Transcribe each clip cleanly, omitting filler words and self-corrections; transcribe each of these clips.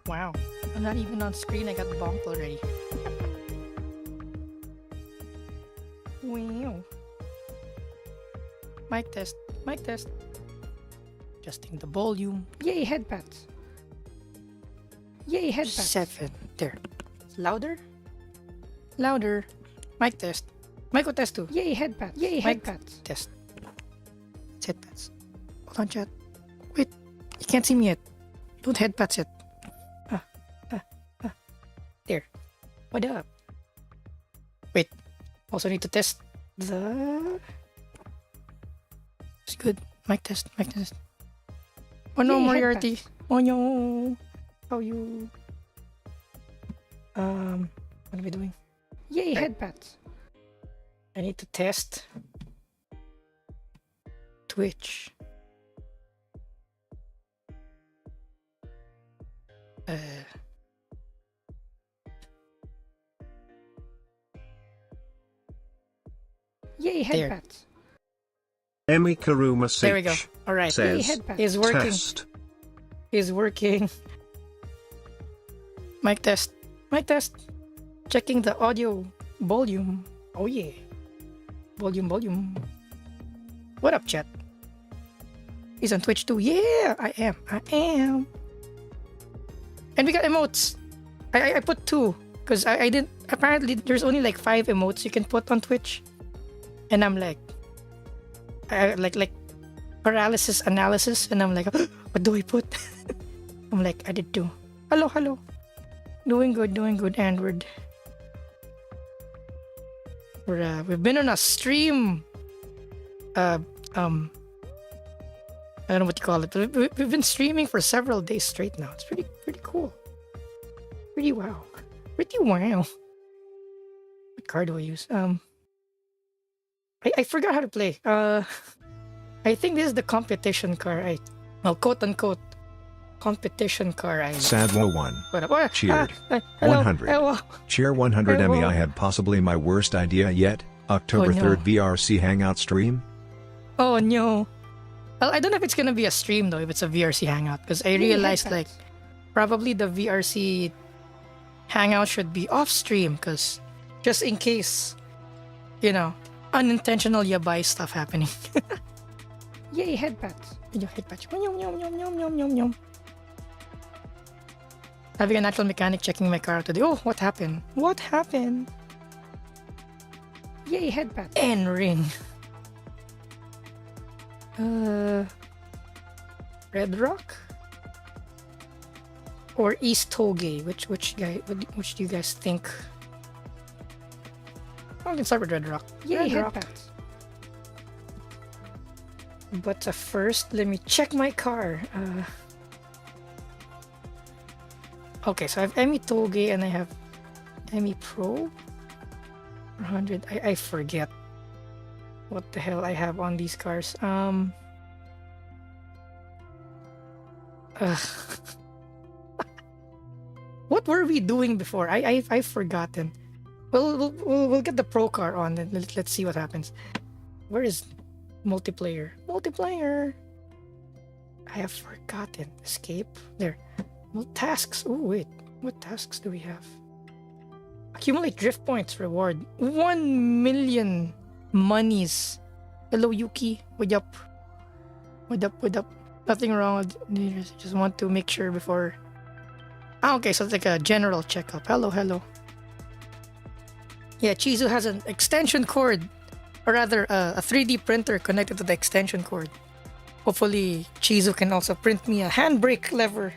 Wow. I'm not even on screen. I got bonked already. Wow. Mic test. Mic test. Adjusting the volume. Yay, headpads. Yay, headpads. 7. There. Louder. Louder. Mic test. Mic test too. Yay, headpads. Yay, headpads. Test. It's headpads. Hold on, chat. Wait. You can't see me yet. Don't headpads yet. There. What up? Wait. Also need to test the... It's good. Mic test. Mic test. Oh no, Moriarty. Oh no. How you? What are we doing? Yay, headpads. I need to test Twitch. Yay, headpads. Emi Karuma There we go. All right. Says, is working. test. Is working. Mic test. Mic test. Checking the audio volume. Oh yeah. Volume. What up, chat? He's on Twitch too. Yeah, I am. And we got emotes. I put 2 because I didn't. Apparently, there's only like 5 emotes you can put on Twitch, and I'm like, like paralysis analysis, and I'm like, what do I put? I'm like, I did 2. Hello. Doing good, and we've been on a stream. I don't know what you call it, but we've been streaming for several days straight now. It's pretty cool. Pretty wow. What card do I use? I forgot how to play. I think this is the competition car. Quote unquote competition car. Sadwo 1. Cheered. 100. Hello. Cheer 100 Hello. Emmy. I had possibly my worst idea yet. October Oh, no. 3rd VRC Hangout stream. Oh no. Well, I don't know if it's gonna be a stream though, if it's a VRC hangout, because I realized like probably the VRC hangout should be off stream, because just in case, unintentional yabai stuff happening. Yay, headpads. Headpads. Yum. Having an actual mechanic checking my car out today. Oh, what happened? Yay, headpads. And ring. Red Rock or East Toge? Which do you guys think? I can start with Red Rock. Yay, headpads. But first, let me check my car. Okay, so I have Emi Toge and I have Emi Pro 100. I forget what the hell I have on these cars. What were we doing before? I've forgotten. We'll get the pro car on and let's see what happens. Where is multiplayer? I have forgotten. Escape. There. Well, tasks. Oh wait. What tasks do we have? Accumulate drift points. Reward 1 million monies. Hello Yuki. What up? Nothing wrong. Just want to make sure before. Okay, so it's like a general checkup. Hello. Yeah, Chizu has an extension cord, or rather a 3D printer connected to the extension cord. Hopefully Chizu can also print me a handbrake lever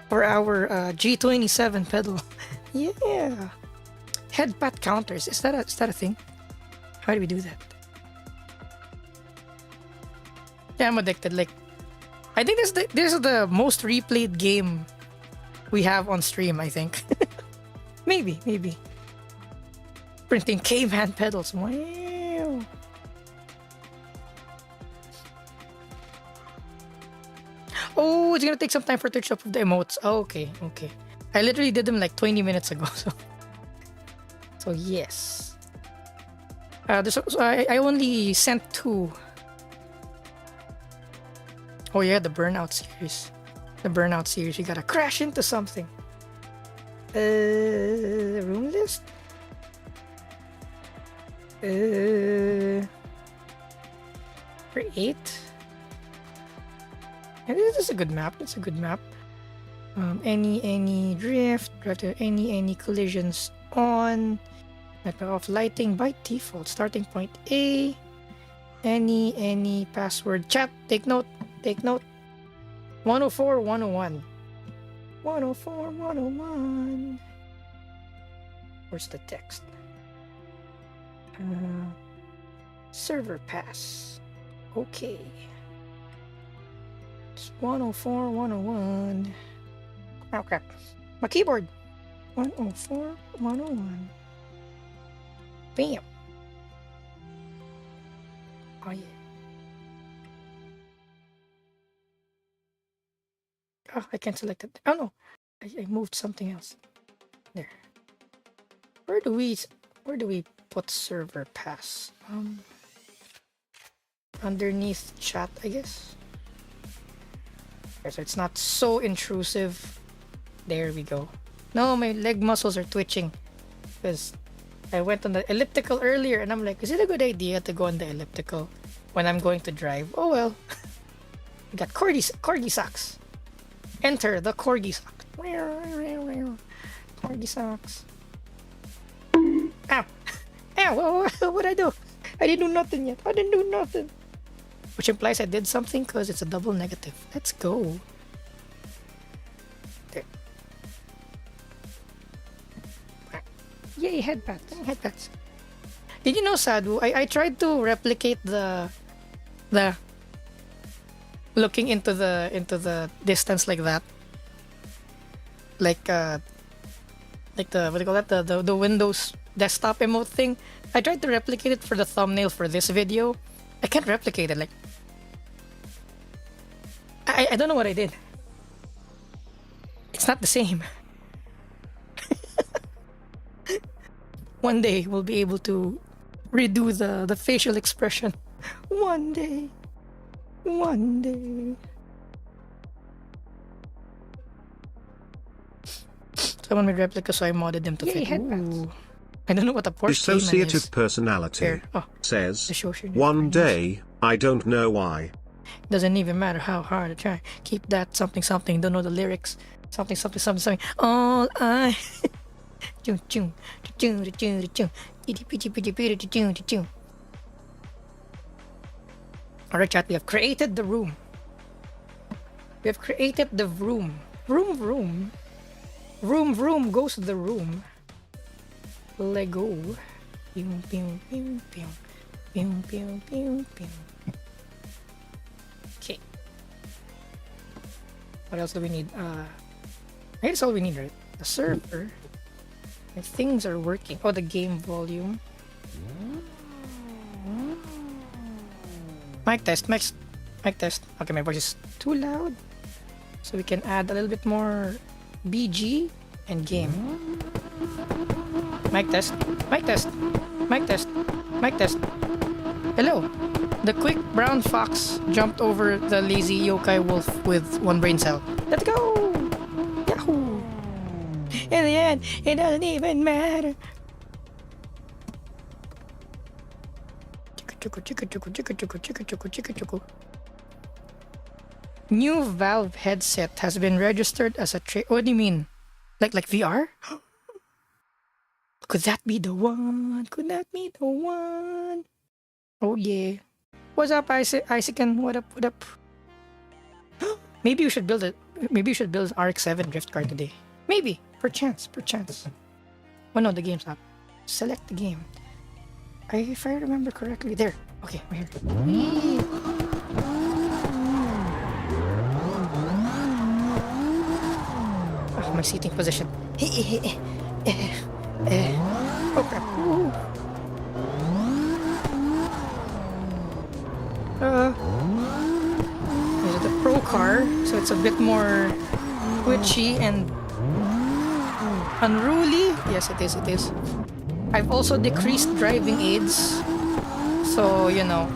for our G27 pedal. Yeah. Headpat counters. Is that a thing? How do we do that? Yeah, I'm addicted. Like, I think this is the most replayed game we have on stream, I think. Maybe. Printing caveman pedals. Wow. Oh, it's gonna take some time for it to up the emotes. Oh, okay. I literally did them like 20 minutes ago, so yes. I only sent 2. Oh yeah, the Burnout series. You gotta crash into something. Room list. Create. And this is a good map. It's a good map. Any drift to any collisions on. Method of lighting by default. Starting point A. Any password. Chat. Take note. Take note. 104 101. 104 101. Where's the text? Server pass. Okay. It's 104 101. Oh crap. My keyboard. 104 101. Bam. Oh yeah. Oh, I can't select it. Oh no. I moved something else. There. Where do we put server pass? Underneath chat, I guess. Okay, so it's not so intrusive. There we go. No, my leg muscles are twitching because I went on the elliptical earlier and I'm like, is it a good idea to go on the elliptical when I'm going to drive? Oh well. I got corgi socks. Enter the corgi socks. Corgi socks. Ow! Ow! What'd I do? I didn't do nothing yet. I didn't do nothing. Which implies I did something because it's a double negative. Let's go. There. Yay, headpads. Headpads. Did you know, Sadhu? I tried to replicate the looking into the distance like that. Like the what do you call that? The Windows desktop emote thing. I tried to replicate it for the thumbnail for this video. I can't replicate it. Like I don't know what I did. It's not the same. One day we'll be able to redo the facial expression. One day. One day. Someone made replica, so I modded them to fit. Ooh. I don't know what a Porsche Cayman is. Dissociative personality says, one day, I don't know why. Doesn't even matter how hard I try. Keep that something something. Don't know the lyrics. Something something something something. All I. Alright, chat. We have created the room. We have created the room. Vroom vroom. Vroom vroom goes to the room. Lego. Pew pew pew pew. Pew pew pew pew. Okay. What else do we need? I think that's all we need, right? The server. If things are working. Oh, the game volume. Mic test. Mic test. Okay, my voice is too loud. So we can add a little bit more BG and game. Mic test. Mic test. Mic test. Mic test. Hello. The quick brown fox jumped over the lazy yokai wolf with one brain cell. Let's go! Yahoo! In the end, it doesn't even matter. New Valve headset has been registered as a trade. What do you mean? Like VR? Could that be the one? Could that be the one? Oh yeah. What's up, Isaac? What up? What up? Maybe we should build it. Maybe we should build an RX-7 drift car today. Maybe. Perchance. Oh no, the game's up. Select the game. If I remember correctly, there. Okay, we're here. Oh, my seating position. Oh crap. This is the Pro car, so it's a bit more twitchy and unruly. Yes, it is. I've also decreased driving aids, so you know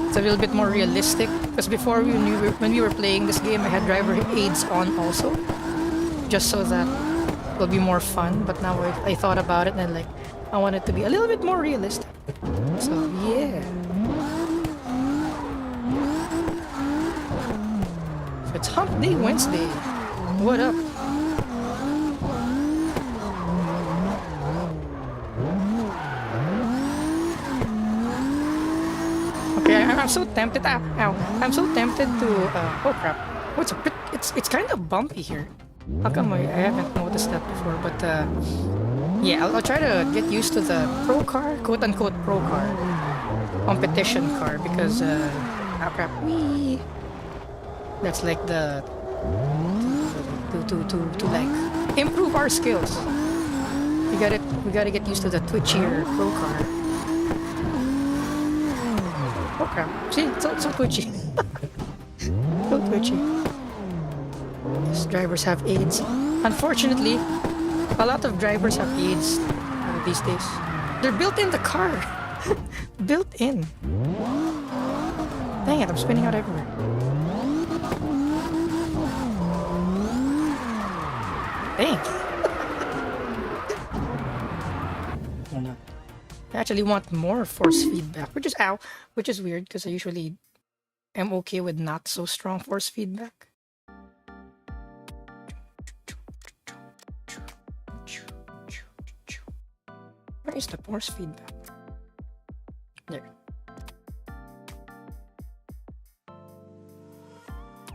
it's a little bit more realistic. Because before when we were playing this game, I had driver aids on also. just so that it'll be more fun. But now I thought about it and like I want it to be a little bit more realistic. So yeah. So it's Hump Day Wednesday. What up? Okay, I'm so tempted. Ow! I'm so tempted to. Oh crap! What's it's kind of bumpy here. How come I haven't noticed that before? But yeah, I'll try to get used to the pro car, quote unquote pro car, competition car because oh crap! Wee. That's like the to like improve our skills. We gotta get used to the twitchier pro car. Oh crap! See, it's so twitchy. So twitchy. Yes, drivers have AIDS. Unfortunately, a lot of drivers have AIDS these days. They're built in the car. Built in. Dang it! I'm spinning out everywhere. Dang. Oh no. I actually want more force feedback, which is weird because I usually am okay with not so strong force feedback. Where is the force feedback? There.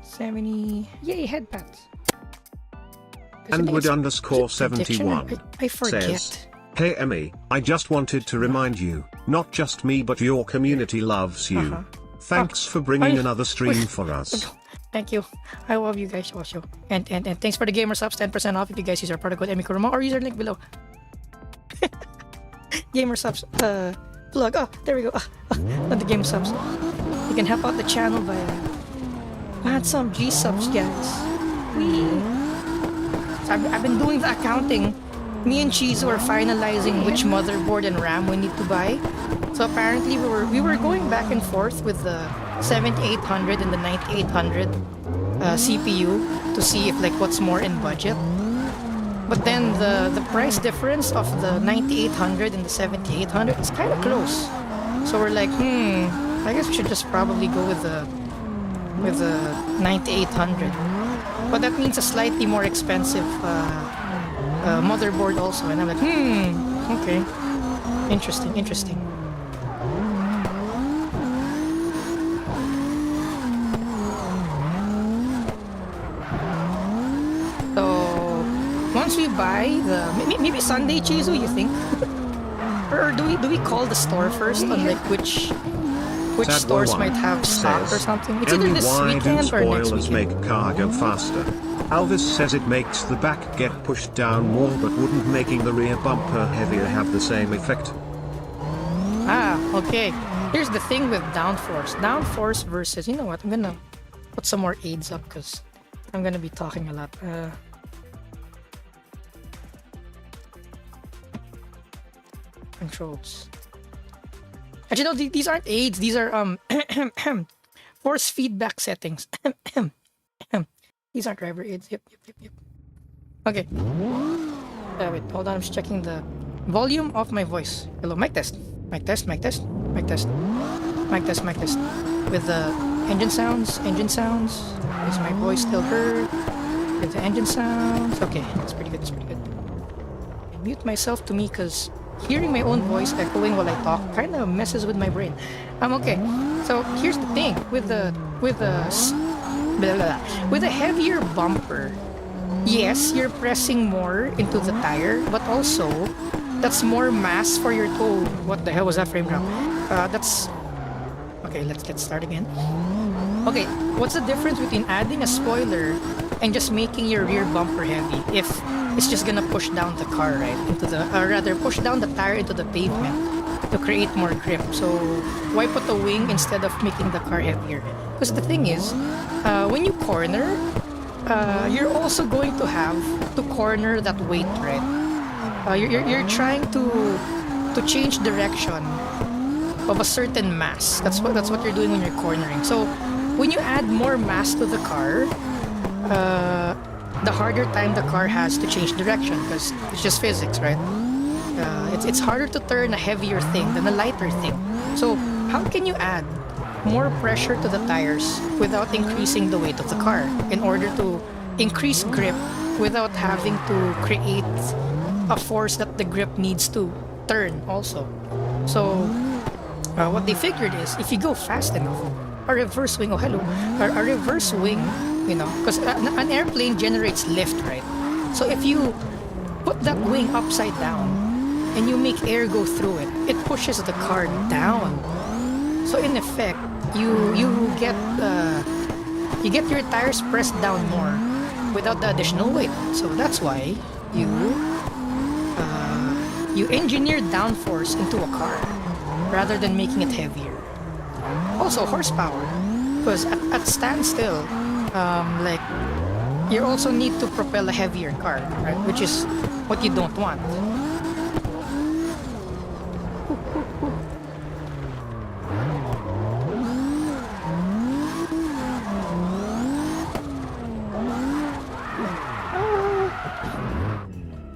70. Yay, headpads. Andwood_71 I forget. says, "Hey Emmy, I just wanted to remind you, not just me but your community loves you. Thanks for bringing another stream for us." Thank you. I love you guys also. And thanks for the gamer subs, 10% off if you guys use our product code EmiKuruma or user link below. Gamer subs plug. Oh, there we go. Not the gamer subs. You can help out the channel by add some G subs, guys. Wee. So I've been doing the accounting. Me and Chizu are finalizing which motherboard and RAM we need to buy. So apparently we were going back and forth with the 7800 and the 9800 CPU to see if like what's more in budget. But then the price difference of the 9800 and the 7800 is kind of close. So we're like, I guess we should just probably go with the 9800. But that means a slightly more expensive motherboard also, and I'm like, okay, interesting. So once we buy the maybe Sunday, Chizu, you think, or do we call the store first on like which stores might have stock or something? It's either this weekend or next weekend. Make car go faster. Alvis says it makes the back get pushed down more, but wouldn't making the rear bumper heavier have the same effect? Okay. Here's the thing with downforce. Downforce versus, you know what? I'm gonna put some more aids up because I'm gonna be talking a lot. Controls. Actually, no, these aren't aids. These are force feedback settings. These aren't driver aids. Yep. Okay. Wait, hold on. I'm just checking the volume of my voice. Hello, mic test. Mic test. With the engine sounds. Is my voice still heard? With the engine sounds. Okay, that's pretty good. I mute myself to me because hearing my own voice echoing while I talk kind of messes with my brain. Okay. So here's the thing with a heavier bumper. Yes, you're pressing more into the tire, but also that's more mass for your toe. What the hell was that frame drop? That's okay. Let's start again. Okay, what's the difference between adding a spoiler and just making your rear bumper heavy? If it's just gonna push down the car right into the, rather push down the tire into the pavement to create more grip. So why put a wing instead of making the car heavier? Because the thing is, when you corner, you're also going to have to corner that weight, right? You're trying to change direction of a certain mass. That's what you're doing when you're cornering. So when you add more mass to the car, the harder time the car has to change direction, because it's just physics, right? It's harder to turn a heavier thing than a lighter thing. So how can you add more pressure to the tires without increasing the weight of the car in order to increase grip without having to create a force that the grip needs to turn also? So what they figured is, if you go fast enough, a reverse wing, a reverse wing, you know, because an airplane generates lift, right? So if you put that wing upside down and you make air go through it, it pushes the car down. So in effect, you get your tires pressed down more without the additional weight. So that's why you engineer downforce into a car rather than making it heavier. Also horsepower, because at standstill, like, you also need to propel a heavier car, right? Which is what you don't want.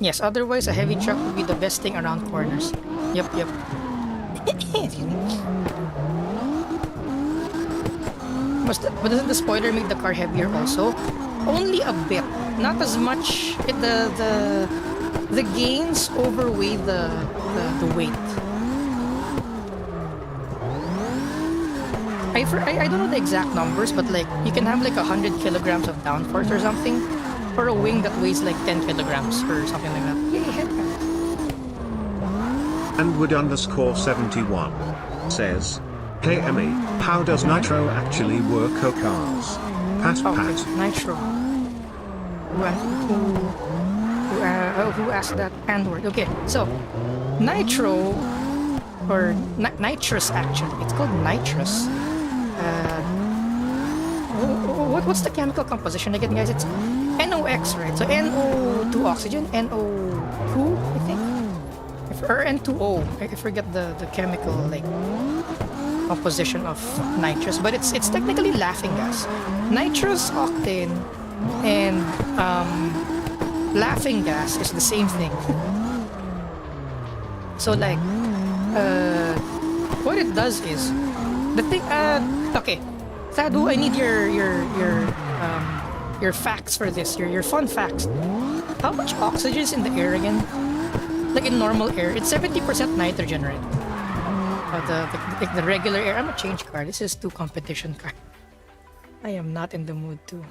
Yes, otherwise a heavy truck would be the best thing around corners. Yep. Excuse me. But doesn't the spoiler make the car heavier also? Only a bit, not as much. The gains overweigh the weight. I don't know the exact numbers, but like, you can have like 100 kilograms of downforce or something for a wing that weighs like 10 kilograms or something like that. Yay, And Wood_71 says, "Hey Emmy, how does nitro actually work on cars?" Pat. Nitro. Who asked that word? Okay, so nitro, or nitrous actually. It's called nitrous. What's the chemical composition again, guys? It's NOx, right? So NO2 oxygen, NO2, I think, or N2O. I forget the chemical like composition of nitrous, but it's technically laughing gas. Nitrous octane and laughing gas is the same thing. So like, what it does is, the thing. Okay, Sadu, I need your facts for this. Your fun facts. How much oxygen is in the air again? Like in normal air, it's 70% nitrogen, right? The regular air. I'm a change car. This is 2 competition car. I am not in the mood to.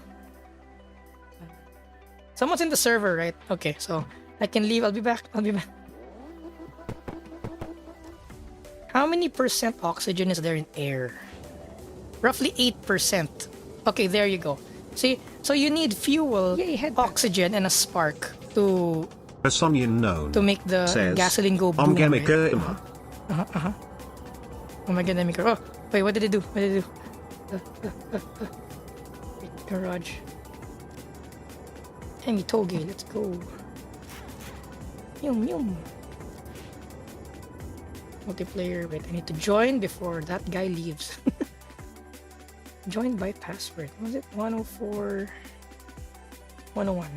Someone's in the server, right? Okay, so I can leave. I'll be back. How many percent oxygen is there in air? Roughly 8%. Okay, there you go. See, so you need fuel, oxygen, and a spark to make the gasoline go boom. Right? Oh my god, let me go. Oh, wait, what did it do? Garage. Hang toge, let's go. Yum. Multiplayer. Wait, I need to join before that guy leaves. Join by password. Was it 104? 101.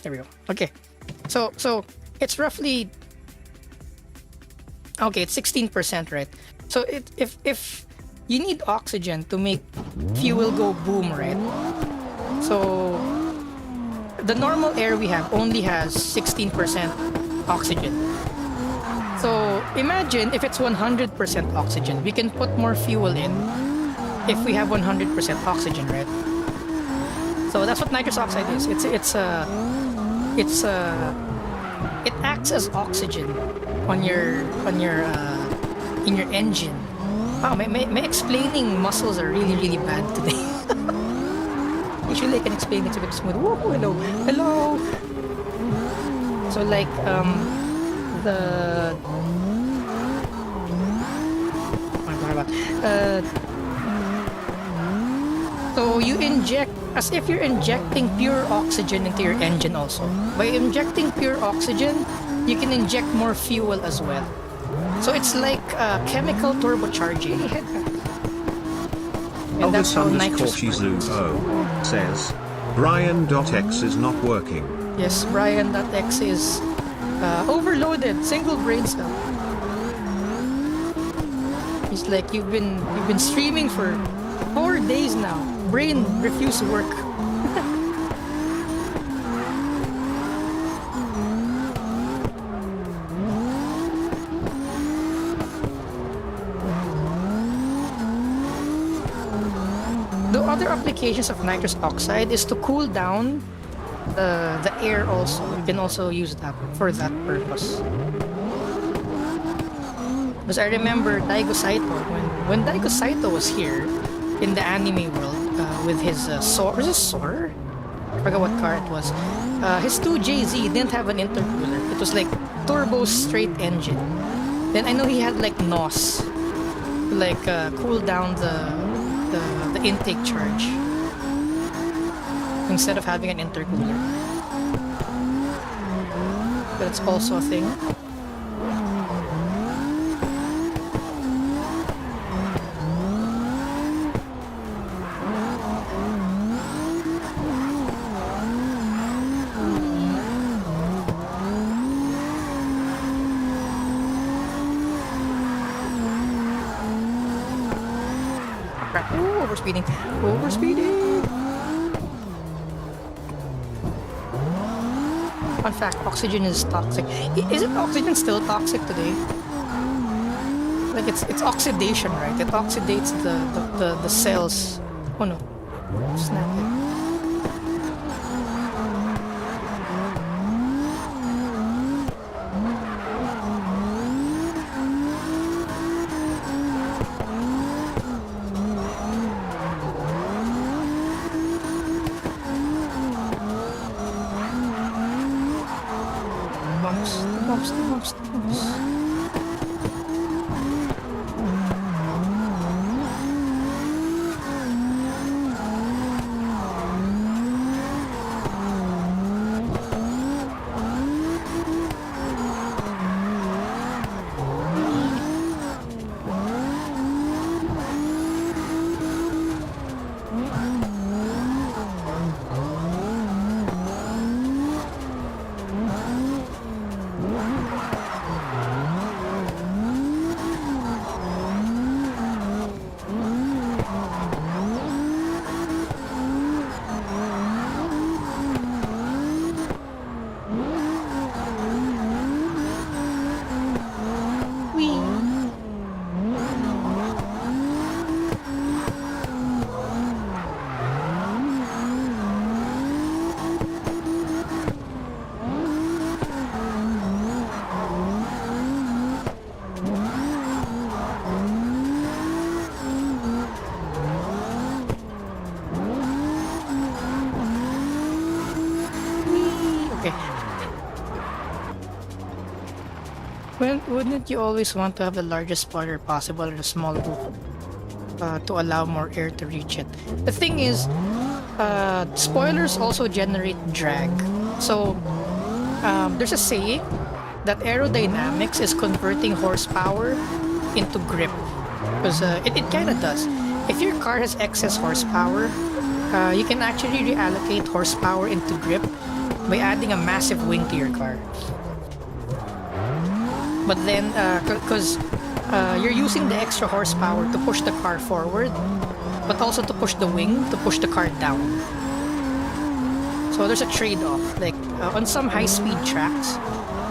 There we go. Okay. So it's roughly, okay, it's 16%, right? So if you need oxygen to make fuel go boom, right? So the normal air we have only has 16% oxygen. So imagine if it's 100% oxygen, we can put more fuel in if we have 100% oxygen, right? So that's what nitrous oxide is. It acts as oxygen on your in your engine. Wow, my explaining muscles are really bad today. Usually I can explain it a bit smooth. Whoa, hello. So like so you inject as if you're injecting pure oxygen into your engine also. By injecting pure oxygen, you can inject more fuel as well. So it's like chemical turbocharging. Elvis that's how underscore nitrous Chizu works. O says, Brian.x is not working. Yes, Brian.x is overloaded, single brain cell. He's like, you've been streaming for 4 days now. Brain refused to work. The other applications of nitrous oxide is to cool down the air also. You can also use that for that purpose. Because I remember Daigo Saito, when Daigo Saito was here in the anime world with his Soar. Was it Soar? I forgot what car it was. His 2JZ didn't have an intercooler. It was like turbo straight engine. Then I know he had like NOS to like cool down the intake charge instead of having an intercooler. That's also a thing. Ooh, overspeeding. Overspeeding! Fun fact, oxygen is toxic. Isn't oxygen still toxic today? Like it's oxidation, right? It oxidates the cells. Oh no. Snap it. The bumps. Wouldn't you always want to have the largest spoiler possible in a small roof to allow more air to reach it? The thing is, spoilers also generate drag. So there's a saying that aerodynamics is converting horsepower into grip. Because it kind of does. If your car has excess horsepower, you can actually reallocate horsepower into grip by adding a massive wing to your car. But then, because you're using the extra horsepower to push the car forward, but also to push the wing to push the car down. So there's a trade-off. Like on some high-speed tracks,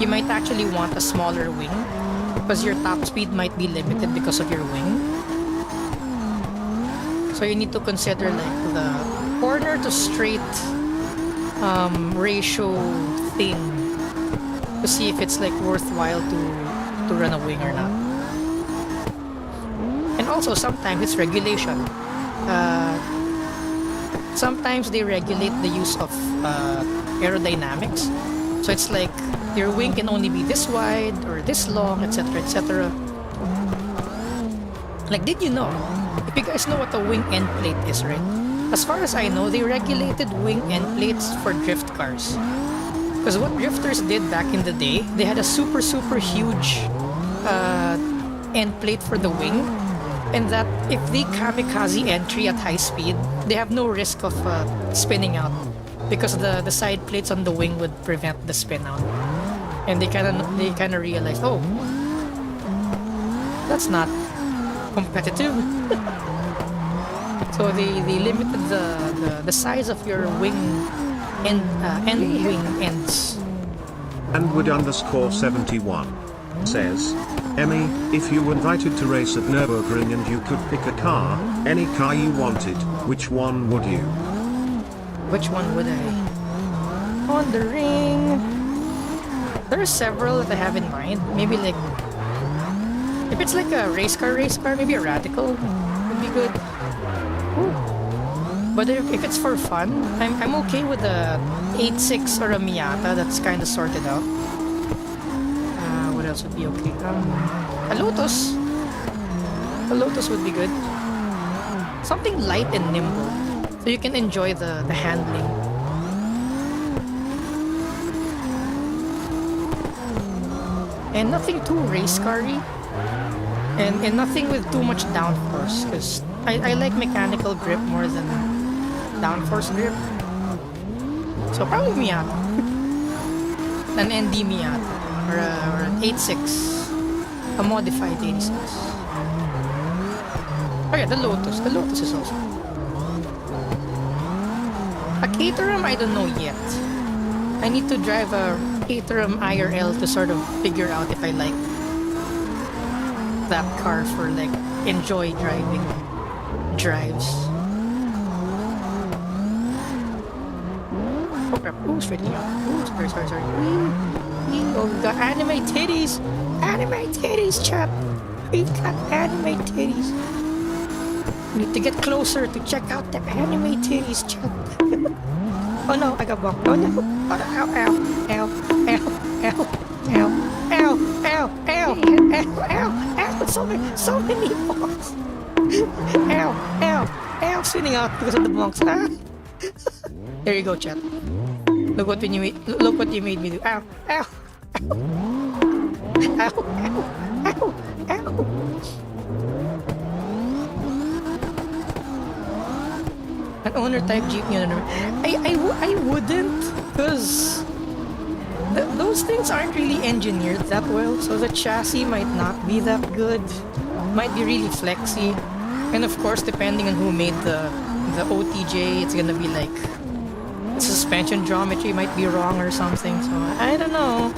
you might actually want a smaller wing because your top speed might be limited because of your wing. So you need to consider like the corner to straight ratio thing to see if it's like worthwhile to run a wing or not. And also sometimes it's regulation. Sometimes they regulate the use of aerodynamics. So it's like your wing can only be this wide or this long, etc., etc. Like, did you know? If you guys know what a wing end plate is, right? As far as I know, they regulated wing end plates for drift cars. Because what drifters did back in the day, they had a super huge end plate for the wing, and that if they kamikaze entry at high speed, they have no risk of spinning out because the side plates on the wing would prevent the spin out. And they kind of realize, oh, that's not competitive. So they limited the size of your wing end wing ends. And_71 says, Emmy, if you were invited to race at Nürburgring and you could pick a car, any car you wanted, which one would you? Which one would I? On the ring. There are several that I have in mind. Maybe like, if it's like a race car, maybe a Radical would be good. Ooh. But if it's for fun, I'm okay with a 8.6 or a Miata that's kind of sorted out. What else would be okay? A Lotus. A Lotus would be good. Something light and nimble, so you can enjoy the handling. And nothing too race car-y. And nothing with too much downforce, because I like mechanical grip more than downforce grip. So probably Miata. An ND Miata. Or an 8.6. A modified 86. Oh yeah, the Lotus. The Lotus is also. A Caterham, I don't know yet. I need to drive a Caterham IRL to sort of figure out if I like that car for like enjoy driving drives. Oh crap, ooh, straight out. Ooh, sorry. Oh, we got anime titties! Anime titties, chap! We've got anime titties. We need to get closer to check out the anime titties, chap. Oh no, I got bumped. Oh no! Ow, ow, ow, ow, ow, ow, ow, ow, ow, so many bonks. Ow, spinning out because of the bonks. Ah. There you go, chat. Look what you made me do. Ow, ow, ow, ow, ow. An owner type jeepney. I wouldn't, because those things aren't really engineered that well, so the chassis might not be that good, might be really flexy, and of course depending on who made the OTJ, it's gonna be like the suspension geometry might be wrong or something, so I don't know.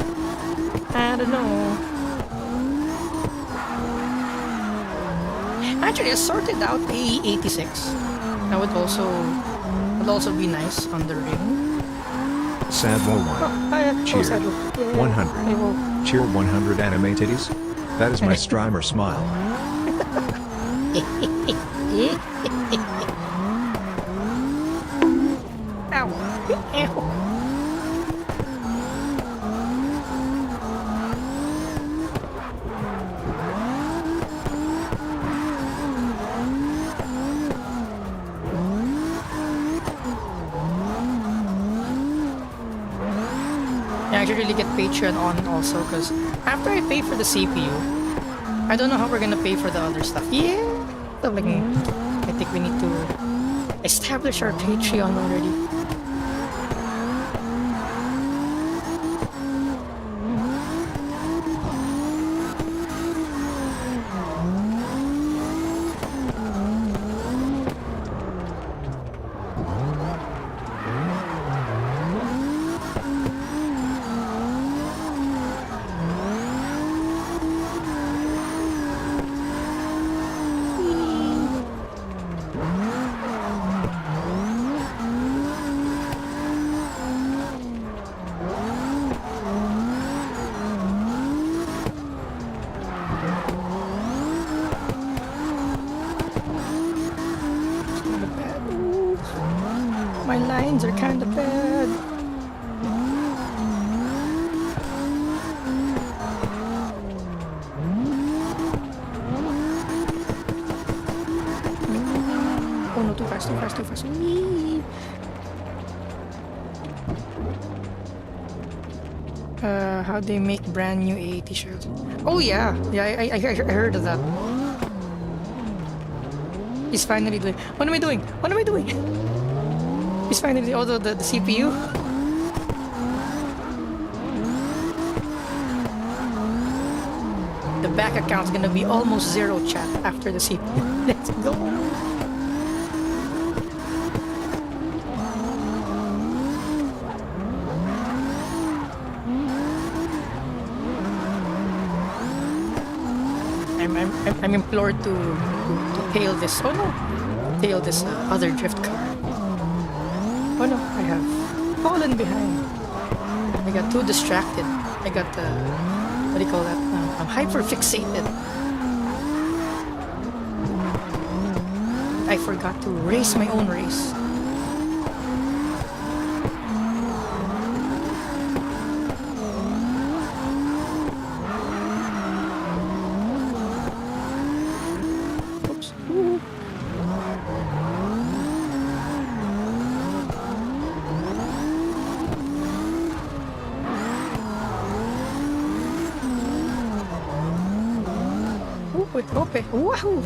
Actually, I sorted out AE86. That would also be nice on the ring. Sadlo 1. Cheer. 100. Cheer 100 anime titties. That is my Strimer smile. Ow. Ow. I actually really get Patreon on also, because after I pay for the CPU, I don't know how we're gonna pay for the other stuff. Yeah! So, like, I think we need to establish our Patreon already. My lines are kind of bad. Oh no, too fast. Whee! How they make brand new AE t-shirts. Oh yeah, I heard of that. He's finally doing. What am I doing? What am I doing? He's finally. Although the CPU. The back account's gonna be almost zero, chat, after the CPU. Let's go. I'm implored to tail this. Oh no, tail this other drift car. Oh no, I have fallen behind. I got too distracted. I got what do you call that? I'm hyper fixated. I forgot to race my own race. Ope. Wow!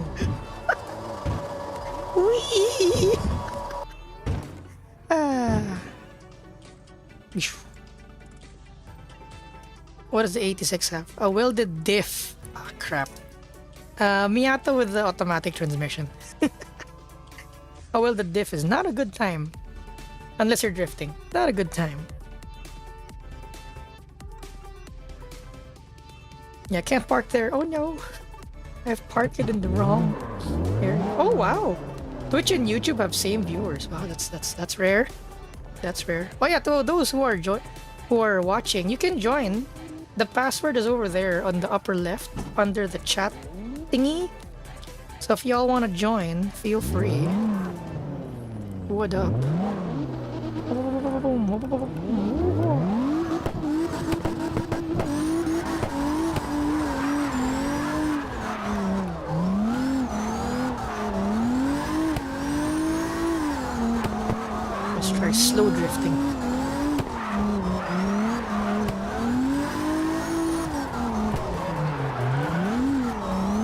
Whee! What does the 86 have? A welded diff. Ah, crap. Miata with the automatic transmission. A welded diff is not a good time. Unless you're drifting. Not a good time. Yeah, can't park there. Oh no. I've parked it in the wrong area. Oh wow! Twitch and YouTube have same viewers. Wow, that's rare. That's rare. Oh yeah, to those who are watching, you can join. The password is over there on the upper left under the chat thingy. So if y'all want to join, feel free. What up? Let's try slow drifting.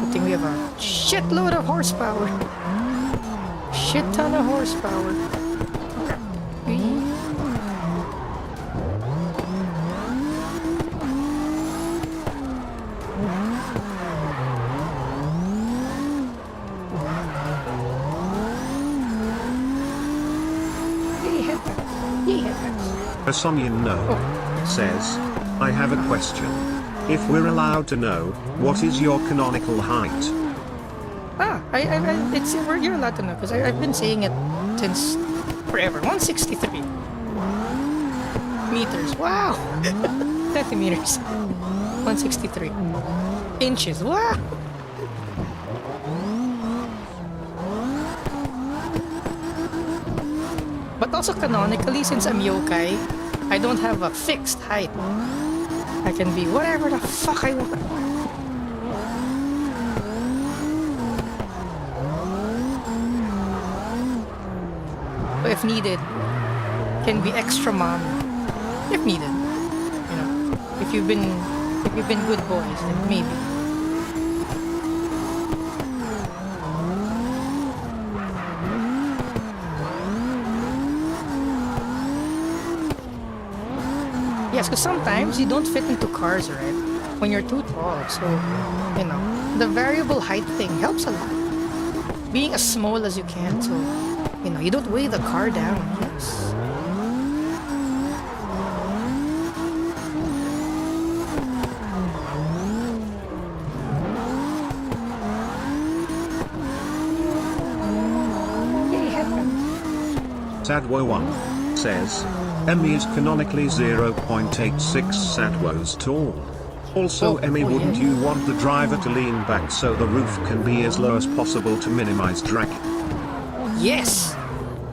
Good thing we have a shitload of horsepower. Shit ton of horsepower. Asomyan No says, I have a question. If we're allowed to know, what is your canonical height? You're allowed to know because I've been saying it since forever. 163 meters. Wow. Centimeters. 163 inches. Wow. But also canonically, since I'm yokai, I don't have a fixed height. I can be whatever the fuck I want. So if needed, can be extra mom. If needed, you know, if you've been good boys, then maybe. Yes, because sometimes you don't fit into cars, right? When you're too tall, so, you know, the variable height thing helps a lot. Being as small as you can, so, you know, you don't weigh the car down, yes. Sadwo1 says, Emmy is canonically 0.86 Sadwos tall. Also, Emmy, wouldn't you want the driver to lean back so the roof can be as low as possible to minimize drag? Yes.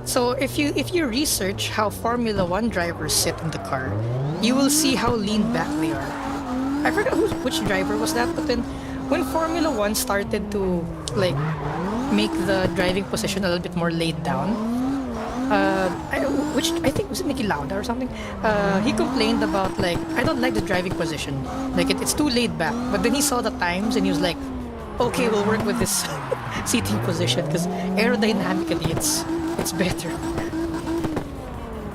So if you research how Formula 1 drivers sit in the car, you will see how lean back they are. I forgot which driver was that, but then when Formula 1 started to like make the driving position a little bit more laid down, which I think was Niki Lauda or something. He complained about like, I don't like the driving position. Like it's too laid back. But then he saw the times and he was like, okay, we'll work with this seating position because aerodynamically it's better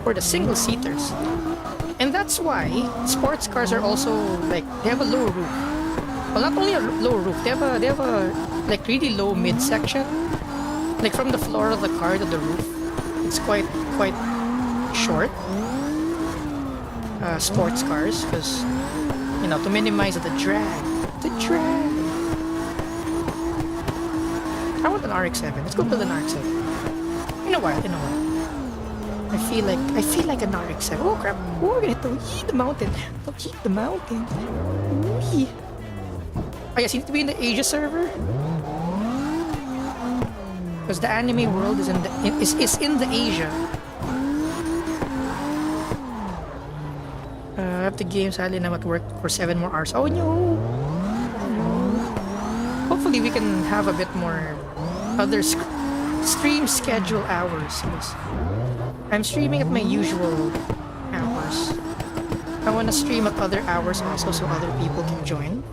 for the single seaters. And that's why sports cars are also like they have a low roof. Well, not only a low roof, they have a like really low midsection. Like from the floor of the car to the roof, it's quite short. Sports cars, because you know, to minimize the drag. The drag. I want an RX-7. Let's go build an RX-7. You know what? I feel like an RX-7. Oh crap! Oh, we're gonna hit the mountain. Don't hit the mountain. Wee. I guess you need to be in the Asia server. Because the anime world is in the Asia. I have the game, sadly, and I'm at work for 7 more hours. Oh no! Hopefully we can have a bit more other stream schedule hours. I'm streaming at my usual hours. I want to stream at other hours also so other people can join.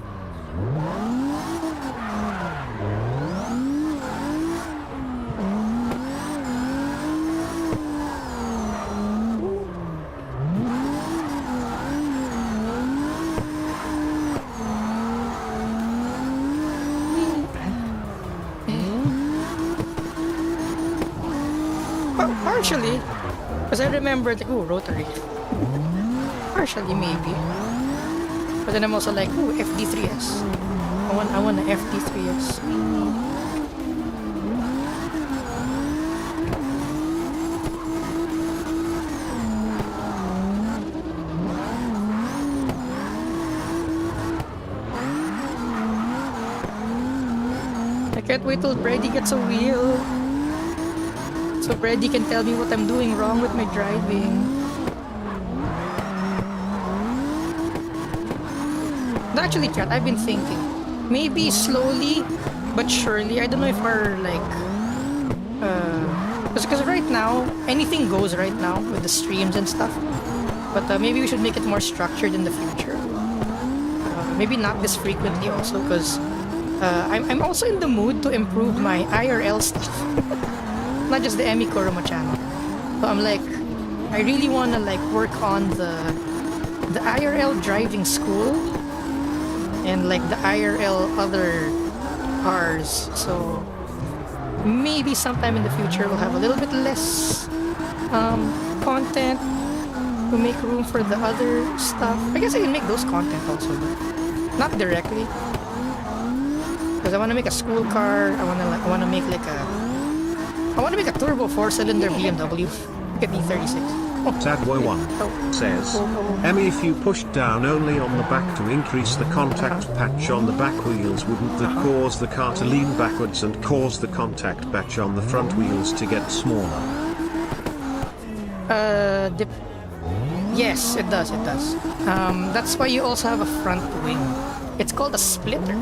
Partially, because I remember like, ooh, rotary. Partially, maybe. But then I'm also like, ooh, FD3S. I want an FD3S. I can't wait till Brady gets a wheel. So Brady can tell me what I'm doing wrong with my driving. Actually, chat, I've been thinking. Maybe slowly, but surely. I don't know if our, like... Because right now, anything goes right now with the streams and stuff. But maybe we should make it more structured in the future. Maybe not this frequently also, because I'm also in the mood to improve my IRL stuff. Not just the Emi Kuroma channel. So I'm like, I really want to like work on the IRL driving school and like the IRL other cars. So maybe sometime in the future we'll have a little bit less content to make room for the other stuff. I guess I can make those content also, but not directly. Because I want to make a school car. I want to make like a turbo 4-cylinder BMW. Get E36. Oh. Sadwo1 says, Emmy, if you pushed down only on the back to increase the contact patch on the back wheels, wouldn't that cause the car to lean backwards and cause the contact patch on the front wheels to get smaller? Yes, it does. That's why you also have a front wing. It's called a splitter.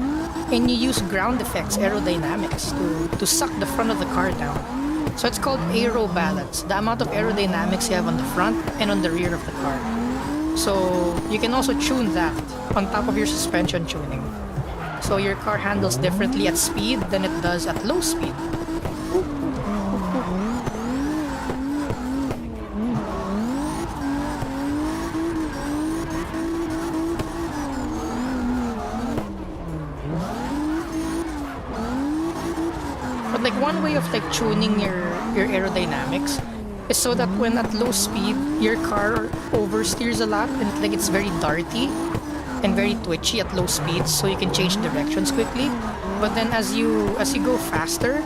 And you use ground effects, aerodynamics, to suck the front of the car down. So it's called aero balance, the amount of aerodynamics you have on the front and on the rear of the car. So you can also tune that on top of your suspension tuning. So your car handles differently at speed than it does at low speed. Like one way of like tuning your aerodynamics is so that when at low speed your car oversteers a lot and it's very darty and very twitchy at low speeds, so you can change directions quickly. But then as you go faster,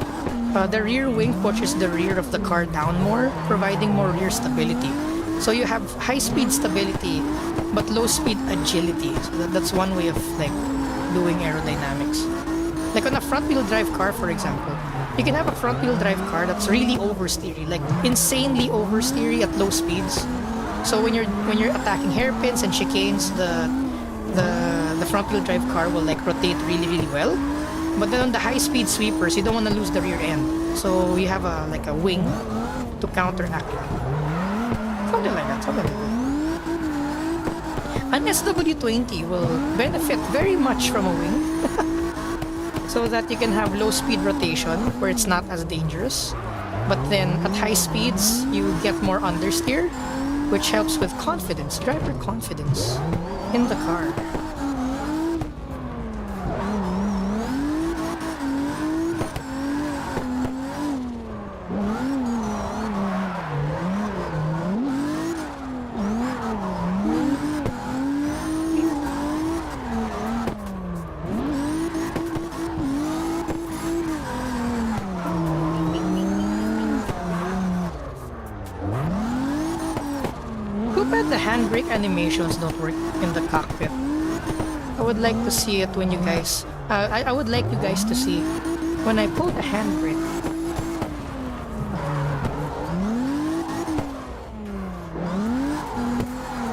the rear wing pushes the rear of the car down more, providing more rear stability. So you have high speed stability but low speed agility. So that's one way of like doing aerodynamics. Like on a front wheel drive car, for example, you can have a front wheel drive car that's really oversteery, like insanely oversteery at low speeds. So when you're attacking hairpins and chicanes, the front wheel drive car will like rotate really well. But then on the high speed sweepers, you don't want to lose the rear end. So you have a wing to counteract that. Something like that. An SW20 will benefit very much from a wing. so that you can have low speed rotation where it's not as dangerous. But then at high speeds, you get more understeer, which helps with confidence, driver confidence in the car. The handbrake animations don't work in the cockpit. I would like to see it when you guys... I would like you guys to see when I pull the handbrake.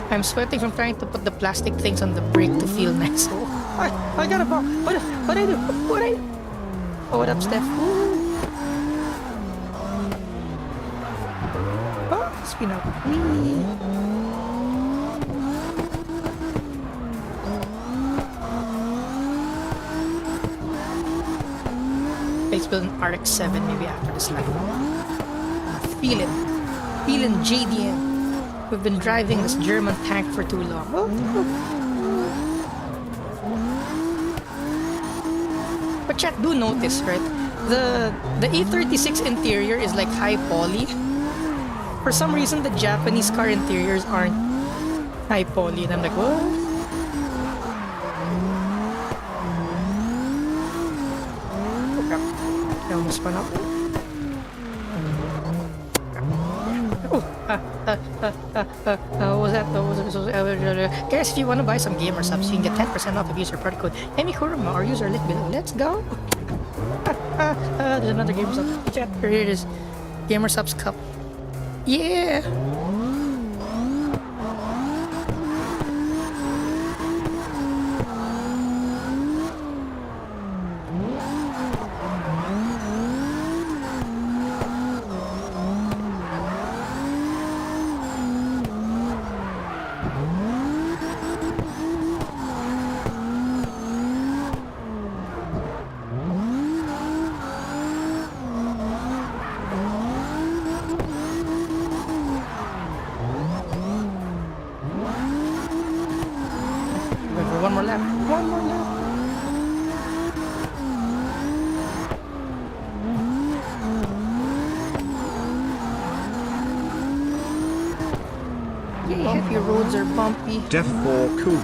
I'm sweating from trying to put the plastic things on the brake to feel nice. Oh, I got a ball. What I do? What I do? Oh, what up, Steph? Ooh. Oh, spin up. Let's build an CarX 7 maybe after this line. Feeling JDM. We've been driving this German tank for too long. But chat, do notice, right? The E36 interior is like high poly. For some reason, the Japanese car interiors aren't high poly, and I'm like, what? Almost spun up. What was that? Guys, if you want to buy some gamer subs, you can get 10% off if you use our product code EmiKuruma or use our link below. Let's go! There's another gamer subs. Chat, here it is. Gamer subs cup. Yeah! One more lap. One more lap. Yay, heavy roads are bumpy. Def4 Cool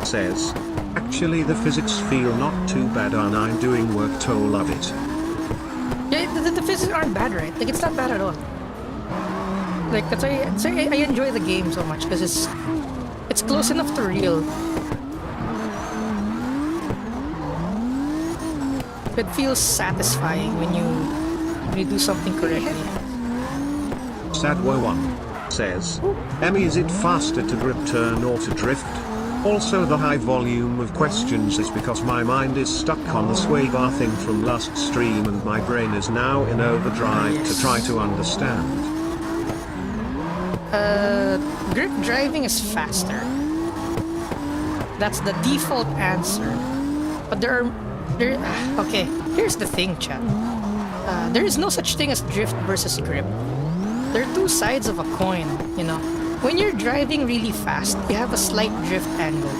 says, actually the physics feel not too bad and I'm doing work to love it. Yeah, the physics aren't bad, right? Like, it's not bad at all. Like, that's why I enjoy the game so much, because it's close enough to real. It feels satisfying when you do something correctly. Sadwo1 says, Emmy, is it faster to grip turn or to drift? Also the high volume of questions is because my mind is stuck on the sway bar thing from last stream and my brain is now in overdrive to try to understand. Grip driving is faster. That's the default answer. But okay, here's the thing, chat. There is no such thing as drift versus grip. They're two sides of a coin, you know. When you're driving really fast, you have a slight drift angle.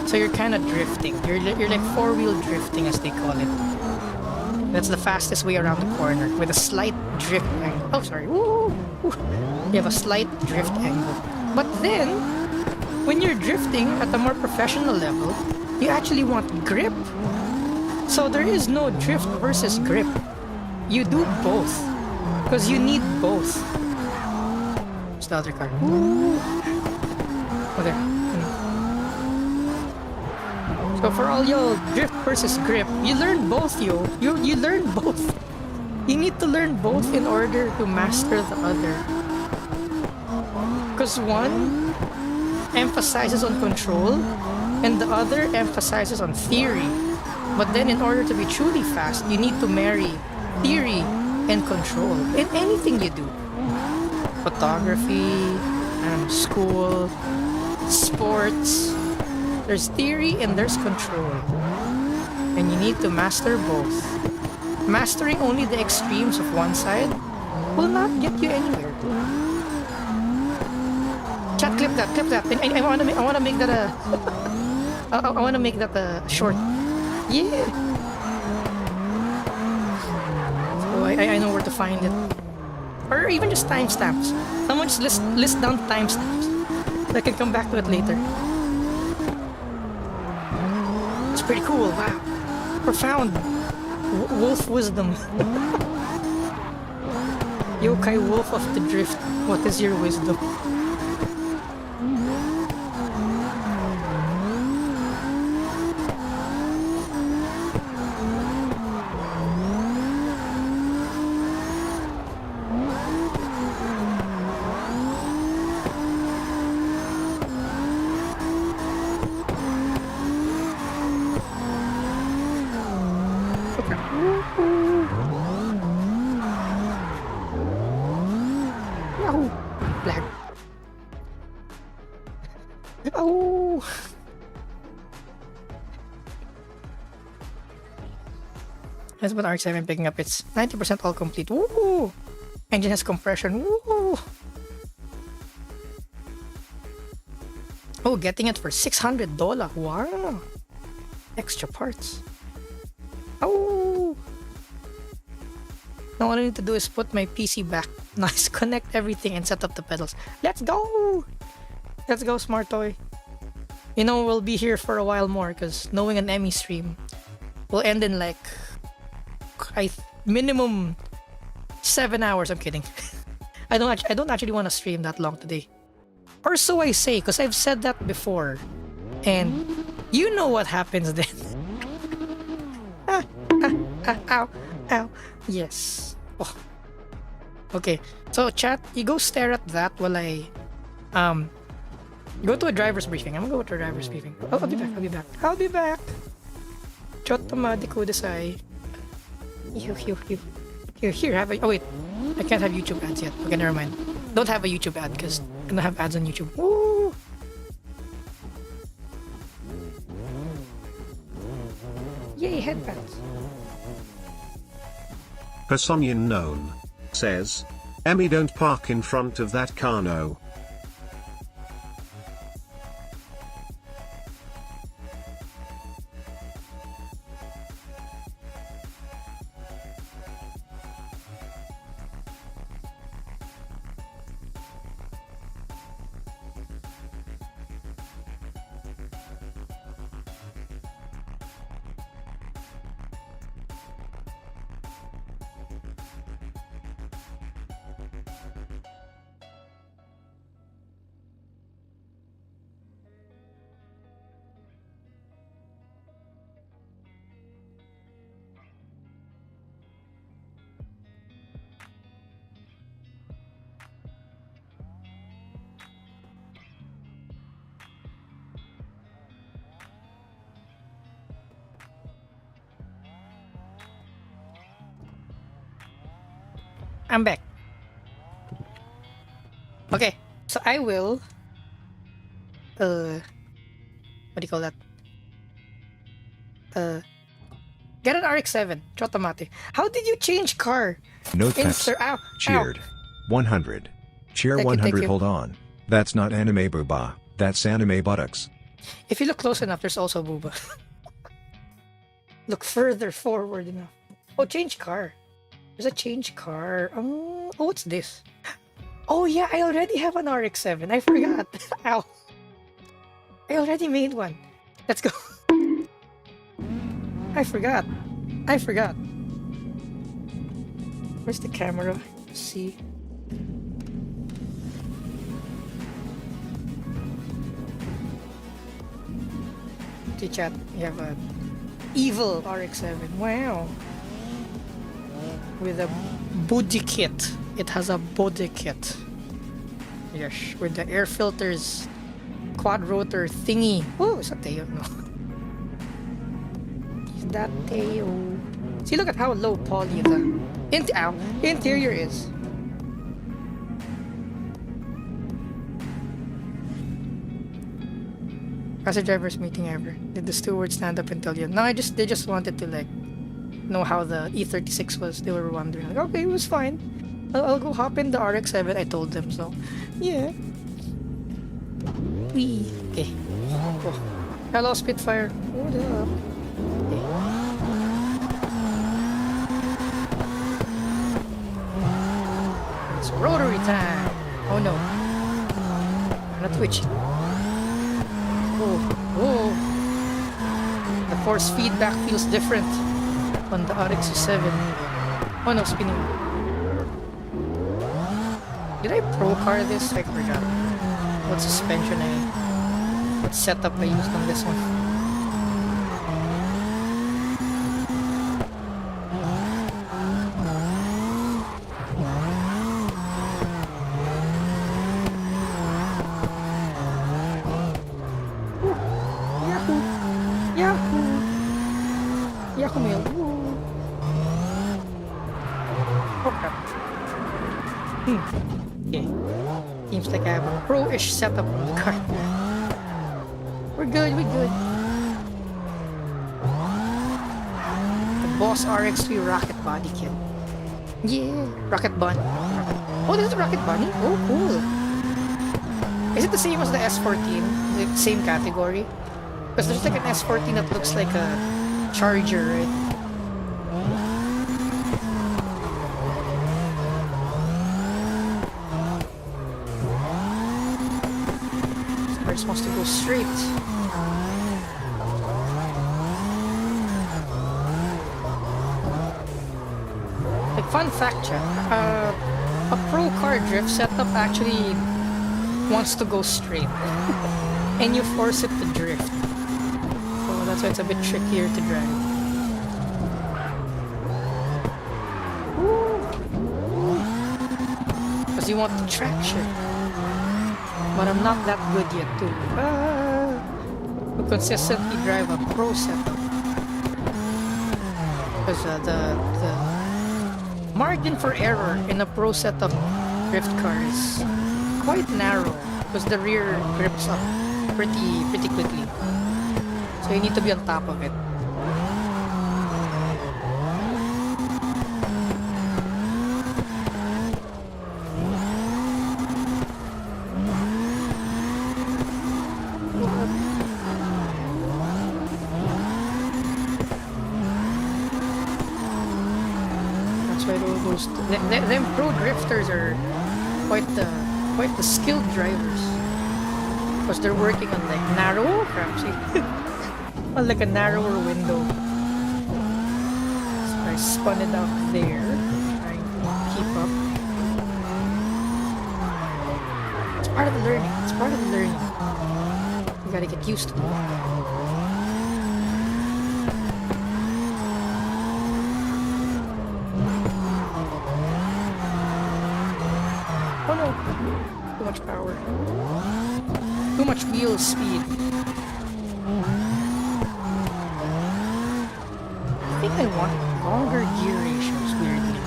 So you're kind of drifting. You're like four-wheel drifting, as they call it. That's the fastest way around the corner, with a slight drift angle. Oh, sorry. Woo! You have a slight drift angle. But then, when you're drifting at a more professional level, you actually want grip. So there is no drift versus grip. You do both. Because you need both. It's the other car. Ooh. Oh, there. So for all y'all drift versus grip, you learn both, yo. You learn both. You need to learn both in order to master the other. Because one emphasizes on control, and the other emphasizes on theory. But then in order to be truly fast, you need to marry theory and control in anything you do. Photography, school, sports. There's theory and there's control. and you need to master both. Mastering only the extremes of one side will not get you anywhere. Chat, clip that. I wanna make that a. I wanna make that a short. Yeah. So I know where to find it, or even just timestamps. Someone just list down timestamps. So I can come back to it later. It's pretty cool. Wow. Profound wolf wisdom. Yokai wolf of the drift. What is your wisdom? Yahoo! Lag. Oh! That's what RX-7 picking up. It's 90% all complete. Woo! Engine has compression. Woo! Oh, getting it for $600. Wow! Extra parts. Oh! Now all I need to do is put my PC back. Nice, connect everything and set up the pedals. Let's go! Let's go, smart toy. You know we'll be here for a while more because knowing an Emmy stream will end in like minimum 7 hours. I'm kidding. I don't actually want to stream that long today, or so I say, because I've said that before, and you know what happens then. Ow, ow. Yes. Oh. Okay. So chat, you go stare at that while I go to a driver's briefing. I'm gonna go to a driver's briefing. Oh, I'll be back. Chotto madi kudasai. Here, have a. Oh wait, I can't have YouTube ads yet. Okay, never mind. Don't have a YouTube ad because I'm gonna have ads on YouTube. Woo! Yay, headbands. Personian known says, Emmy, don't park in front of that car, no. I'm back. Okay, so I will what do you call that? Get an RX-7, Chotomate. How did you change car? No thanks. Ow, Cheered. 100. Cheer Thank you, 100. Hold on. That's not anime booba. That's anime buttocks. If you look close enough, there's also booba. Look further forward enough. Oh, change car. There's a change car. Oh, what's this? Oh yeah, I already have an RX-7. I forgot. Ow. I already made one. Let's go. I forgot. Where's the camera? Let's see. Okay, chat. We have a evil RX-7. Wow. With a body kit. It has a body kit. Yes, with the air filters, quad rotor thingy. Oh, is that Teo? No. Is that Teo? See, look at how low poly the interior is. As a driver's meeting ever. Did the steward stand up and tell you? No, they just wanted to like know how the E36 was. They were wondering like, okay, it was fine. I'll go hop in the RX-7. I told them so. Yeah. Wee. Okay. Oh. Hello, Spitfire. What up? Okay. It's rotary time. Oh no. I'm not twitching. Oh. The force feedback feels different on the RX-7. Oh no, spinning. Did I pro car this? I forgot. What suspension what setup I used on this one. Yahoo Mail. Oh crap. Okay. Seems like I have a pro-ish setup on the car. We're good. The Boss RX-3 Rocket Body Kit. Yeah, Rocket Bunny. Oh, this is a Rocket Bunny? Oh, cool. Is it the same as the S14? The same category? Because there's like an S14 that looks like a Charger, right? We're supposed to go straight. Like, fun fact check. A pro car drift setup actually wants to go straight. And you force it to drift. So that's why it's a bit trickier to drive. Because you want the traction. But I'm not that good yet to consistently drive a pro setup. Because the margin for error in a pro setup drift car is quite narrow because the rear grips up pretty quickly. So you need to be on top of it. Them pro drifters are quite the skilled drivers because they're working on like narrow on like a narrower window. So I spun it out there, trying to keep up. It's part of the learning. You gotta get used to it. Oh no! Too much power. Too much wheel speed. I think I want longer gear ratios, weirdly.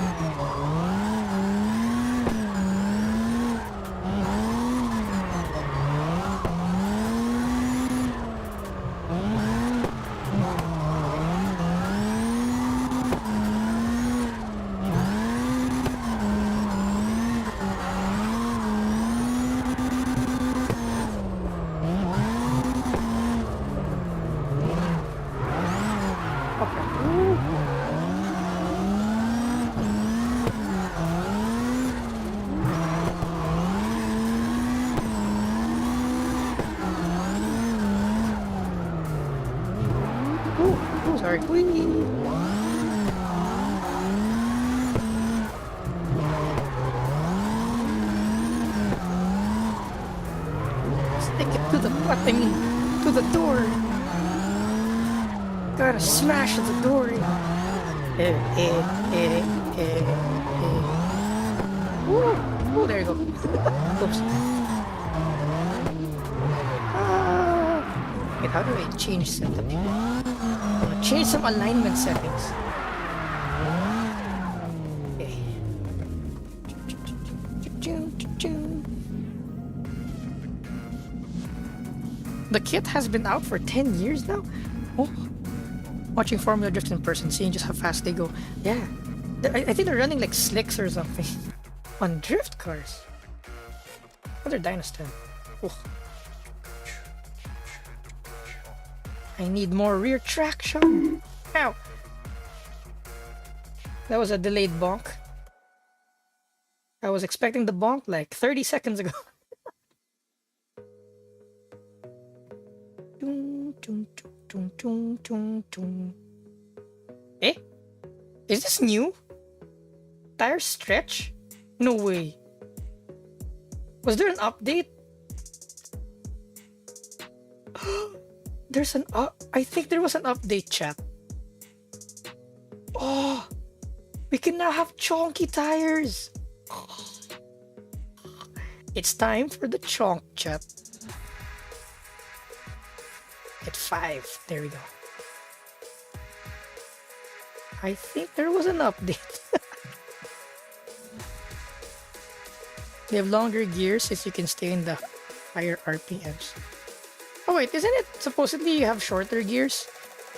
Sorry. Whee! Stick it to the button, to the door. Gotta smash the door. Ooh, there you go. Oops. Wait, how do I change setup? Change some alignment settings. Okay. The kit has been out for 10 years now? Oh. Watching Formula Drift in person, seeing just how fast they go. Yeah. I think they're running like slicks or something. On drift cars. Another Dynasty. Oh. I need more rear traction. Ow. That was a delayed bonk. I was expecting the bonk like 30 seconds ago. Eh? Is this new? Tire stretch? No way. Was there an update? There's an I think there was an update, chat. Oh, we can now have chonky tires. It's time for the chonk, chat. At 5. There we go. I think there was an update. They have longer gears since you can stay in the higher RPMs. Oh wait, isn't it supposedly you have shorter gears?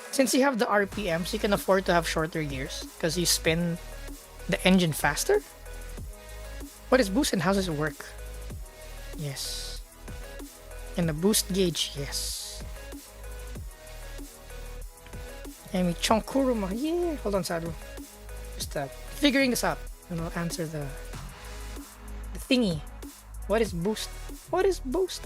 Since you have the RPMs, you can afford to have shorter gears because you spin the engine faster? What is boost and how does it work? Yes. And the boost gauge, yes. And we chonkuruma, yeah. Hold on, Sadu. Just figuring this out, and I'll answer the thingy. What is boost? What is boost?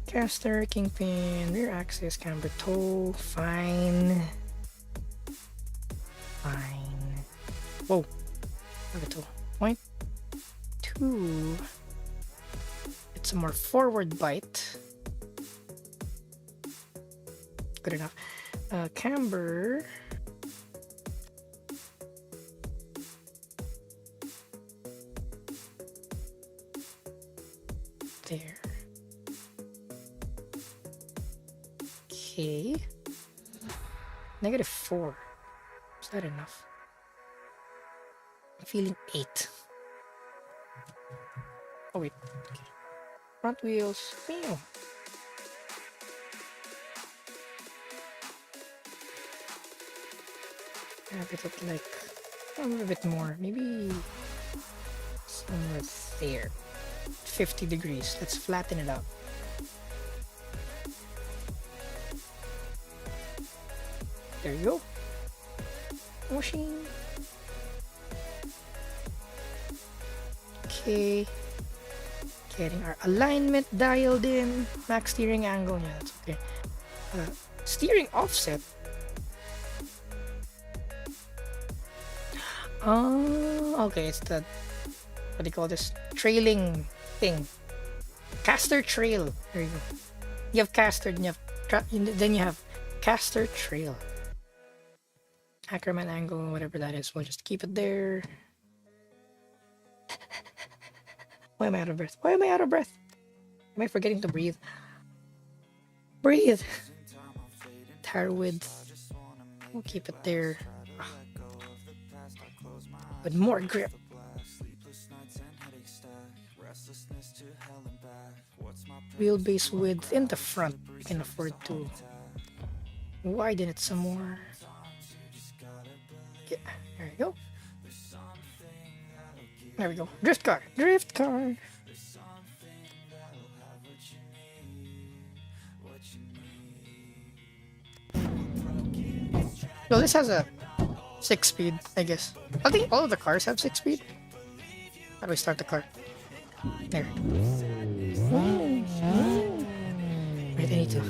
Caster, kingpin, rear axis, camber toe, fine. Fine. Whoa. Camber toe. Point. 2. It's a more forward bite. Good enough. Camber. There. Okay. -4. Is that enough? I'm feeling 8. Oh wait. Okay. Front wheels. Meow. Have it at like a little bit more. Maybe somewhere there. 50 degrees. Let's flatten it out. There you go. Washing. Okay. Getting our alignment dialed in. Max steering angle. Yeah, that's okay. Steering offset. Oh, okay. It's the, what do you call this? Trailing thing. Caster trail. There you go. You have caster, and then you have caster trail. Ackerman angle, whatever that is, we'll just keep it there. Why am I out of breath? Why am I out of breath? Am I forgetting to breathe? Breathe! Tire width. We'll keep it there. With more grip. Wheelbase width in the front. We can afford to widen it some more. Yeah, there you go. There we go. Drift car. Drift car. Well, this has a 6-speed, I guess. I think all of the cars have 6-speed. How do we start the car? There. Wait, I need to.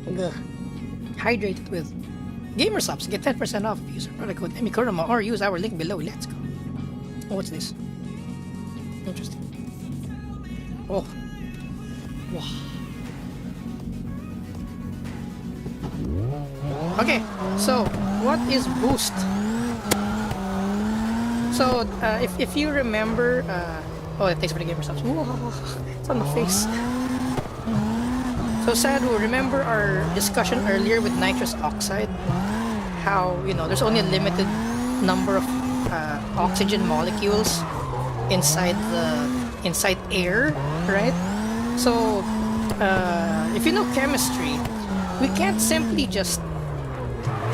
Ugh. Hydrated with GamerSubs. Get 10% off. Use our product code Emikurama or use our link below. Let's go. Oh, what's this? Interesting. Oh. Wow. Okay, so what is boost? So if you remember, oh, thanks for the GamerSubs. It's on the face. So Sadu, remember our discussion earlier with nitrous oxide? How, you know, there's only a limited number of oxygen molecules inside air, right? So if you know chemistry, we can't simply just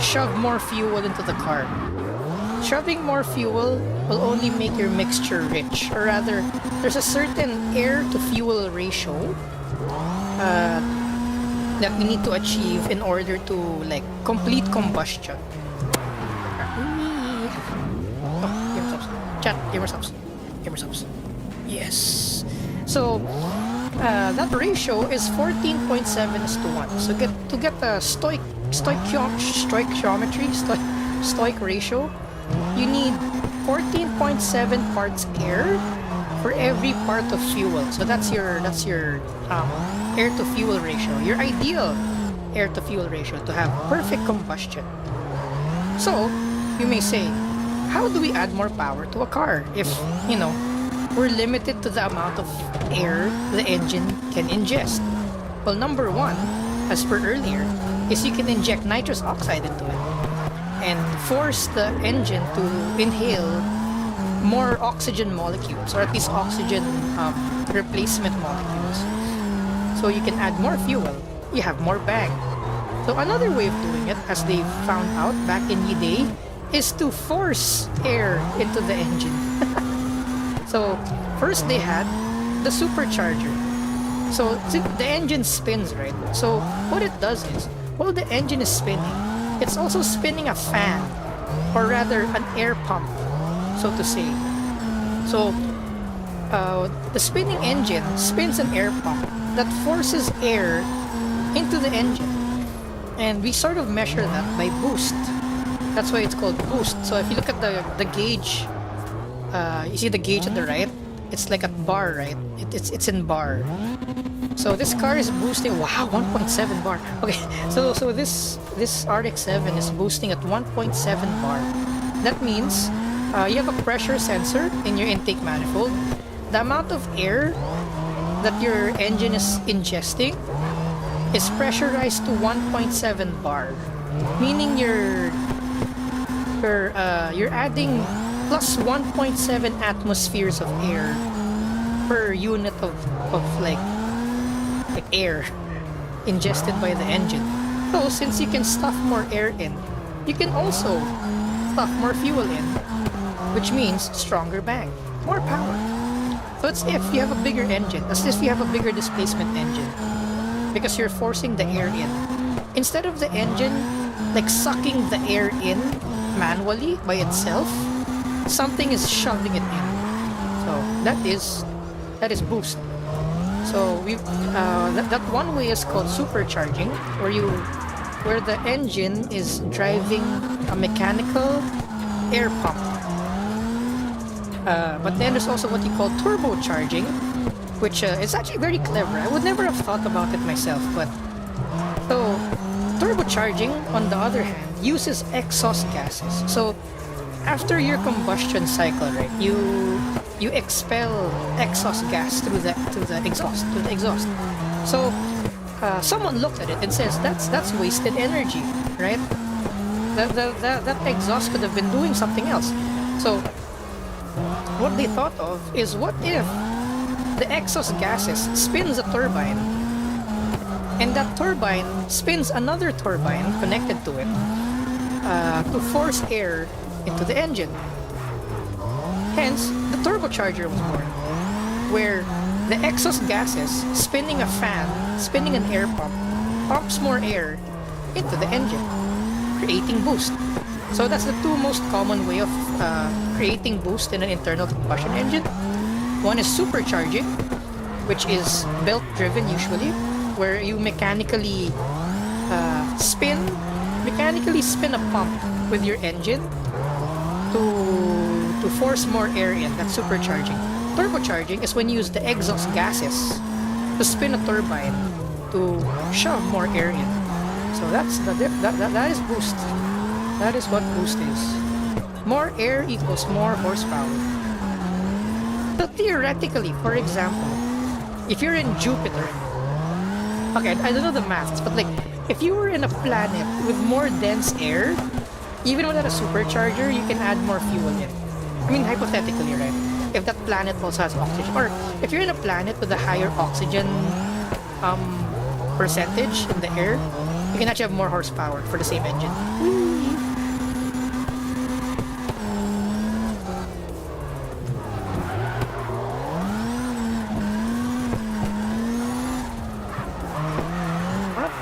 shove more fuel into the car. Shoving more fuel will only make your mixture rich, or rather, there's a certain air to fuel ratio that we need to achieve in order to like complete combustion. Chat, gamer subs. Yes. So that ratio is 14.7:1. So to get the stoic ratio, you need 14.7 parts air for every part of fuel. So that's your air to fuel ratio, your ideal air to fuel ratio to have perfect combustion. So you may say, how do we add more power to a car if, you know, we're limited to the amount of air the engine can ingest? Well, number one, as per earlier, is you can inject nitrous oxide into it and force the engine to inhale more oxygen molecules, or at least oxygen replacement molecules. So you can add more fuel, you have more bang. So another way of doing it, as they found out back in the day, is to force air into the engine. So first they had the supercharger. So the engine spins, right? So what it does is, while the engine is spinning, it's also spinning a fan, or rather an air pump, so to say. So the spinning engine spins an air pump that forces air into the engine, and we sort of measure that by boost. That's why it's called boost. So if you look at the gauge, you see the gauge on the right, it's like a bar, right? It's in bar. So this car is boosting, wow, 1.7 bar. Okay, so this RX-7 is boosting at 1.7 bar. That means you have a pressure sensor in your intake manifold. The amount of air that your engine is ingesting is pressurized to 1.7 bar, meaning you're adding plus 1.7 atmospheres of air per unit of like air ingested by the engine. So since you can stuff more air in, you can also stuff more fuel in, which means stronger bang, more power. So it's if you have a bigger engine, as if you have a bigger displacement engine, because you're forcing the air in. Instead of the engine like sucking the air in manually by itself, something is shoving it in. So that is boost. So that one way is called supercharging, where the engine is driving a mechanical air pump. But then there's also what you call turbocharging, which is actually very clever. I would never have thought about it myself, but so turbocharging, on the other hand, uses exhaust gases. So after your combustion cycle, right, you expel exhaust gas through the exhaust. So someone looked at it and says that's wasted energy, right? That exhaust could have been doing something else. So what they thought of is, what if the exhaust gases spins a turbine, and that turbine spins another turbine connected to it to force air into the engine. Hence, the turbocharger was born, where the exhaust gases spinning a fan, spinning an air pump, pumps more air into the engine, creating boost. So that's the two most common way of creating boost in an internal combustion engine. One is supercharging, which is belt-driven usually, where you mechanically spin a pump with your engine to force more air in. That's supercharging. Turbocharging is when you use the exhaust gases to spin a turbine to shove more air in. So that is boost. That is what boost is. More air equals more horsepower. So theoretically, for example, if you're in Jupiter, okay, I don't know the maths, but like if you were in a planet with more dense air, even without a supercharger, you can add more fuel in. I mean, hypothetically, right? If that planet also has oxygen, or if you're in a planet with a higher oxygen percentage in the air, you can actually have more horsepower for the same engine.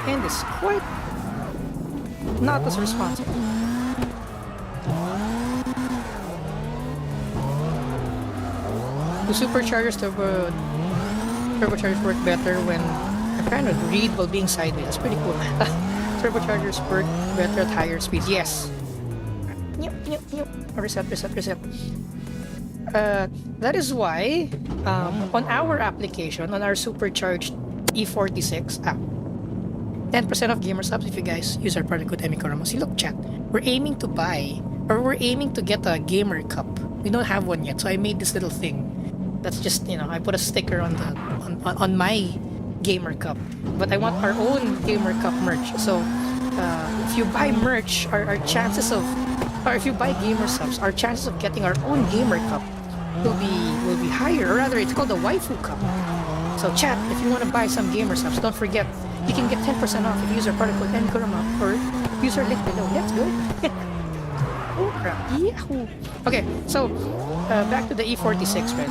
And it's quite not as responsive. The superchargers turbochargers work better when I'm trying to read while being sideways. That's pretty cool. Turbochargers work better at higher speeds. Yes. Reset. That is why on our application, on our supercharged E46 app, 10% of gamer subs if you guys use our product code Emikoramo. See, look, chat. We're aiming to get a gamer cup. We don't have one yet, so I made this little thing. That's just, I put a sticker on my gamer cup. But I want our own gamer cup merch. So if you buy merch, our chances of, or if you buy gamer subs, our chances of getting our own gamer cup will be higher. Or rather, it's called the waifu cup. So chat, if you want to buy some gamer subs, don't forget, you can get 10% off if you use our product code Emikoramo or use our link below. Let's go. Oh crap. Yahoo. Okay, so back to the E46, right?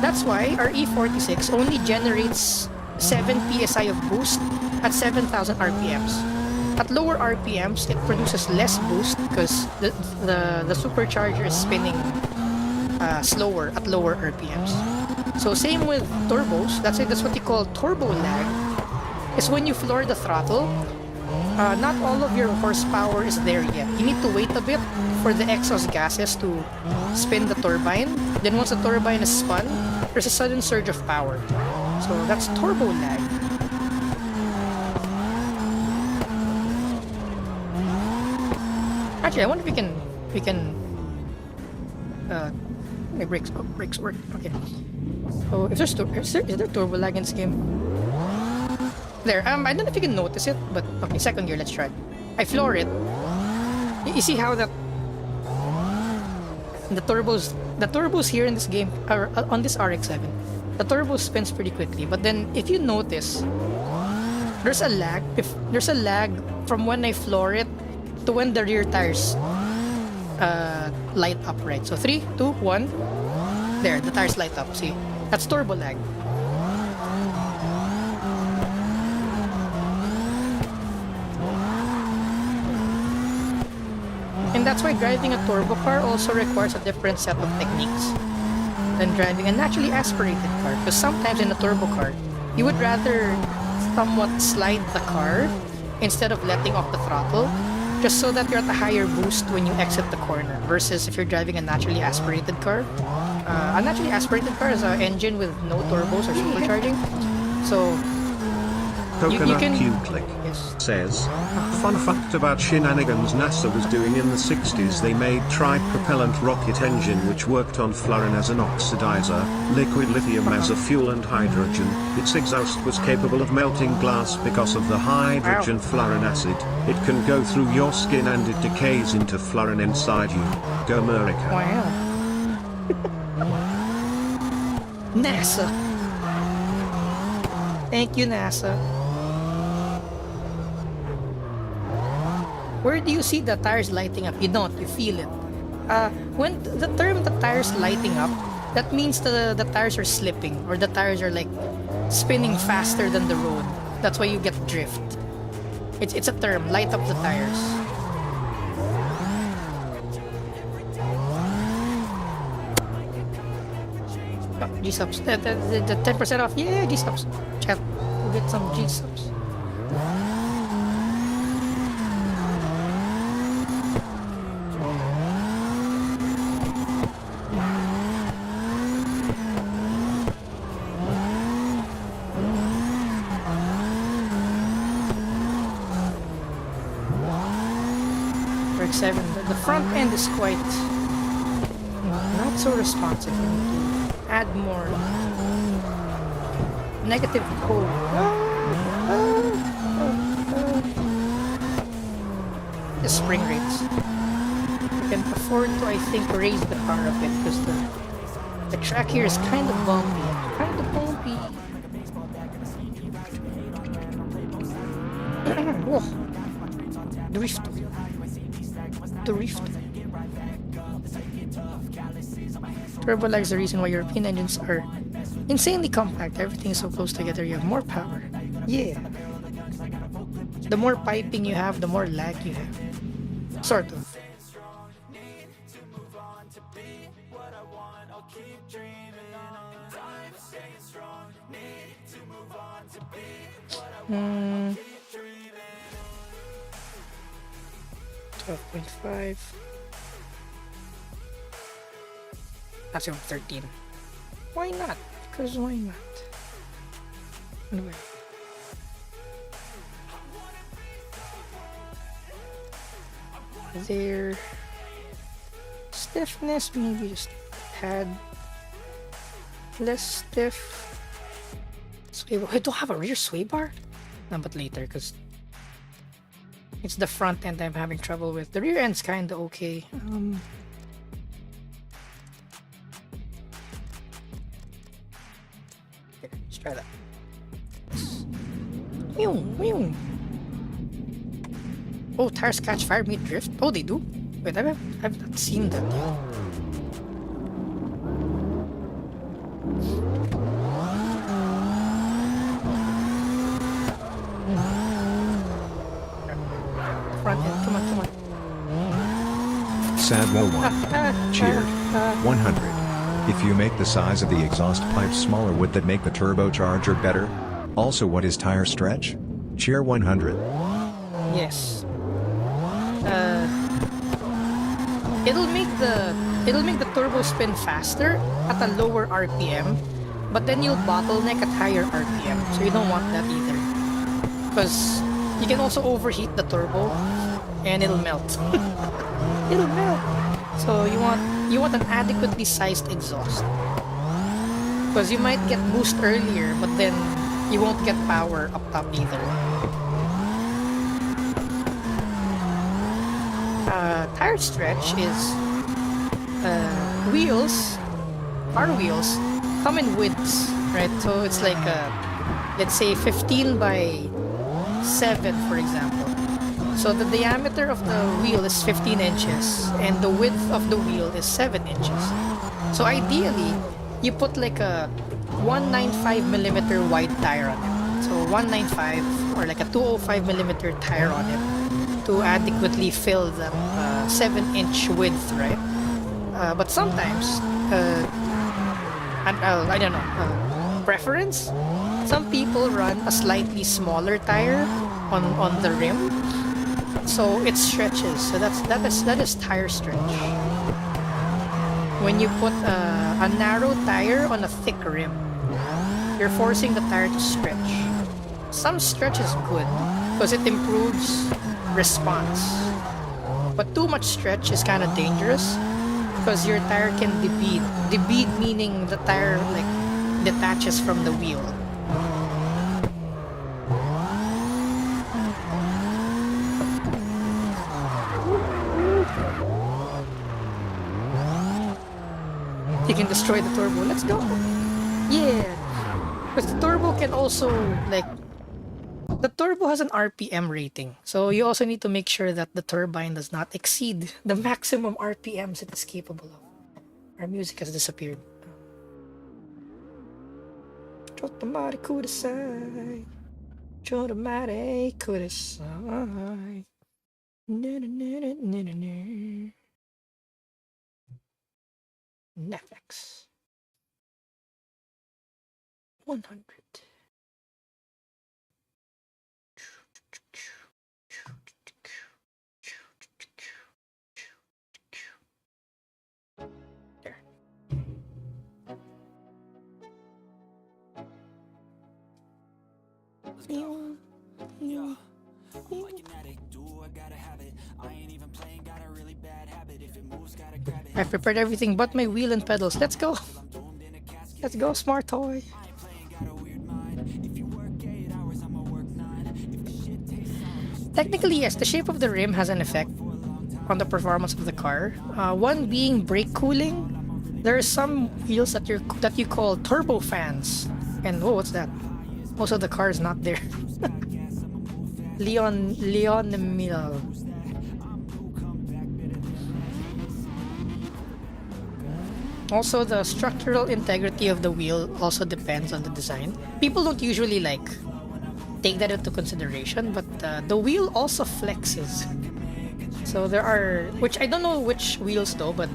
That's why our E46 only generates 7 psi of boost at 7,000 RPMs. At lower RPMs, it produces less boost because the supercharger is spinning slower at lower RPMs. So same with turbos. That's what you call turbo lag. Is when you floor the throttle, not all of your horsepower is there yet. You need to wait a bit for the exhaust gases to spin the turbine. Then once the turbine is spun, there's a sudden surge of power. So that's turbo lag. Actually, I wonder if we can my brakes work. Okay. So if is there turbo lag in this game? There. I don't know if you can notice it, but okay, second gear, let's try. I floor it. You see how that the turbos here in this game are on this RX-7. The turbo spins pretty quickly, but then if you notice, there's a lag. If there's a lag from when I floor it to when the rear tires light up, right? So 3, 2, 1. There, the tires light up. See, that's turbo lag. And that's why driving a turbo car also requires a different set of techniques than driving a naturally aspirated car. Because sometimes in a turbo car, you would rather somewhat slide the car instead of letting off the throttle, just so that you're at a higher boost when you exit the corner. Versus if you're driving a naturally aspirated car, a naturally aspirated car is an engine with no turbos or supercharging. So Coconut can... Q-Click says, fun fact about shenanigans NASA was doing in the 60s, they made tri-propellant rocket engine which worked on fluorine as an oxidizer, liquid lithium as a fuel and hydrogen. Its exhaust was capable of melting glass because of the hydrogen fluorine acid. It can go through your skin and it decays into fluorine inside you. Go America. Wow. NASA. Thank you, NASA. Where do you see the tires lighting up? You don't, you feel it. When the term the tires lighting up, that means the tires are slipping, or the tires are like spinning faster than the road. That's why you get drift. It's a term, light up the tires. Oh, G-subs. The 10% off. Yeah, G-subs. Chat. We'll get some G-subs. RX-7. The front end is quite not so responsive. We need to add more negative code. The spring rates. can afford to, I think, raise the car a bit because the track here is kind of bumpy. Kind of bumpy. Whoa. Drift. Drift. Turbo lag is the reason why European engines are insanely compact. Everything is so close together, you have more power. Yeah. The more piping you have, the more lag you have. Sort of. Hmm. 12.5. That's yung 13. Why not? Because why not? Anyway. Their stiffness, maybe just had less stiff. Sway bar. I don't have a rear sway bar? No, but later, because it's the front end I'm having trouble with. The rear end's kinda okay. Here, let's try that. Oh, tires catch fire mid-drift? Oh, they do? Wait, I've not seen that yet. Front end, come on. Sadwo 1. Cheered. 100. If you make the size of the exhaust pipe smaller, would that make the turbocharger better? Also, what is tire stretch? Cheer 100. Yes. It'll make the turbo spin faster at a lower RPM, but then you'll bottleneck at higher RPM, so you don't want that either. Because you can also overheat the turbo, and it'll melt. It'll melt. So you want an adequately sized exhaust, because you might get boost earlier, but then you won't get power up top either. Tire stretch is car wheels come in widths, right? So it's like let's say 15 by 7, for example. So the diameter of the wheel is 15 inches and the width of the wheel is 7 inches. So ideally, you put like a 195mm wide tire on it. So 195 or like a 205mm tire on it to adequately fill the 7-inch width, right? But sometimes, I don't know, preference. Some people run a slightly smaller tire on the rim, so it stretches. So that is tire stretch. When you put a narrow tire on a thick rim, you're forcing the tire to stretch. Some stretch is good because it improves response, but too much stretch is kind of dangerous because your tire can debead. Debead meaning the tire like detaches from the wheel. You can destroy the turbo. Let's go. Yeah, because the turbo can also like. The turbo has an RPM rating, so you also need to make sure that the turbine does not exceed the maximum RPMs it is capable of. Our music has disappeared. Chotomare kudasai. Chotomare kudasai. Netflix. 100. I've prepared everything but my wheel and pedals. Let's go. Let's go, smart toy. Technically, yes, the shape of the rim has an effect. on the performance of the car. One being brake cooling. There are some wheels that you call turbo fans, and oh, what's that? Also, the car is not there. Leon Emil. Also, the structural integrity of the wheel also depends on the design. People don't usually like take that into consideration, but the wheel also flexes. So there are, which I don't know which wheels though, but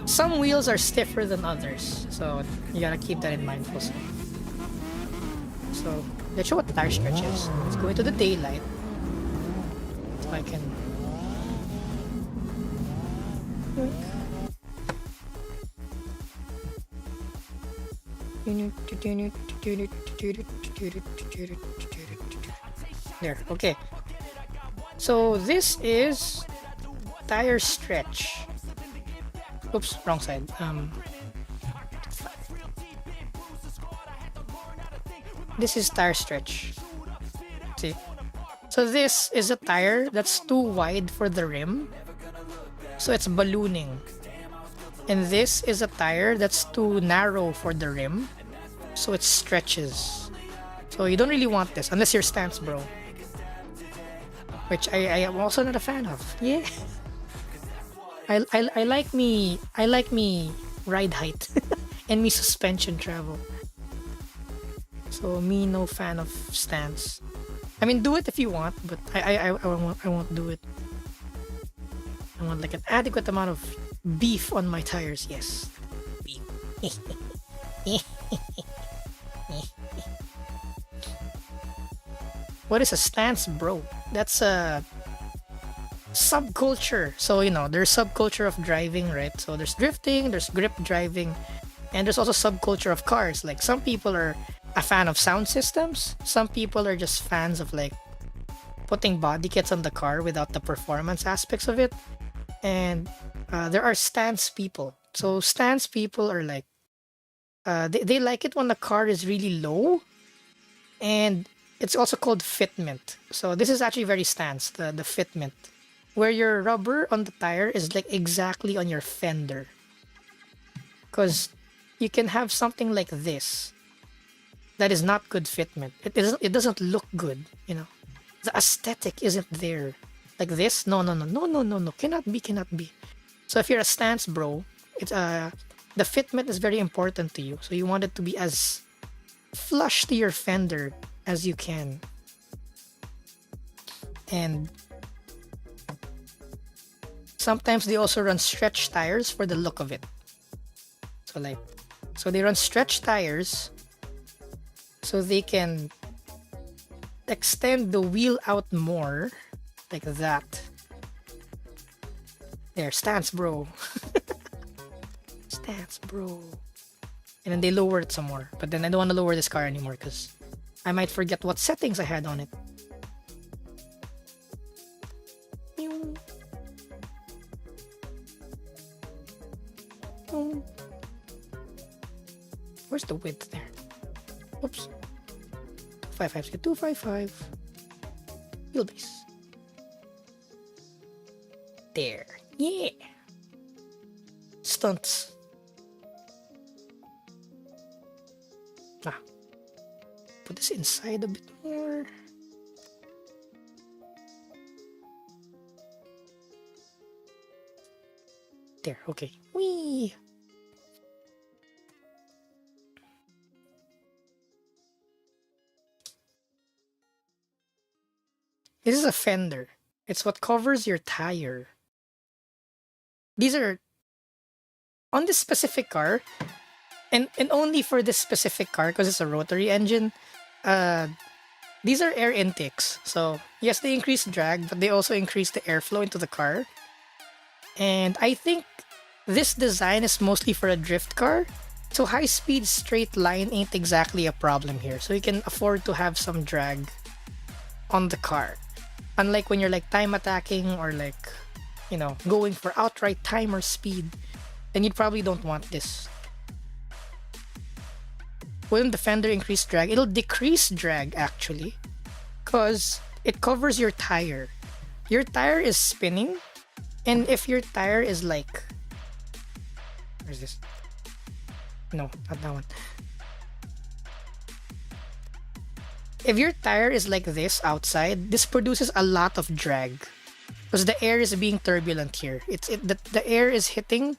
some wheels are stiffer than others. So you gotta keep that in mind also. So let's show what the tire stretch is. Let's go into the daylight. So I can. There, okay. So this is tire stretch. Oops, wrong side. This is tire stretch. See? So this is a tire that's too wide for the rim. So it's ballooning. And this is a tire that's too narrow for the rim. So it stretches. So you don't really want this unless you're stance bro. Which I am also not a fan of. Yeah. I like me ride height and me suspension travel. So me no fan of stance. I mean, do it if you want, but I won't do it. I want like an adequate amount of beef on my tires. Yes, beef. What is a stance, bro? That's a subculture. So you know, there's subculture of driving, right? So there's drifting, there's grip driving, and there's also subculture of cars. Like some people are a fan of sound systems. Some people are just fans of like putting body kits on the car without the performance aspects of it. And there are stance people. So stance people are like they like it when the car is really low, and it's also called fitment. So this is actually very stance, the fitment, where your rubber on the tire is like exactly on your fender. Because you can have something like this that is not good fitment. It doesn't look good, you know. The aesthetic isn't there. Like this, no, cannot be. So if you're a stance bro, it's the fitment is very important to you. So you want it to be as flush to your fender as you can. And sometimes they also run stretch tires for the look of it. So they run stretch tires so they can extend the wheel out more, like that. There, stance bro. Stance bro. And then they lower it some more, but then I don't want to lower this car anymore because I might forget what settings I had on it. Where's the width there? Oops. 255, 255. Wheelbase. There. Yeah. Stunts. Put this inside a bit more. There, okay. Whee! This is a fender. It's what covers your tire. These are on this specific car, and only for this specific car because it's a rotary engine. These are air intakes. So yes, they increase drag, but they also increase the airflow into the car. And I think this design is mostly for a drift car. So high-speed straight line ain't exactly a problem here. So you can afford to have some drag on the car. Unlike when you're like time attacking or like, you know, going for outright time or speed, then you probably don't want this. Wouldn't the fender increase drag? It'll decrease drag actually, because it covers your tire. Your tire is spinning, And if your tire is like, where's this? No, not that one. If your tire is like this outside, this produces a lot of drag because the air is being turbulent here. The air is hitting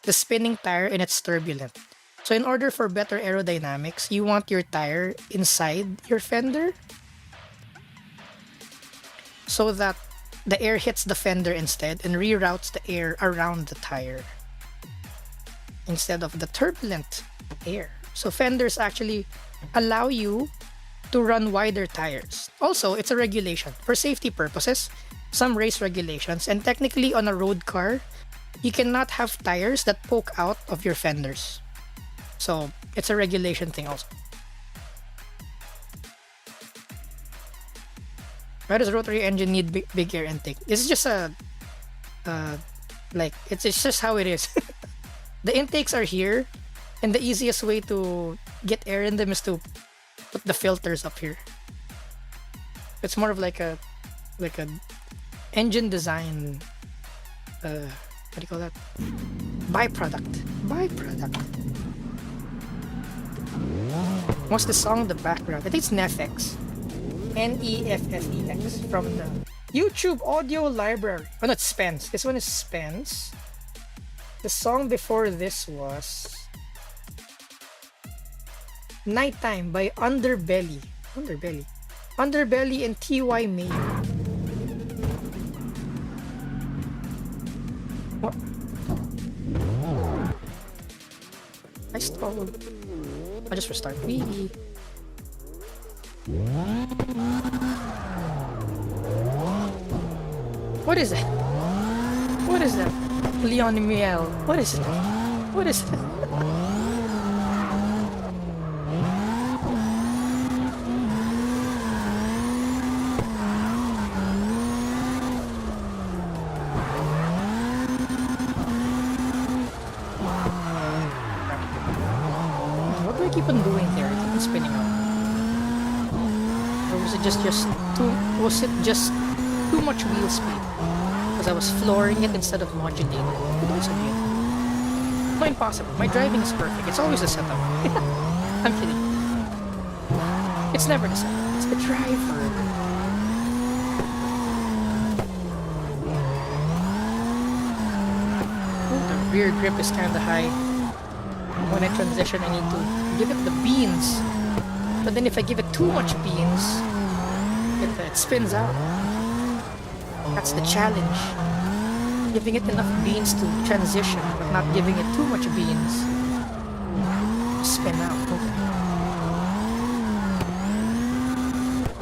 the spinning tire and it's turbulent. So in order for better aerodynamics, you want your tire inside your fender so that the air hits the fender instead and reroutes the air around the tire instead of the turbulent air. So fenders actually allow you to run wider tires. Also, it's a regulation for safety purposes, some race regulations, and technically on a road car, you cannot have tires that poke out of your fenders. So it's a regulation thing also. Why does a rotary engine need big air intake? This is just a like it's just how it is. The intakes are here, and the easiest way to get air in them is to put the filters up here. It's more of like a engine design. What do you call that? Byproduct. What's the song in the background? I think it's Neffex. Neffex from the YouTube audio library. Oh, no, it's Spence. This one is Spence. The song before this was Nighttime by Underbelly and T.Y. Mayer. What? I stalled. I'll just restart. Wee. What is that? What is that? Leon Miel. What is it? What is it? What do I keep on doing there? I keep on spinning out. Or was it just too much wheel speed? Because I was flooring it instead of modulating. Could also be it. No, impossible. My driving is perfect. It's always the setup. I'm kidding. It's never the setup. It's the driver. Oh, the rear grip is kind of high. When I transition, I need to give it the beans. But then if I give it too much beans, it spins out. That's the challenge. Giving it enough beans to transition, but not giving it too much beans. Spin out. Okay.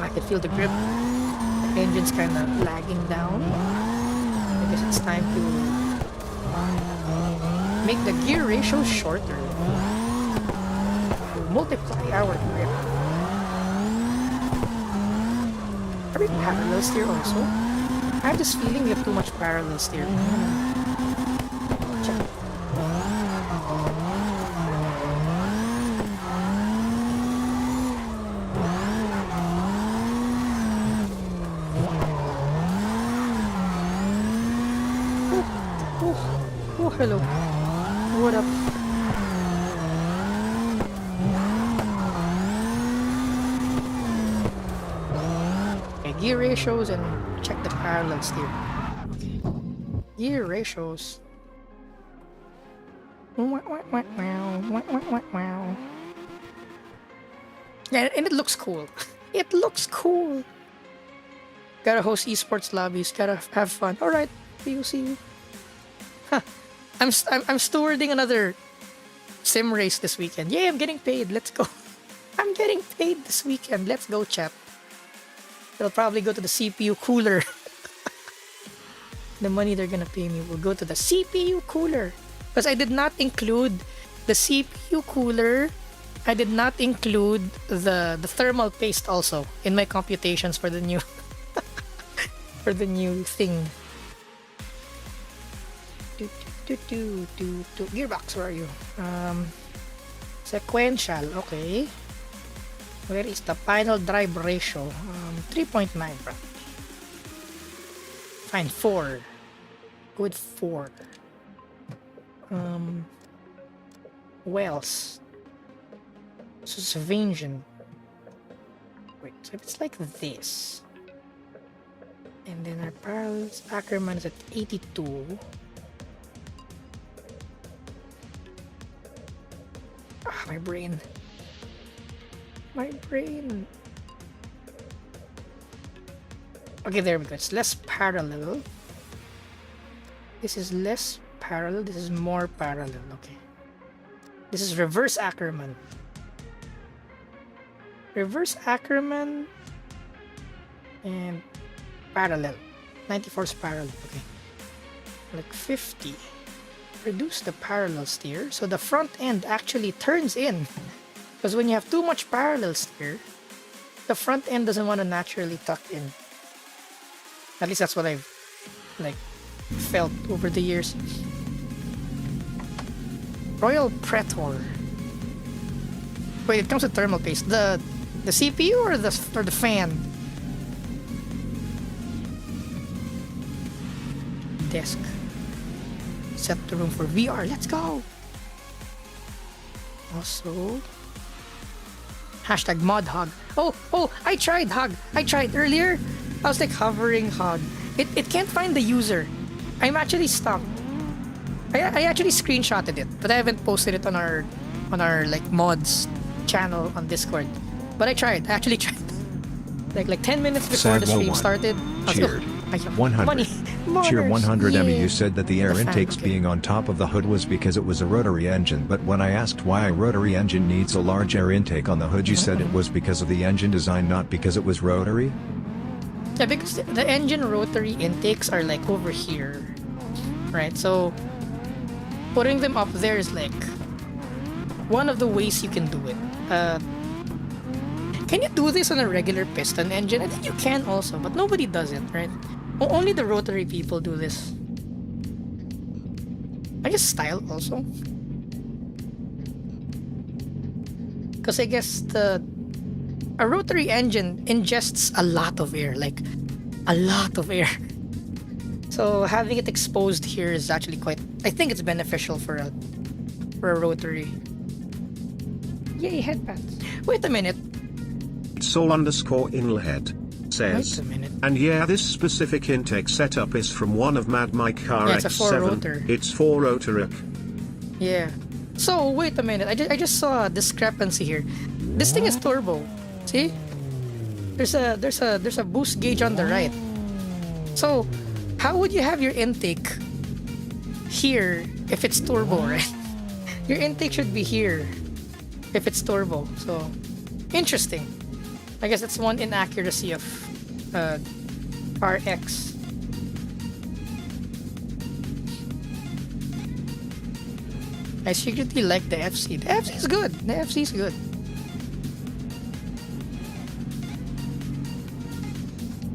I can feel the grip. The engine's kind of lagging down. I guess it's time to make the gear ratio shorter. Multiply our grip. Are we parallel steer also? I have this feeling we have too much parallel steer. Check. Oh, hello. What up? Gear ratios and check the parallel steer. Okay. Gear ratios. Yeah, and it looks cool. It looks cool. Gotta host esports lobbies. Gotta have fun. All right, see you. Huh. I'm stewarding another sim race this weekend. Yeah, I'm getting paid. Let's go. I'm getting paid this weekend. Let's go, chat. They'll probably go to the CPU cooler. The money they're gonna pay me will go to the CPU cooler. Because I did not include the CPU cooler. I did not include the thermal paste also in my computations for the new for the new thing. Gearbox, where are you? Sequential, okay. Where is the final drive ratio? 3.9, bro. Fine, 4. Go with 4. Wells. Suspension. Wait, so if it's like this. And then our parallels, Ackerman is at 82. Ah, my brain. My brain. Okay, there we go. It's less parallel. This is less parallel. This is more parallel. Okay. This is reverse Ackerman. Reverse Ackerman and parallel. 94 is parallel. Okay. Like 50. Reduce the parallel steer. So the front end actually turns in. Because when you have too much parallel steer, the front end doesn't want to naturally tuck in. At least that's what I've like felt over the years. Royal Pretor. Wait, it comes with thermal paste. The CPU or the fan? Desk. Set the room for VR. Let's go. Also, hashtag mod hog. Oh, I tried hog. I tried earlier. I was like hovering hog. It can't find the user. I'm actually stuck. I actually screenshotted it, but I haven't posted it on our like mods channel on Discord. But I tried. I actually tried. Like 10 minutes before the stream started. Cheered. 100. Cheer 100 Emmy. You said that the air intakes being on top of the hood was because it was a rotary engine, but when I asked why a rotary engine needs a large air intake on the hood, you said it was because of the engine design, not because it was rotary? Yeah, because the engine rotary intakes are like over here, right? So putting them up there is like one of the ways you can do it. Can you do this on a regular piston engine? I think you can also, but nobody does it, right? Only the rotary people do this. I guess style also. Because I guess a rotary engine ingests a lot of air, like a lot of air. So having it exposed here is actually quite, I think it's beneficial for a rotary. Yay, headpads. Wait a minute. Soul_inlehead says, Wait a minute. and yeah, this specific intake setup is from one of Mad Mike CarX it's a 4-rotor. 7. It's 4-rotor. Yeah. So wait a minute. I just saw a discrepancy here. This thing is turbo. See? There's a boost gauge on the right. So how would you have your intake here if it's turbo, right? Your intake should be here if it's turbo. So interesting. I guess that's one inaccuracy of CarX. I secretly like the FC. The FC is good. The FC is good.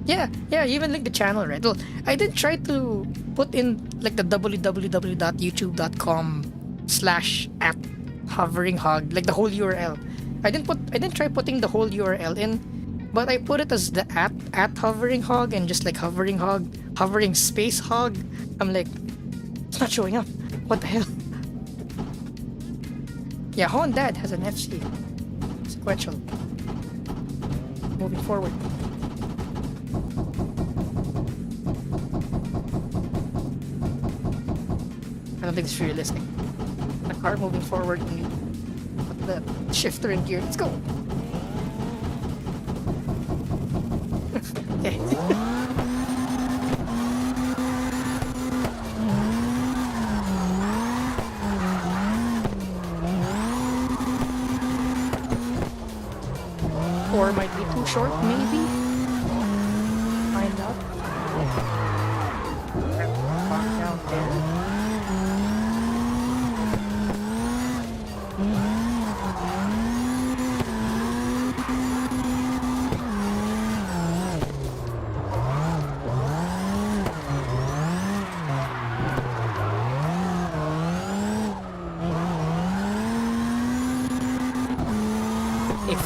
Yeah, you even link the channel, right? Well, I did try to put in like the www.youtube.com/@hoveringhog, like the whole URL. I didn't try putting the whole URL in, but I put it as the at hovering hog and just like hovering hog, hovering space hog. I'm like, it's not showing up. What the hell? Yeah, Dad has an FC. Sequential. Moving forward. I don't think it's realistic. A car moving forward and you put the shifter in gear. Let's go. Okay. Or might be too short, maybe. Find out. Back down there.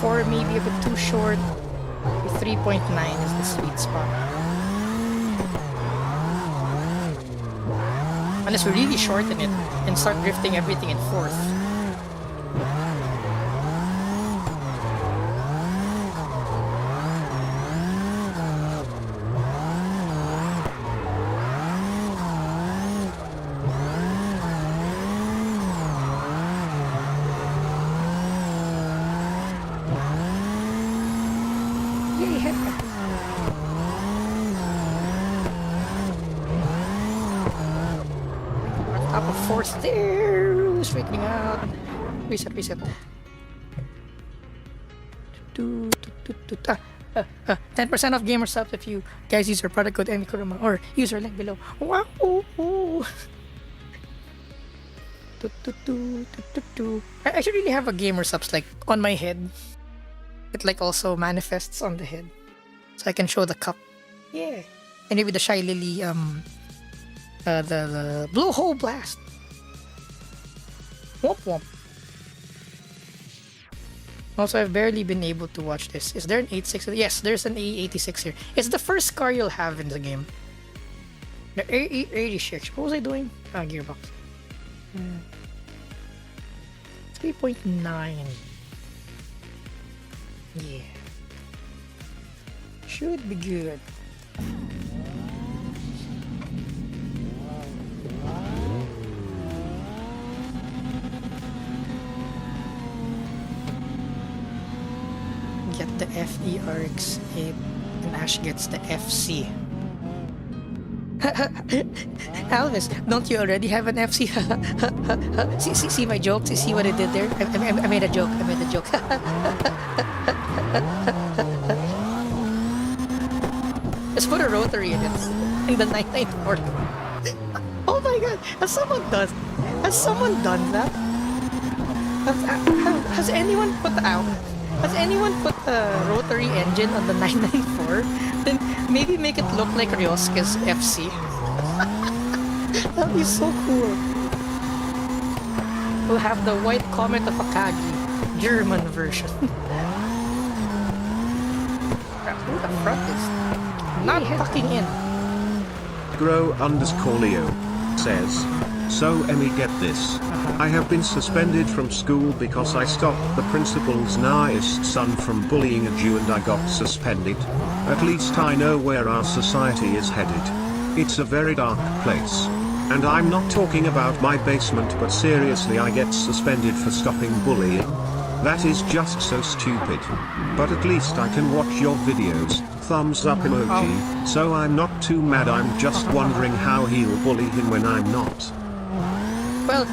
4 maybe a bit too short. 3.9 is the sweet spot. Unless we really shorten it and start drifting everything in fourth. Yay, head back. Top of fourth there, straightening out. Reset. 10% off gamer subs if you guys use our product code Kuruma or use our link below. Wow. I actually really have a gamer subs like on my head. It like also manifests on the head, so I can show the cup. Yeah, and maybe the Shy Lily the blowhole blast. Womp. Also, I've barely been able to watch this. Is there an 86? Yes, there's an A86 here. It's the first car you'll have in the game. The A86. What was I doing? Gearbox. 3.9. Yeah. Should be good. Get the FERX 8 and Ash gets the FC. Alvis, don't you already have an FC? see my joke? See what I did there? I made a joke. Let's put a rotary in it. In the 994. Oh my god! Has someone done that? Has anyone put a rotary engine on the 994? Then maybe make it look like Ryosuke's FC. That'd be so cool. We'll have the white comet of Akagi, German version. The front is not tucking in. Grow_Leo says, so Emmy, get this. I have been suspended from school because I stopped the principal's nice son from bullying a Jew and I got suspended. At least I know where our society is headed. It's a very dark place. And I'm not talking about my basement, but seriously, I get suspended for stopping bullying. That is just so stupid. But at least I can watch your videos, thumbs up emoji, so I'm not too mad. I'm just wondering how he'll bully him when I'm not. Well,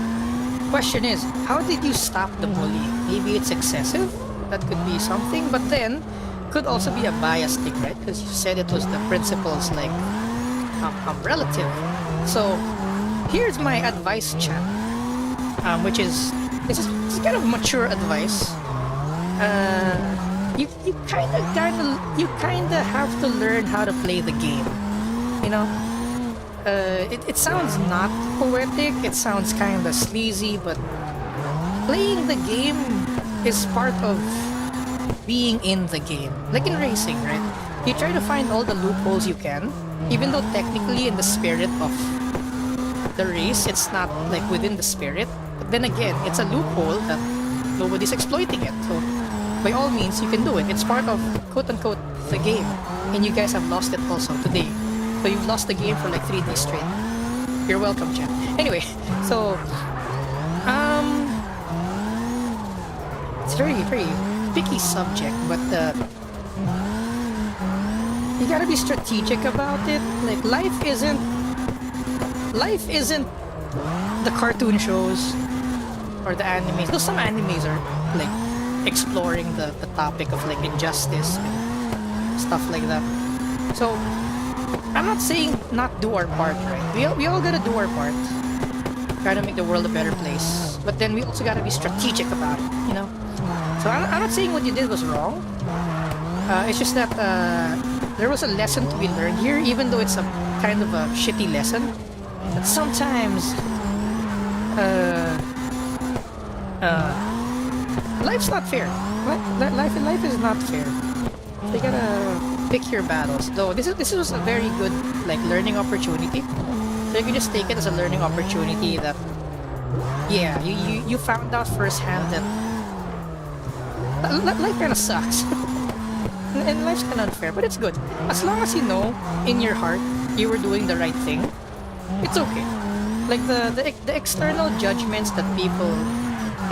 question is, how did you stop the bully? Maybe it's excessive? That could be something, but then could also be a bias thing, right? Because you said it was the principal's like relative. So here's my advice, chat, which is this is kind of mature advice. You kind of have to learn how to play the game. You know, it sounds not poetic. It sounds kind of sleazy, but playing the game is part of being in the game. Like in racing, right? You try to find all the loopholes you can, even though technically in the spirit of the race, it's not like within the spirit. But then again, it's a loophole that nobody's exploiting it. So by all means, you can do it. It's part of quote-unquote the game. And you guys have lost it also today. So you've lost the game for like 3 days straight. You're welcome, chat. Anyway, so it's very, very picky subject, but you gotta be strategic about it. Like life isn't the cartoon shows or the animes. Though some animes are like exploring the topic of like injustice and stuff like that. So I'm not saying not do our part, right? We all gotta do our part. Try to make the world a better place. But then we also gotta be strategic about it, you know? So I'm not saying what you did was wrong. It's just that there was a lesson to be learned here, even though it's a kind of a shitty lesson. But sometimes life's not fair. Life is not fair. So you gotta pick your battles. Though this was a very good like learning opportunity. So you can just take it as a learning opportunity that, yeah, you found out firsthand that life kind of sucks. And life's kind of unfair, but it's good. As long as you know in your heart you were doing the right thing, it's okay. Like the external judgments that people,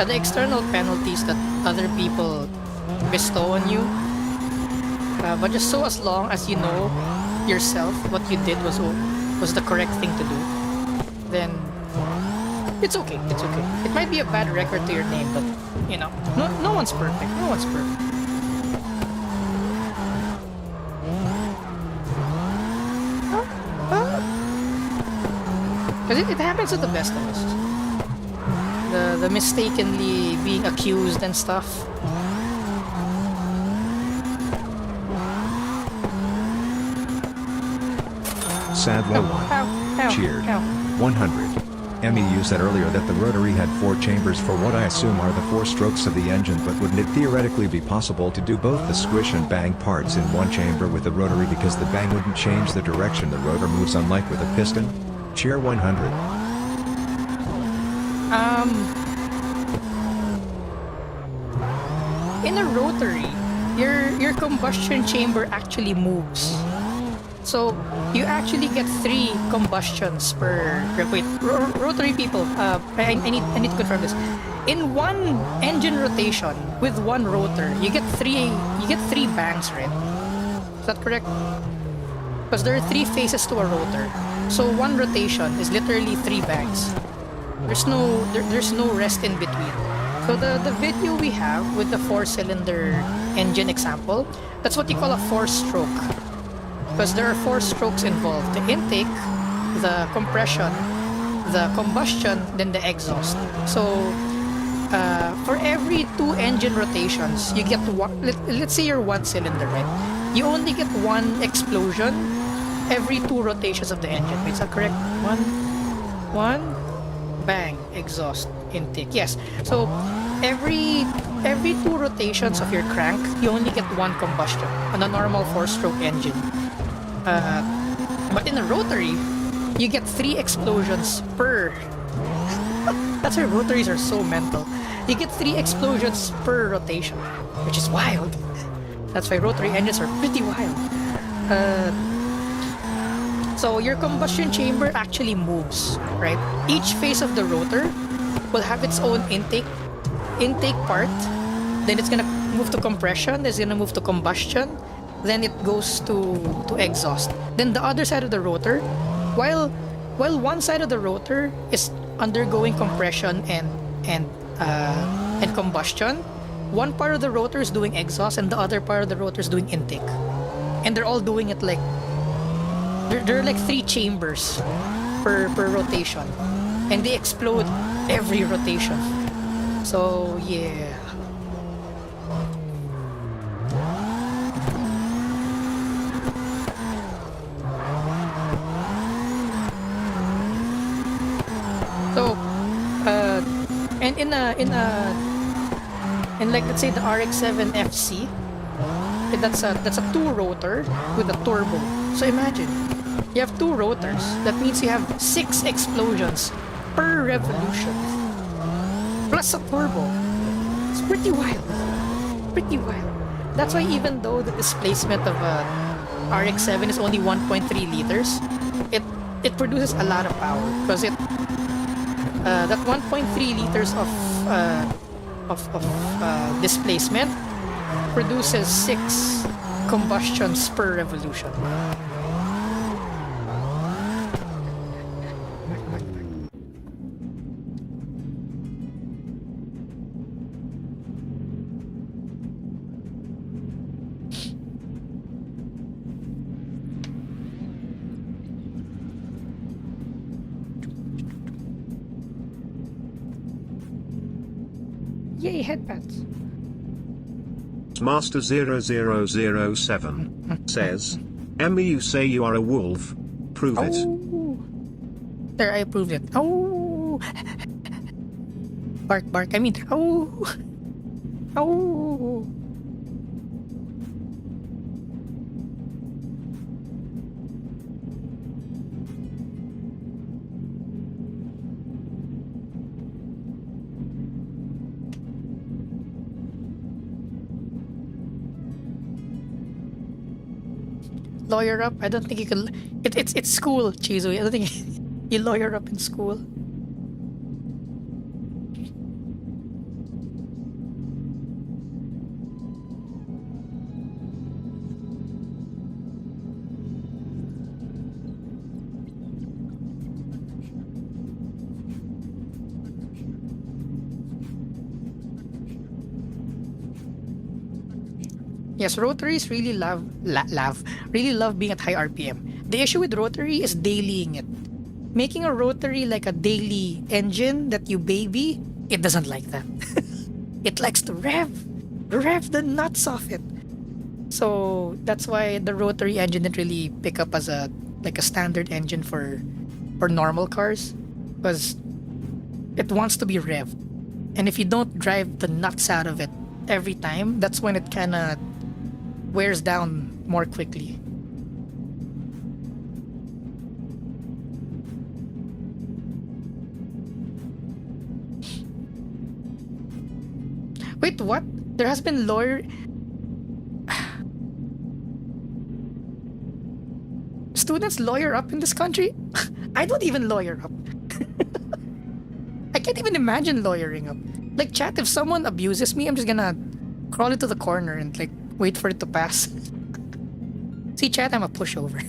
the external penalties that other people bestow on you, but just so as long as you know yourself what you did was the correct thing to do, then it's okay. It's okay. It might be a bad record to your name, but you know, no one's perfect. No one's perfect. Because it happens to the best of us. The mistakenly being accused and stuff. Sadlo one. Cheered. 100. Emmy, you said earlier that the rotary had 4 chambers for what I assume are the 4 strokes of the engine, but wouldn't it theoretically be possible to do both the squish and bang parts in one chamber with the rotary, because the bang wouldn't change the direction the rotor moves, unlike with a piston? Cheer 100. In a rotary, your combustion chamber actually moves. So you actually get 3 combustions per. Wait, rotary people. I need to confirm this. In one engine rotation with one rotor, you get 3 bangs, right? Is that correct? Because there are 3 phases to a rotor. So one rotation is literally 3 bangs. There's no rest in between. So the video we have with the 4-cylinder engine example, that's what you call a 4-stroke. Because there are 4 strokes involved: the intake, the compression, the combustion, then the exhaust. So for every 2 engine rotations, you get one. Let's say you're 1-cylinder, right? You only get 1 explosion every 2 rotations of the engine. Is that correct? One, bang, exhaust, intake. Yes. So every 2 rotations of your crank, you only get 1 combustion on a normal 4-stroke engine. But in a rotary, you get 3 explosions per. That's why rotaries are so mental. You get 3 explosions per rotation, which is wild. That's why rotary engines are pretty wild. So your combustion chamber actually moves, right? Each phase of the rotor will have its own intake part. Then it's gonna move to compression. It's gonna move to combustion. Then it goes to exhaust. Then the other side of the rotor, while one side of the rotor is undergoing compression and combustion, one part of the rotor is doing exhaust and the other part of the rotor is doing intake. And they're all doing it like there are like 3 chambers per rotation, and they explode every rotation. So yeah. So, and in like, let's say the RX-7 FC, that's a 2-rotor with a turbo. So imagine, you have 2 rotors. That means you have 6 explosions per revolution, plus a turbo. It's pretty wild. Pretty wild. That's why even though the displacement of a RX-7 is only 1.3 liters, it produces a lot of power, because that 1.3 liters of displacement produces 6 combustions per revolution. Yay, headpads. Master 0007 says, Emmy, you say you are a wolf. Prove it. There, I proved it. Oh. Bark, bark. I mean, oh. Oh. lawyer up. I don't think you can. It's school, Chizu. I don't think you lawyer up in school. Yes, rotaries really really love being at high RPM. The issue with rotary is dailying it. Making a rotary like a daily engine that you baby, it doesn't like that. It likes to rev the nuts off it. So that's why the rotary engine didn't really pick up as a standard engine for normal cars, because it wants to be revved. And if you don't drive the nuts out of it every time, that's when it kind of wears down more quickly. Wait, what? There has been lawyer... Students lawyer up in this country? I don't even lawyer up. I can't even imagine lawyering up. Like, chat, if someone abuses me, I'm just gonna crawl into the corner and like wait for it to pass. See, chat, I'm a pushover.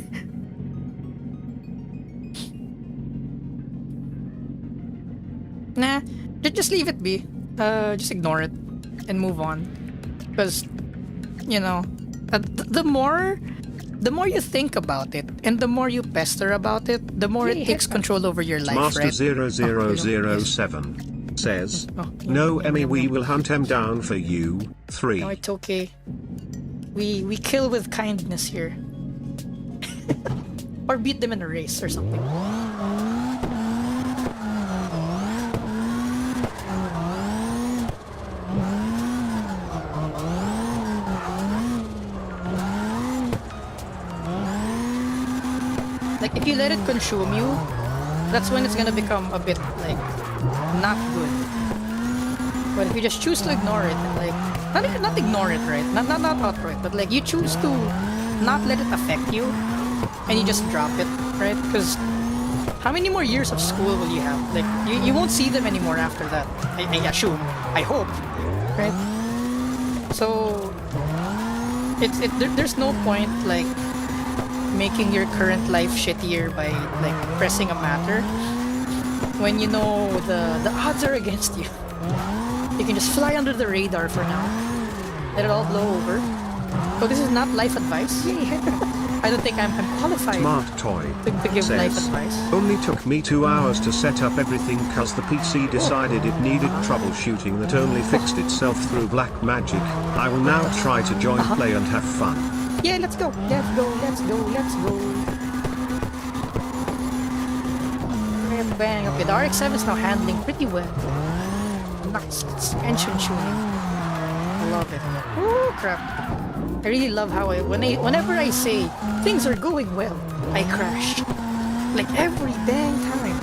Nah, just leave it be. Just ignore it and move on. Because, you know, the more you think about it and the more you pester about it, the more it takes control over your life, Master right? 0007 says, "No, Emmy, we will hunt him down for you." 3. No, it's okay. We kill with kindness here. Or beat them in a race or something. Like, if you let it consume you, that's when it's gonna become a bit, like, not good. But if you just choose to ignore it and, like, not ignore it, right? Not outright, but, like, you choose to not let it affect you and you just drop it, right? Because how many more years of school will you have? Like, you won't see them anymore after that. I assume. I hope. Right? So, there's no point, like, making your current life shittier by like pressing a matter when you know the odds are against you. You can just fly under the radar for now. Let it all blow over. So this is not life advice. I don't think I'm qualified Smart Toy to give life says, advice. "Only took me 2 hours to set up everything cause the PC decided it needed troubleshooting that only fixed itself through black magic. I will now try to join play and have fun." Yeah, let's go. Let's go. Bang. Okay, the RX-7 is now handling pretty well. Nice suspension tuning. I love it. Oh crap! I really love how whenever I say things are going well, I crash. Like every dang time.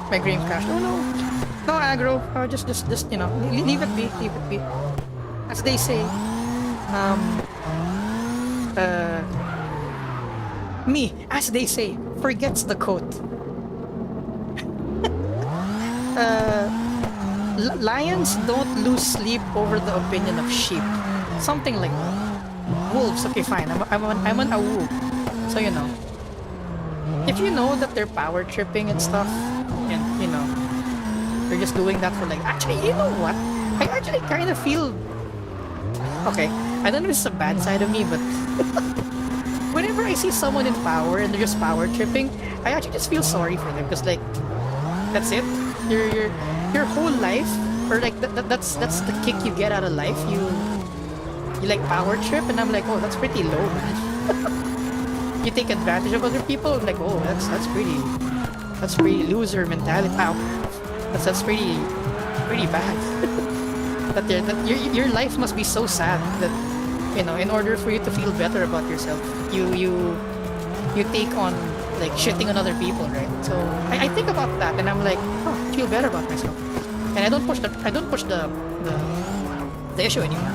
My game crashed. Oh no! No aggro. Just you know, leave it be. As they say, me, as they say, forgets the quote. Lions don't lose sleep over the opinion of sheep. Something like that. Wolves, okay, fine. I'm an awu. So, you know, if you know that they're power tripping and stuff, and, you know, they're just doing that for like, actually, you know what? I actually kind of feel, okay, I don't know if it's a bad side of me, but whenever I see someone in power and they're just power tripping, I actually just feel sorry for them, because like, that's it. Your whole life, or like that's the kick you get out of life. You like power trip, and I'm like, oh, that's pretty low, man. You take advantage of other people. I'm like, oh, that's pretty loser mentality. Wow, that's pretty bad. that your life must be so sad that, you know, in order for you to feel better about yourself, you take on like shitting on other people, right? So I think about that, and I'm like, oh, I feel better about myself, and I don't push the issue anymore.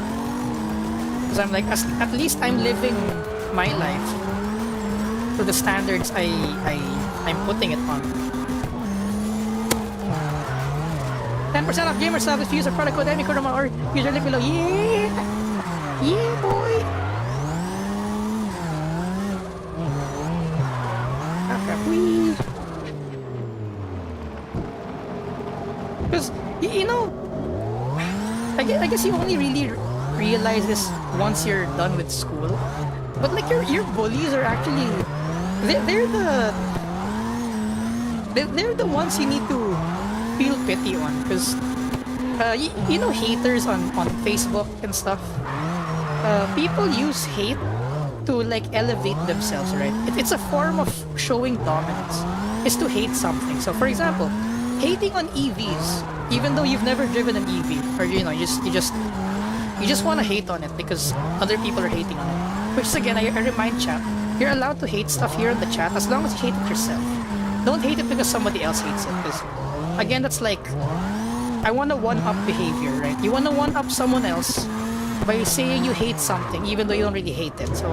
Because I'm like, at least I'm living my life to the standards I'm putting it on. 10% off gamer subs if you use a product code Emikurama or user link below. Yeah! Yeah, boy! Okay, because, you know, I guess you only really realize this once you're done with school. But like your bullies are actually they're the ones you need to feel pity on, because you know, haters on Facebook and stuff. People use hate to like elevate themselves, right? It's a form of showing dominance, is to hate something. So for example, hating on EVs, even though you've never driven an EV, or you know, you just want to hate on it because other people are hating on it. Which is, again, I remind chat, you're allowed to hate stuff here in the chat as long as you hate it yourself. Don't hate it because somebody else hates it, because again, that's like, I want to one-up behavior, right? You want to one-up someone else by saying you hate something even though you don't really hate it. So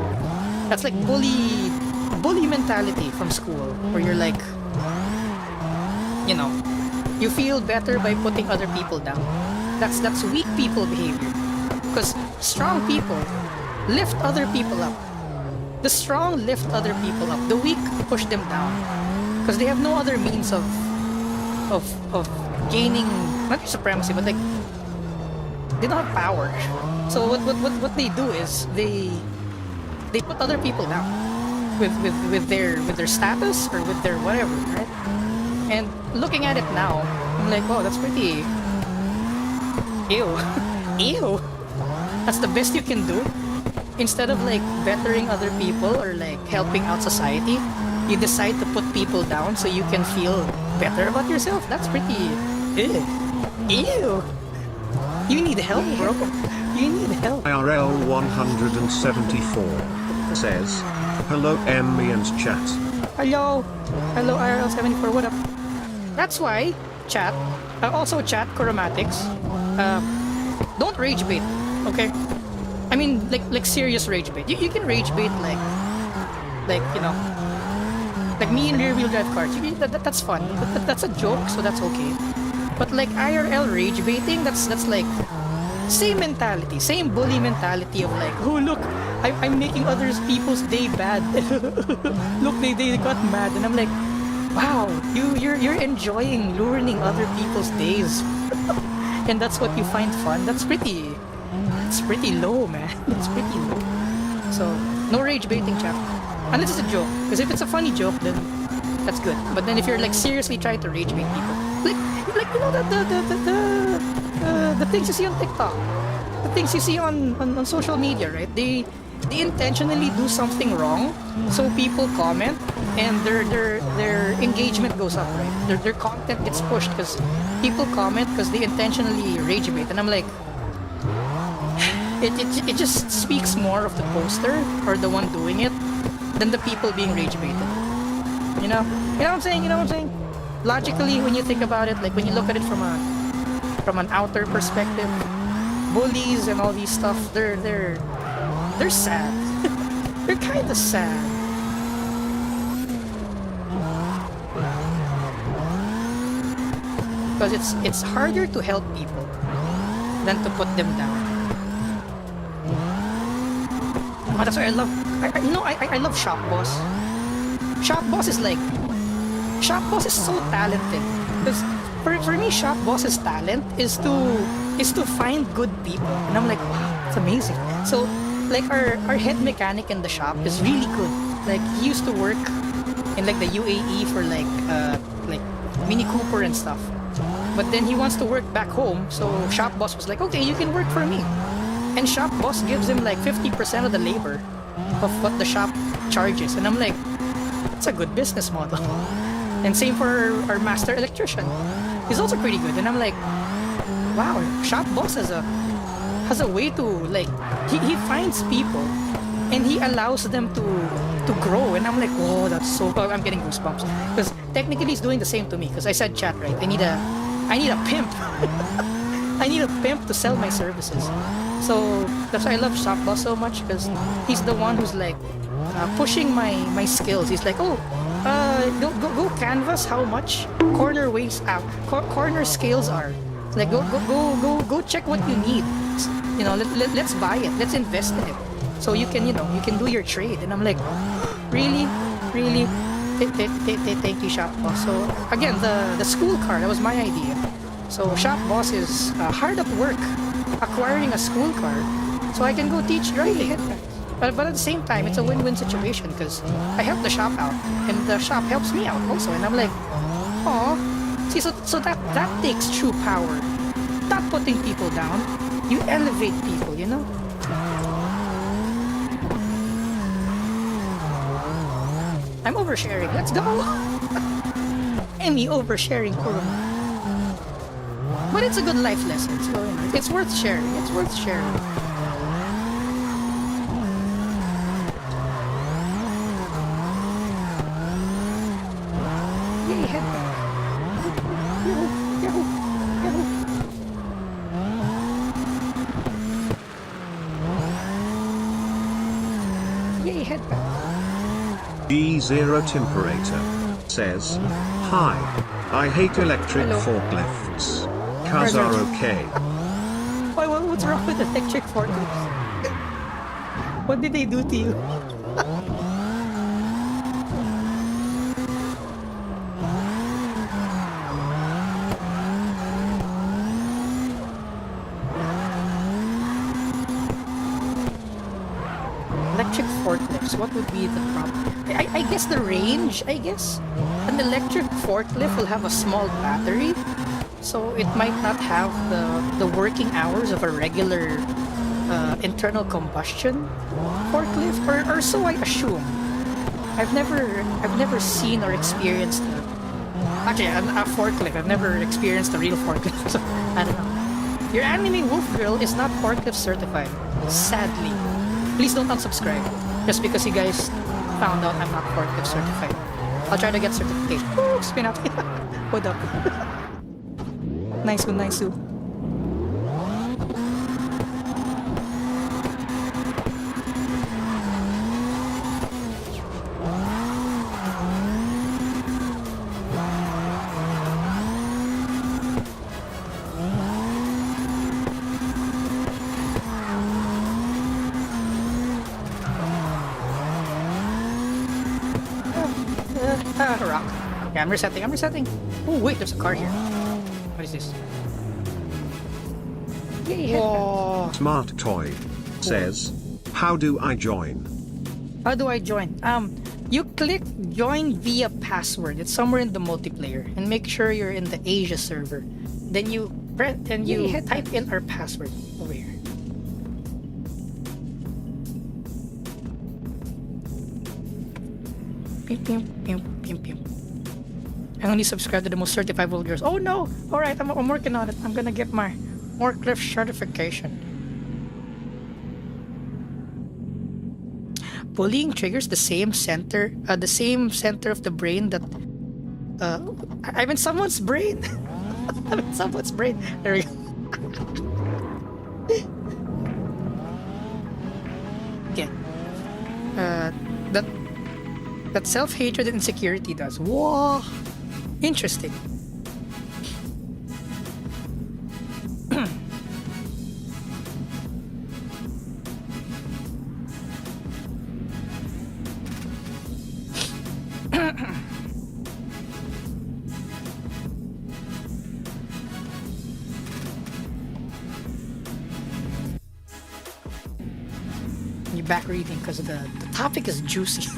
that's like bully mentality from school, where you're like, you know, you feel better by putting other people down. That's weak people behavior, because strong people lift other people up. The strong lift other people up. The weak push them down, because they have no other means of gaining not supremacy, but like they don't have power. So what they do is they put other people down with their status or with their whatever, right? And looking at it now, I'm like, oh, that's pretty ew. Ew. That's the best you can do. Instead of like bettering other people or like helping out society, you decide to put people down so you can feel better about yourself. That's pretty ew. Ew. You need help, bro. You need help. IRL 174 says, hello Emmy and chat. Hello. Hello IRL 74, what up? That's why, chat, also chat, Chromatics, don't rage bait, okay? I mean, like serious rage bait. You can rage bait like you know, like me in rear wheel drive cars. That's fun. That's a joke, so that's okay. But like IRL rage baiting, that's like same mentality, same bully mentality of like, oh look, I'm making other people's day bad. Look, they got mad, and I'm like, wow, you're enjoying ruining other people's days, and that's what you find fun. That's pretty low, man. It's pretty low. So no rage baiting, chap, unless it's a joke. Because if it's a funny joke, then that's good. But then if you're like seriously trying to rage bait people, like you know the things you see on TikTok, the things you see on social media, right? They intentionally do something wrong, so people comment and their engagement goes up, right? Their content gets pushed because people comment because they intentionally rage bait, and I'm like, it just speaks more of the poster or the one doing it than the people being rage baited. You know what I'm saying? You know what I'm saying? Logically, when you think about it, like when you look at it from an outer perspective, bullies and all these stuff, they're sad. They're kind of sad. Because it's harder to help people than to put them down. Oh, that's why I love. I love Shop Boss. Shop Boss is so talented. Because for me, Shop Boss's talent is to find good people, and I'm like, wow, it's amazing. So like our head mechanic in the shop is really good. Like he used to work in like the UAE for like Mini Cooper and stuff. But then he wants to work back home, so Shop Boss was like, okay, you can work for me. And Shop Boss gives him like 50% of the labor of what the shop charges. And I'm like, it's a good business model. And same for our master electrician. He's also pretty good. And I'm like, wow, Shop Boss has a way to like, he finds people and he allows them to grow. And I'm like, oh, that's so cool. I'm getting goosebumps. Because technically he's doing the same to me. Because I said, chat, right? I need a pimp. I need a pimp to sell my services. So that's why I love Shop Boss so much, because he's the one who's like pushing my skills. He's like, oh, go canvas how much corner weights corner scales are. Like go check what you need. You know, let's buy it. Let's invest in it. So you can do your trade. And I'm like, really. Thank you, Shop Boss. So again, the school car, that was my idea. So Shop Boss is hard at work acquiring a school car, so I can go teach driving. But at the same time, it's a win-win situation, because I help the shop out, and the shop helps me out also. And I'm like, oh, see, so that takes true power. Not putting people down, you elevate people, you know. I'm oversharing. Let's go. Emmy oversharing Kuruma. But it's a good life lesson, so it's worth sharing. It's worth sharing. Yay, head back. Yahoo! Yay, head back. D0 Temperator says, "Hi, I hate electric forklifts. Cars are okay." What's wrong with electric forklifts? What did they do to you? Electric forklifts, what would be the problem? I guess the range, I guess. An electric forklift will have a small battery, so it might not have the working hours of a regular internal combustion forklift, or so I assume. I've never seen or experienced a forklift. I've never experienced a real forklift, so I don't know. Your anime wolf girl is not forklift certified, sadly. Please don't unsubscribe just because you guys found out I'm not forklift certified. I'll try to get certification. Ooh, spin out. Hold up. Nice one, nice one. Rock. Yeah, I'm resetting. Oh, wait, there's a car here. What is this? Yay, whoa. Smart Toy says, "How do I join?" How do I join? You click join via password. It's somewhere in the multiplayer, and make sure you're in the Asia server. Then you type in our password over here. I only subscribe to the most certified girls. Oh no! Alright, I'm working on it. I'm gonna get my forklift certification. Bullying triggers the same center of the brain that I'm in someone's brain. I'm in someone's brain. There we go. Okay. That self-hatred and insecurity does. Whoa! Interesting. You're back reading because the topic is juicy.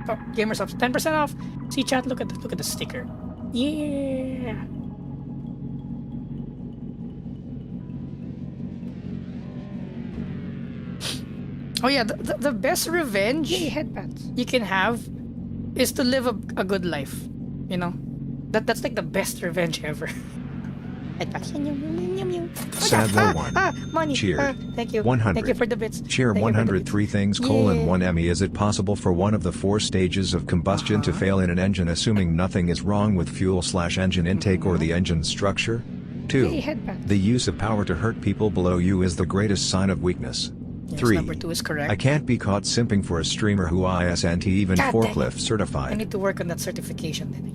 Oh, Gamers Off 10% off. See chat, look at the sticker. Yeah. Oh yeah, the best revenge you can have is to live a good life. You know, that's like the best revenge ever. Head packs. Sad low one. Money. Cheered. Thank you. 100. Thank you for the bits. Cheer Thank you for the 103 bits. things Yeah. colon 1 Emmy. Is it possible for one of the 4 stages of combustion to fail in an engine assuming nothing is wrong with fuel/engine intake or the engine structure? 2. Yay, head pack. The use of power to hurt people below you is the greatest sign of weakness. Yes, 3. number 2 is correct. I can't be caught simping for a streamer who isn't even God dang it. forklift I certified. need to work on that certification then.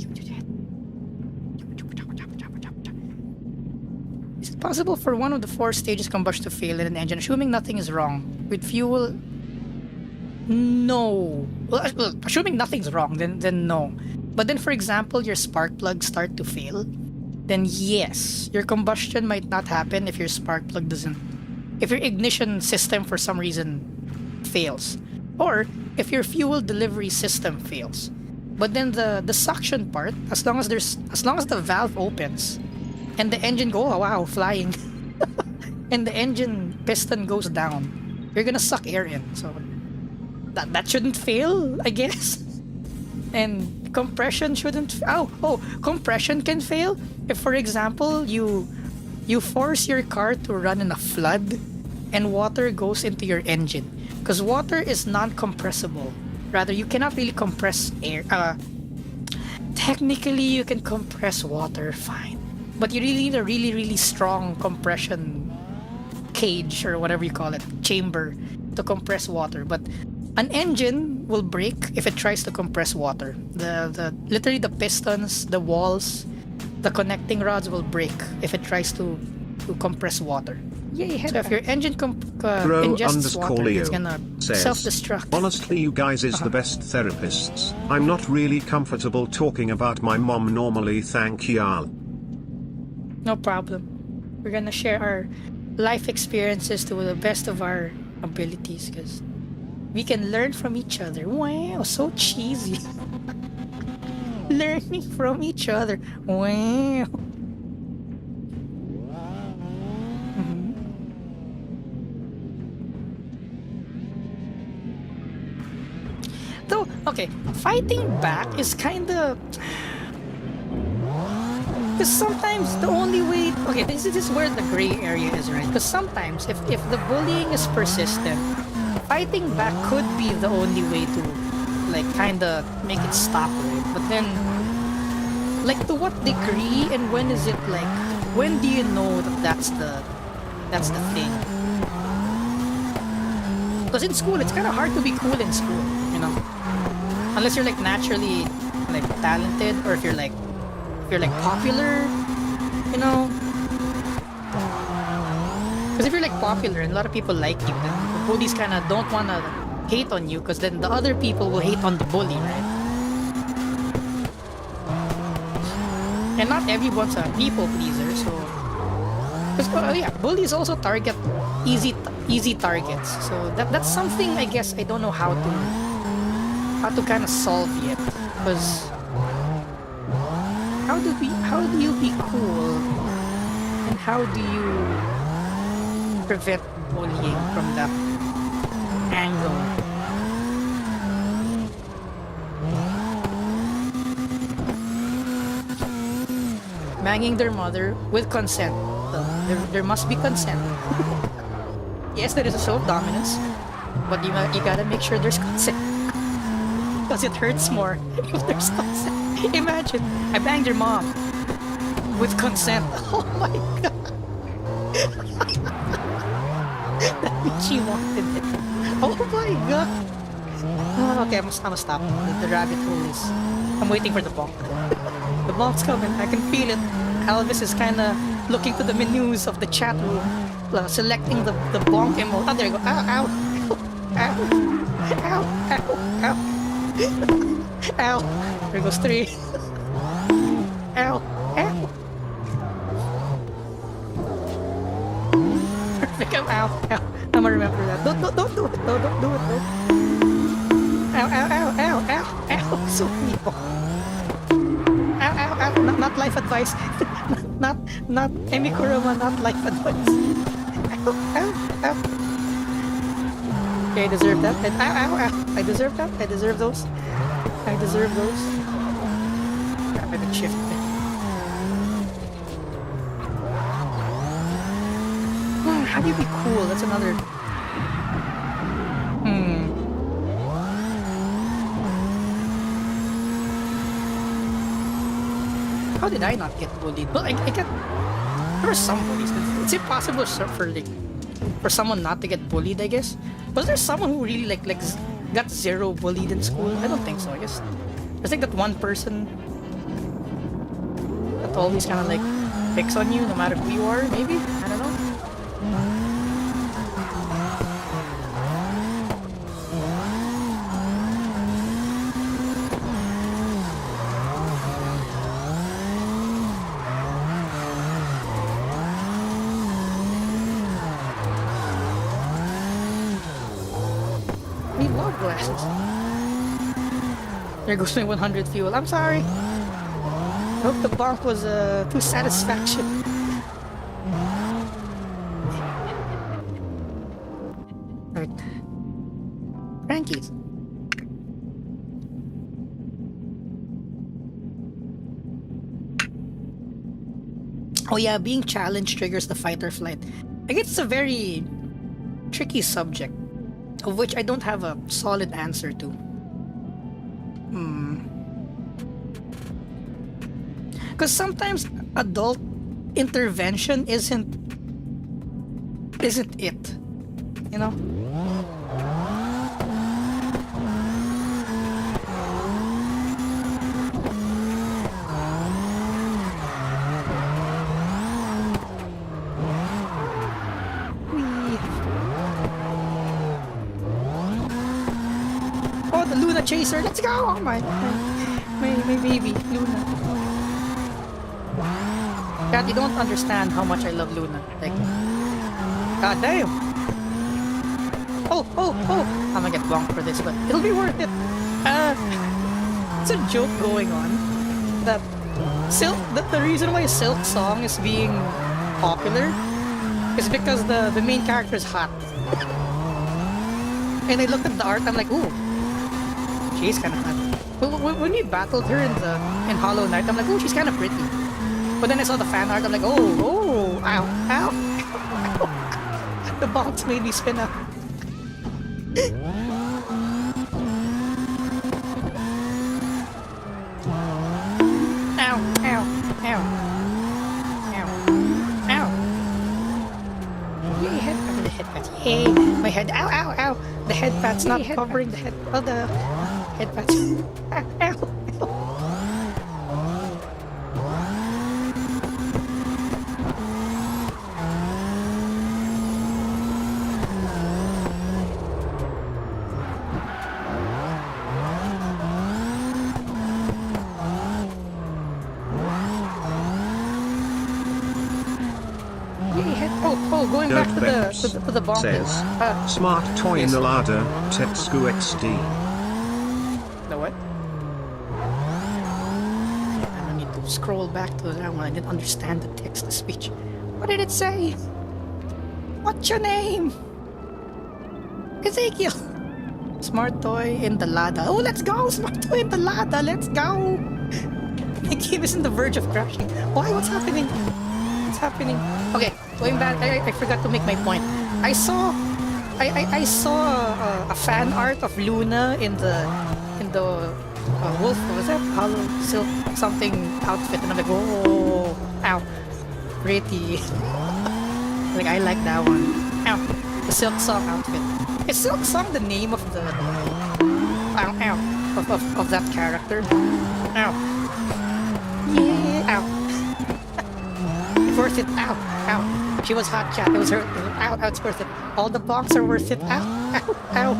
Is it possible for one of the 4 stages combustion to fail in an engine, assuming nothing is wrong? With fuel? No. Well, assuming nothing's wrong, then no. But then, for example, your spark plugs start to fail, then yes, your combustion might not happen if your spark plug doesn't... If your ignition system for some reason fails. Or if your fuel delivery system fails. But then the suction part, as long as the valve opens and the engine go, oh wow, flying, and the engine piston goes down, you're gonna suck air in. So that shouldn't fail, I guess. And compression shouldn't. Compression can fail if, for example, you force your car to run in a flood and water goes into your engine, because water is non-compressible. Rather, you cannot really compress air. Technically, you can compress water, fine, but you really need a really strong compression cage or whatever you call it, chamber, to compress water. But an engine will break if it tries to compress water. Literally the pistons, the walls, the connecting rods will break if it tries to compress water. Yay, so if your engine ingests water, it's gonna self-destruct. Honestly, you guys is the best therapists. I'm not really comfortable talking about my mom normally, thank y'all. No problem. We're gonna share our life experiences to the best of our abilities, because we can learn from each other. Wow, so cheesy. Learning from each other. Wow. Though, okay, fighting back is kind of... Because sometimes the only way... Okay, this is where the gray area is, right? Because sometimes, if the bullying is persistent, fighting back could be the only way to, like, kind of make it stop, right? But then, like, to what degree and when is it, like... When do you know that that's the thing? Because in school, it's kind of hard to be cool in school, you know? Unless you're like naturally like talented, or if you're like popular, you know? Because if you're like popular and a lot of people like you, then the bullies kind of don't want to hate on you, because then the other people will hate on the bully, right? And not everyone's a people pleaser, so... Because, yeah, bullies also target easy targets. So that's something, I guess, I don't know how to kind of solve yet. Because how do you be cool, and how do you prevent bullying from that angle? Banging their mother with consent. There must be consent. Yes, there is a show of dominance, but you gotta make sure there's consent, because it hurts more if there's consent. Imagine, I banged your mom with consent. Oh my god. That means she wanted it. Oh my god. Oh, okay, I'm gonna stop. The rabbit hole is... I'm waiting for the bonk. The bonk's coming. I can feel it. Elvis is kind of looking to the menus of the chat room, selecting the bonk emote. Oh, there you go. Ow, ow, ow, ow, ow, ow, ow. There goes 3. Ow, ow. Perfect. Ow, ow. I'm gonna remember that. Don't do it. Don't do it. Ow, ow, ow, ow, ow, ow. So many bonks. Ow, ow, ow. Not life advice. Not Emi Kurama, not life advice. Ow, ow, ow. Okay, I deserve that. Ow, ow, ow. I deserve that. I deserve those. I deserve those. Crap, I did shift. how do you be cool? That's another... How did I not get bullied? Well, I get... There were some bullies. It's impossible for someone not to get bullied, I guess. Was there someone who really got zero bullied in school? I don't think so. I guess there's like that one person that always kind of like picks on you no matter who you are, maybe? I don't know. I need log glasses. There goes my 100 fuel. I'm sorry. I hope the bonk was to satisfaction. Alright. Frankie's. Oh yeah, being challenged triggers the fight or flight. I guess it's a very tricky subject, of which I don't have a solid answer to. Because sometimes adult intervention isn't it, you know? Oh, the Luna Chaser, let's go! Oh my baby, Luna. God, you don't understand how much I love Luna. Like, god damn! Oh! I'm gonna get bonked for this, but it'll be worth it. It's a joke going on that the reason why Silk Song is being popular is because the main character is hot. And I looked at the art, I'm like, ooh, she's kind of hot. When we battled her in Hollow Knight, I'm like, oh, she's kind of pretty. But then I saw the fan art, I'm like, oh, ow. The bonks made me spin out. Ow. Yay, the headpats. Hey, my head, ow. The headpat's not covering the head. Oh, the headpats. Ow. Going back to the bomb says, smart toy in the ladder, Tetsuku XD. The what? I don't need to scroll back to that one. I didn't understand the text to speech. What did it say? What's your name? Ezekiel. Smart toy in the Lada. Oh, let's go! Smart toy in the Lada. Let's go! My game is on the verge of crashing. Why? What's happening? What's happening? Okay, going back. I forgot to make my point. I saw a fan art of Luna in the wolf. What was that? Hollow silk something outfit, and I'm like, oh, ow, pretty. Like I like that one. Ow, the Silk Song outfit. Is Silk Song the name of the of that character? Ow. Yeah, ow. It's worth it. Ow. She was hot, chat. It was her. Ow, it's worth it. All the bonks are worth it. Ow.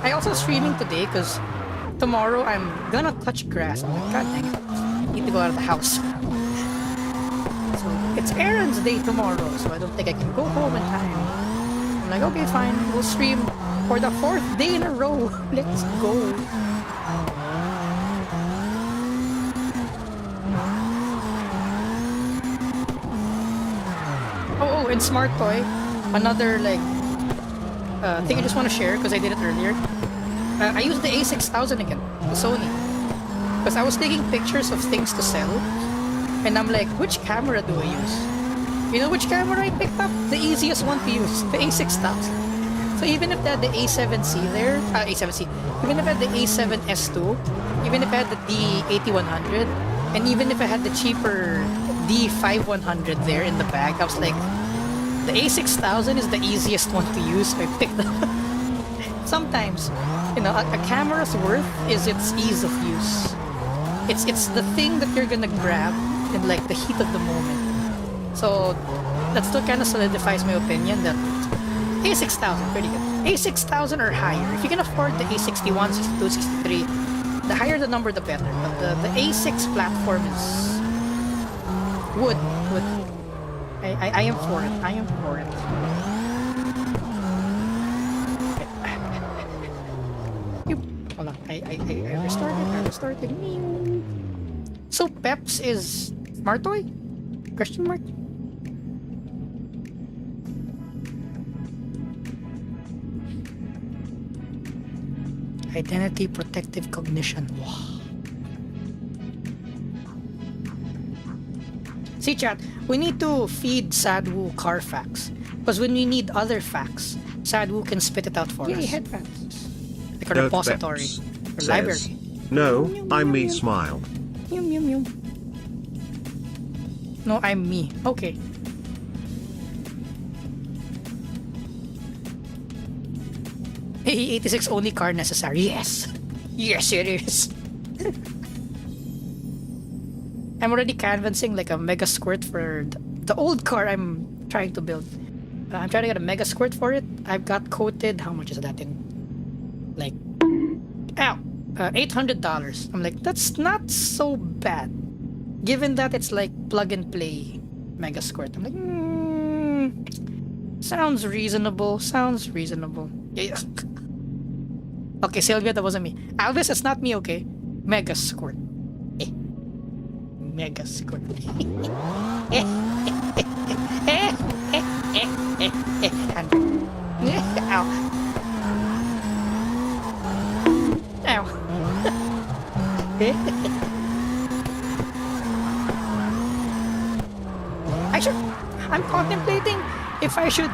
I also streaming today because tomorrow I'm gonna touch grass. I'm like, god dang it. I need to go out of the house. So it's errands day tomorrow, so I don't think I can go home in time. I'm like, okay, fine. We'll stream for the 4th day in a row. Let's go. Oh, and Smart Toy. Another, like, thing I just want to share because I did it earlier. I used the A6000 again, the Sony. Because I was taking pictures of things to sell. And I'm like, which camera do I use? You know which camera I picked up? The easiest one to use, the A6000. So even if they had the A7C there, A7C, even if I had the A7S2, even if I had the D8100, and even if I had the cheaper D5100 there in the bag, I was like, the A6000 is the easiest one to use, so I picked it up. Sometimes, you know, a camera's worth is its ease of use. It's the thing that you're gonna grab in like the heat of the moment. So that still kind of solidifies my opinion that A6000, pretty good. A6000 or higher. If you can afford the A61, 62, 63, the higher the number, the better. But the A6 platform is wood. I am for it. I am for it. Hold on. I restarted. So Peps is Martoy? Question mark? Identity protective cognition. Wow. See chat, we need to feed Sadwu car facts. Because when we need other facts, Sadwu can spit it out for us. Headphones. Like a repository. Or library. No, I'm me smile. Mew. No, I'm me. Okay. A86 only car necessary. Yes. Yes, it is. I'm already canvassing like a mega squirt for the old car I'm trying to build. I'm trying to get a mega squirt for it. I've got quoted. How much is that in? Like, $800. I'm like, that's not so bad. Given that it's like plug and play mega squirt. I'm like, sounds reasonable. Yeah. Okay, Sylvia, that wasn't me. Alvis, it's not me, okay? Mega squirt. Mega squirt. Ow. Ow. I'm contemplating if I should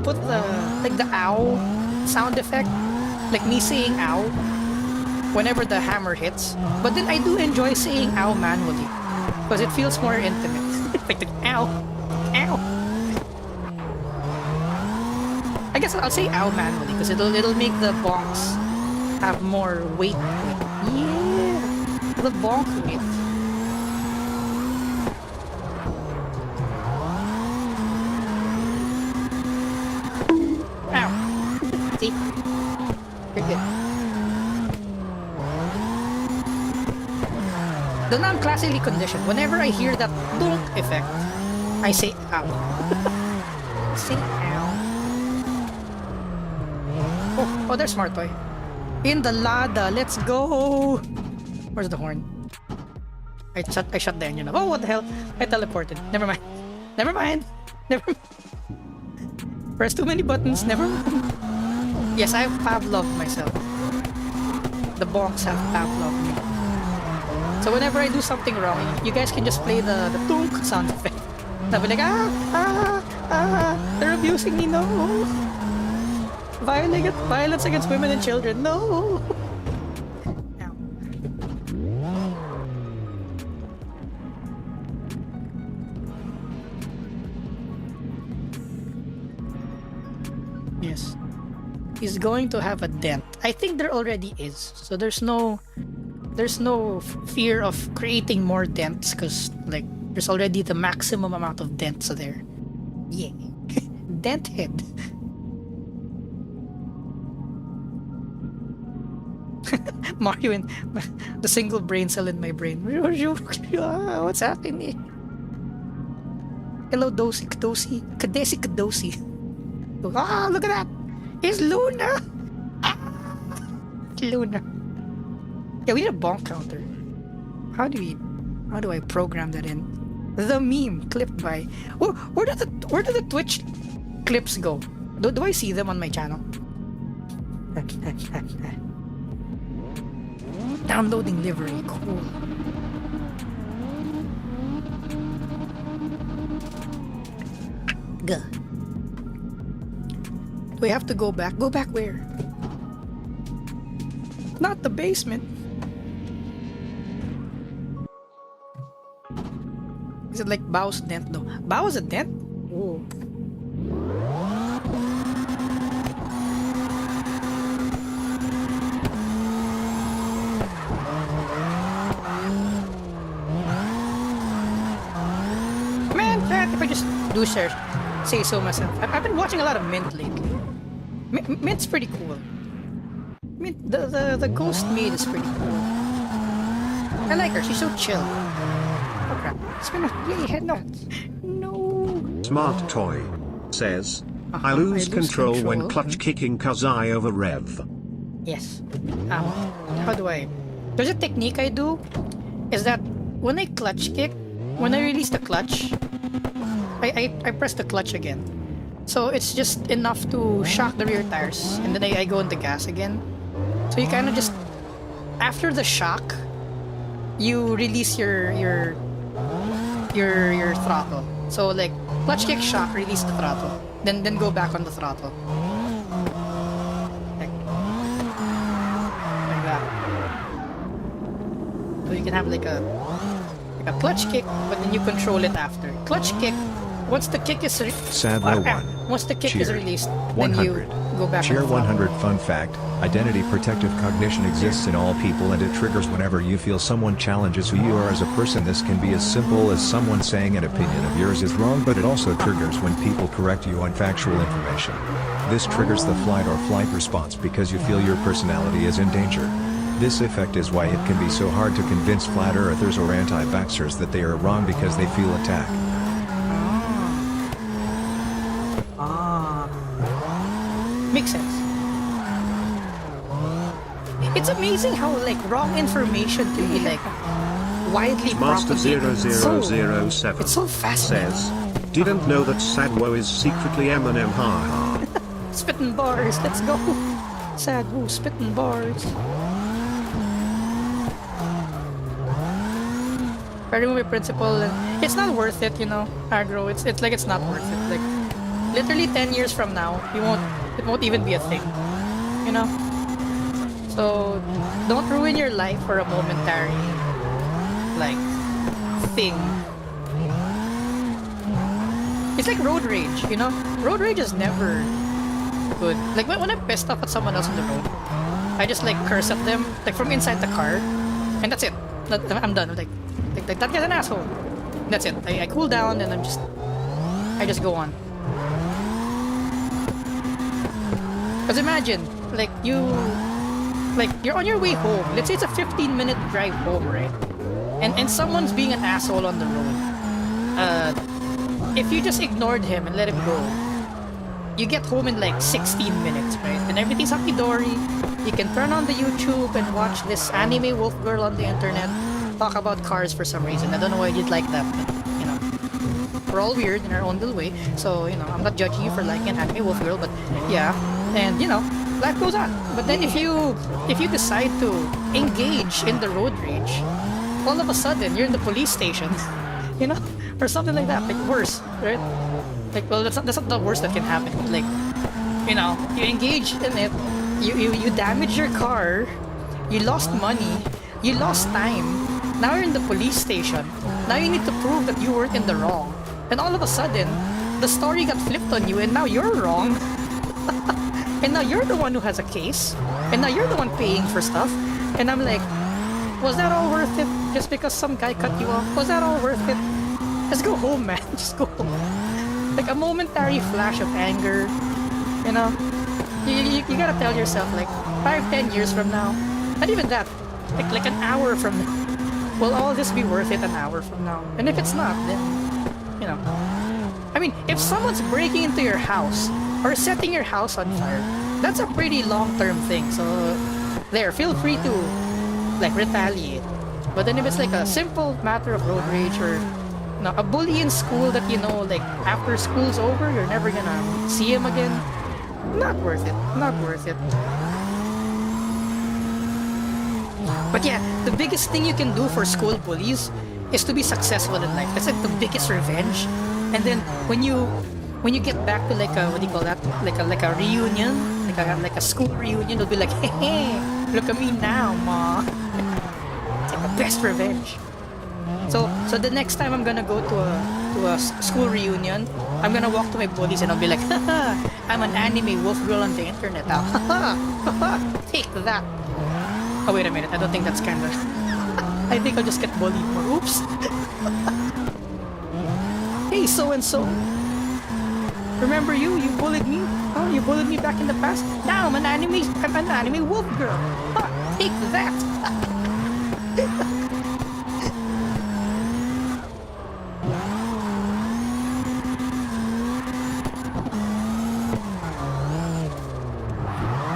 put the ow sound effect, like me saying ow whenever the hammer hits. But then I do enjoy saying ow manually because it feels more intimate. Like the ow. I guess I'll say ow manually because it'll make the bonks have more weight. Yeah, the bonk weight. Ow. See? You're good. The non-classically conditioned. Whenever I hear that donk effect, I say ow. Say ow. Oh, there's Smart Toy. In the Lada, let's go! Where's the horn? I shut the engine up. Oh, what the hell? I teleported. Never mind. Press too many buttons. Never mind. Yes, I've Pavloved myself. The bonks have Pavloved me. So whenever I do something wrong, you guys can just play the tunk sound effect. I'll be like, they're abusing me, no! Violence against women and children, no! Ow. Yes. He's going to have a dent. I think there already is. So there's no fear of creating more dents because like there's already the maximum amount of dents there. Yeah. Dent head. Mario and the single brain cell in my brain. What's happening? Hello, Kadesi. Ah, look at that! It's Luna! Luna. Yeah, we need a bonk counter. How do I program that in? The meme clipped by. Where do the Twitch clips go? Do I see them on my channel? Downloading livery, cool. Gah. We have to go back. Go back where? Not the basement. Is it like Bao's dent though? Bao's a dent? Oh. Man, if I just do say so myself. I've been watching a lot of Mint lately. Mint's pretty cool. Mint, the ghost maid is pretty cool. I like her. She's so chill. Oh crap! Spin off. Yay! Head no. No. Smart Toy says, I lose control when clutch kicking cause I over rev. Yes. How do I? There's a technique I do. Is that when I clutch kick, when I release the clutch, I press the clutch again. So it's just enough to shock the rear tires, and then I go in the gas again. So you kind of just, after the shock, you release your throttle. So like clutch kick, shock, release the throttle, then go back on the throttle. Like that. So you can have like a clutch kick, but then you control it after. Clutch kick. Once the kick is once the kick is released, then you go back. Cheer 100 fun fact, identity protective cognition exists in all people and it triggers whenever you feel someone challenges who you are as a person. This can be as simple as someone saying an opinion of yours is wrong, but it also triggers when people correct you on factual information. This triggers the flight or flight response because you feel your personality is in danger. This effect is why it can be so hard to convince flat earthers or anti-vaxxers that they are wrong because they feel attacked. Makes sense. It's amazing how like wrong information can be like widely propagated. Master0007 It's so fascinating. says, didn't know that Sadwo is secretly Eminem. Ha. Spitting bars, let's go. Sad woo, spitting bars. I remove my principle and it's not worth it, you know, aggro. It's like it's not worth it. Like literally 10 years from now, it won't even be a thing. You know? So don't ruin your life for a momentary like thing. It's like road rage, you know? Road rage is never good. Like when I'm pissed off at someone else on the road, I just like curse at them, like from inside the car, and that's it. I'm done. Like that guy's an asshole. That's it. I cool down and I just go on. Because imagine, like you're on your way home. Let's say it's a 15-minute drive home, right? And someone's being an asshole on the road. If you just ignored him and let him go, you get home in like 16 minutes, right? And everything's hunky-dory. You can turn on the YouTube and watch this anime wolf girl on the internet talk about cars for some reason. I don't know why you'd like that, but, you know. We're all weird in our own little way. So, you know, I'm not judging you for liking an anime wolf girl, but yeah. And, you know, life goes on. But then if you decide to engage in the road rage, all of a sudden, you're in the police station, you know? Or something like that, like worse, right? Like, well, that's not the worst that can happen. Like, you know, you engage in it, you damage your car, you lost money, you lost time. Now you're in the police station. Now you need to prove that you weren't in the wrong. And all of a sudden, the story got flipped on you, and now you're wrong. And now you're the one who has a case, and now you're the one paying for stuff. And I'm like, was that all worth it? Just because some guy cut you off? Was that all worth it? Just go home, man. Just go home. Like a momentary flash of anger, you know? You gotta tell yourself, like, 5-10 years from now, not even that, like an hour from now, will all this be worth it an hour from now? And if it's not, then, you know. I mean, if someone's breaking into your house or setting your house on fire, that's a pretty long-term thing. So, there, feel free to, like, retaliate. But then if it's like a simple matter of road rage or, you know, a bully in school that you know, like, after school's over, you're never gonna see him again, not worth it. Not worth it. But yeah, the biggest thing you can do for school bullies is to be successful in life. That's like the biggest revenge. And then when you get back to like a, what do you call that? Like a reunion, like a school reunion, you'll be like, hey, look at me now, ma. It's like the best revenge. So the next time I'm gonna go to a school reunion, I'm gonna walk to my bullies and I'll be like, haha, I'm an anime wolf girl on the internet. Haha, take that. Oh wait a minute, I don't think that's kinda. I think I'll just get bullied more. Oops. Hey, so and so. Remember you? You bullied me? Oh, you bullied me back in the past. Now I'm an anime wolf girl. Ha, take that.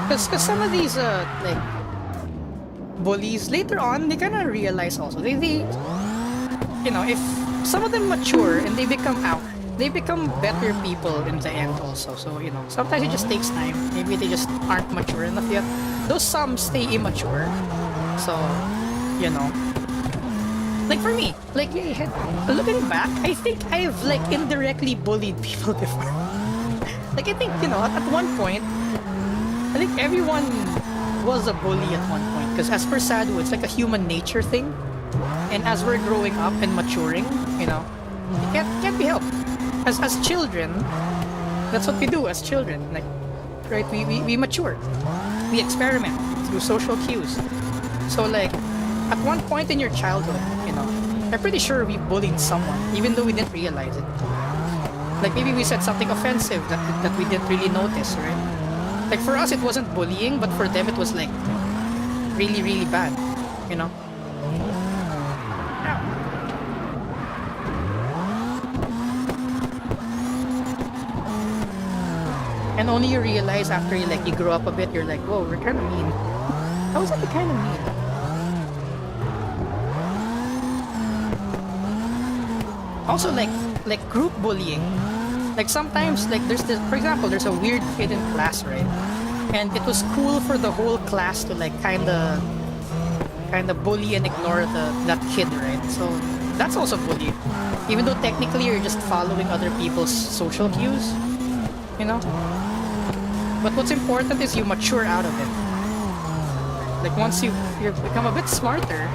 Because some of these like bullies later on they kind of realize also they you know, if some of them mature and they become better people in the end also. So you know, sometimes it just takes time. Maybe they just aren't mature enough yet. Though some stay immature. So you know, like for me, like looking back, I think I've like indirectly bullied people before. Like I think, you know, at one point I think everyone was a bully at one point, because as per Sadhu, it's like a human nature thing, and as we're growing up and maturing, you know, it can't be helped. As children, that's what we do as children. Like, right? We mature, we experiment through social cues. So like, at one point in your childhood, you know, I'm pretty sure we bullied someone, even though we didn't realize it. Like maybe we said something offensive that we didn't really notice, right? Like for us, it wasn't bullying, but for them, it was like really, really bad, you know? And only you realize after you grow up a bit, you're like, whoa, we're kind of mean. How is that kind of mean? Also, like group bullying. Like sometimes, like there's this, for example, there's a weird kid in class, right? And it was cool for the whole class to like kind of bully and ignore that kid, right? So that's also bullying, even though technically you're just following other people's social cues, you know. But what's important is you mature out of it. Like once you become a bit smarter,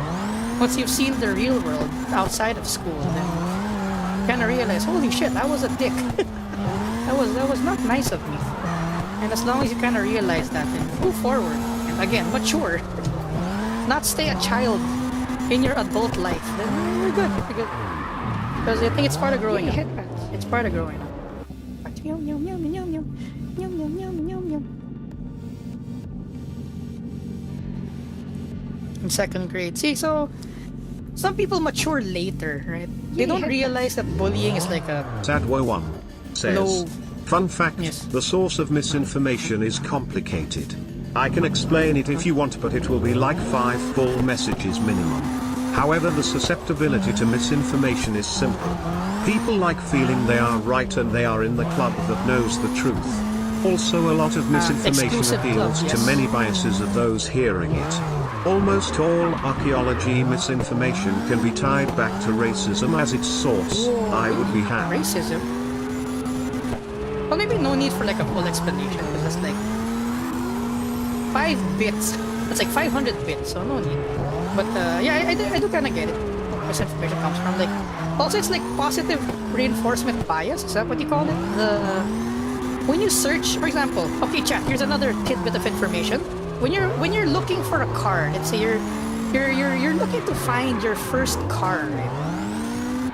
once you've seen the real world outside of school, then you kind of realize, holy shit, I was a dick. that was not nice of me. And as long as you kind of realize that, then move forward and again mature, not stay a child in your adult life, then we're good. Because I think it's part of growing up. It's part of growing up. In second grade. See, so some people mature later, right? They don't realize that bullying is like a Sadwo1 says, low. fun fact, Yes. the source of misinformation is complicated. I can explain it if you want, but it will be like 5 full messages minimum. However, the susceptibility to misinformation is simple. People like feeling they are right and they are in the club that knows the truth. Also, a lot of misinformation exclusive appeals club, to yes. many biases of those hearing it. Almost all archaeology misinformation can be tied back to racism as its source. I would be happy. Racism? Well, maybe no need for like a full explanation, because that's like 5 bits. That's like 500 bits, so no need. But yeah, I do kind of get it where misinformation comes from. Like, also it's like positive reinforcement bias. Is that what you call it? When you search, for example, okay, chat. Here's another tidbit of information. When you're looking for a car, let's say you're looking to find your first car, right?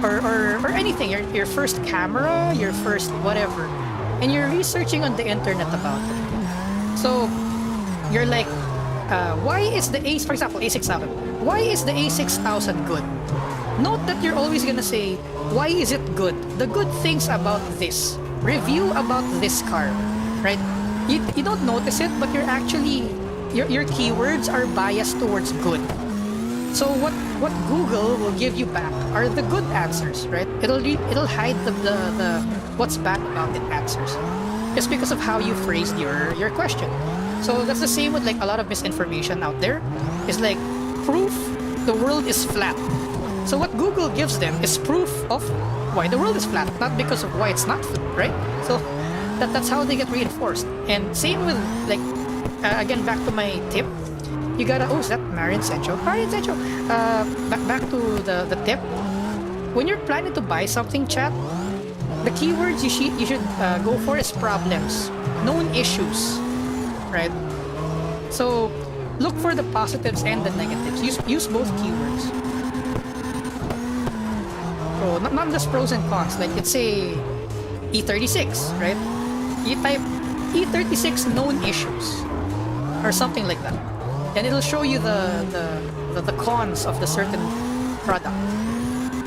or anything, your first camera, your first whatever, and you're researching on the internet about it. So you're like, why is the for example, A6000? Why is the A6000 good? Note that you're always gonna say, why is it good? The good things about this. Review about this car, right? You don't notice it, but you're actually your keywords are biased towards good. So what Google will give you back are the good answers, right? It'll hide the what's bad about it answers, just because of how you phrased your question. So that's the same with like a lot of misinformation out there. It's like proof the world is flat. So what Google gives them is proof of why the world is flat, not because of why it's not flat, right? So that's how they get reinforced. And same with, like, again, back to my tip. You gotta, oh, is that Marian Sencho? Marian Sencho! Back to the tip. When you're planning to buy something, chat, the keywords you should go for is problems, known issues, right? So look for the positives and the negatives. Use both keywords. So not just pros and cons. Like, let's say E36, right? You type E36 known issues or something like that, and it'll show you the cons of the certain product.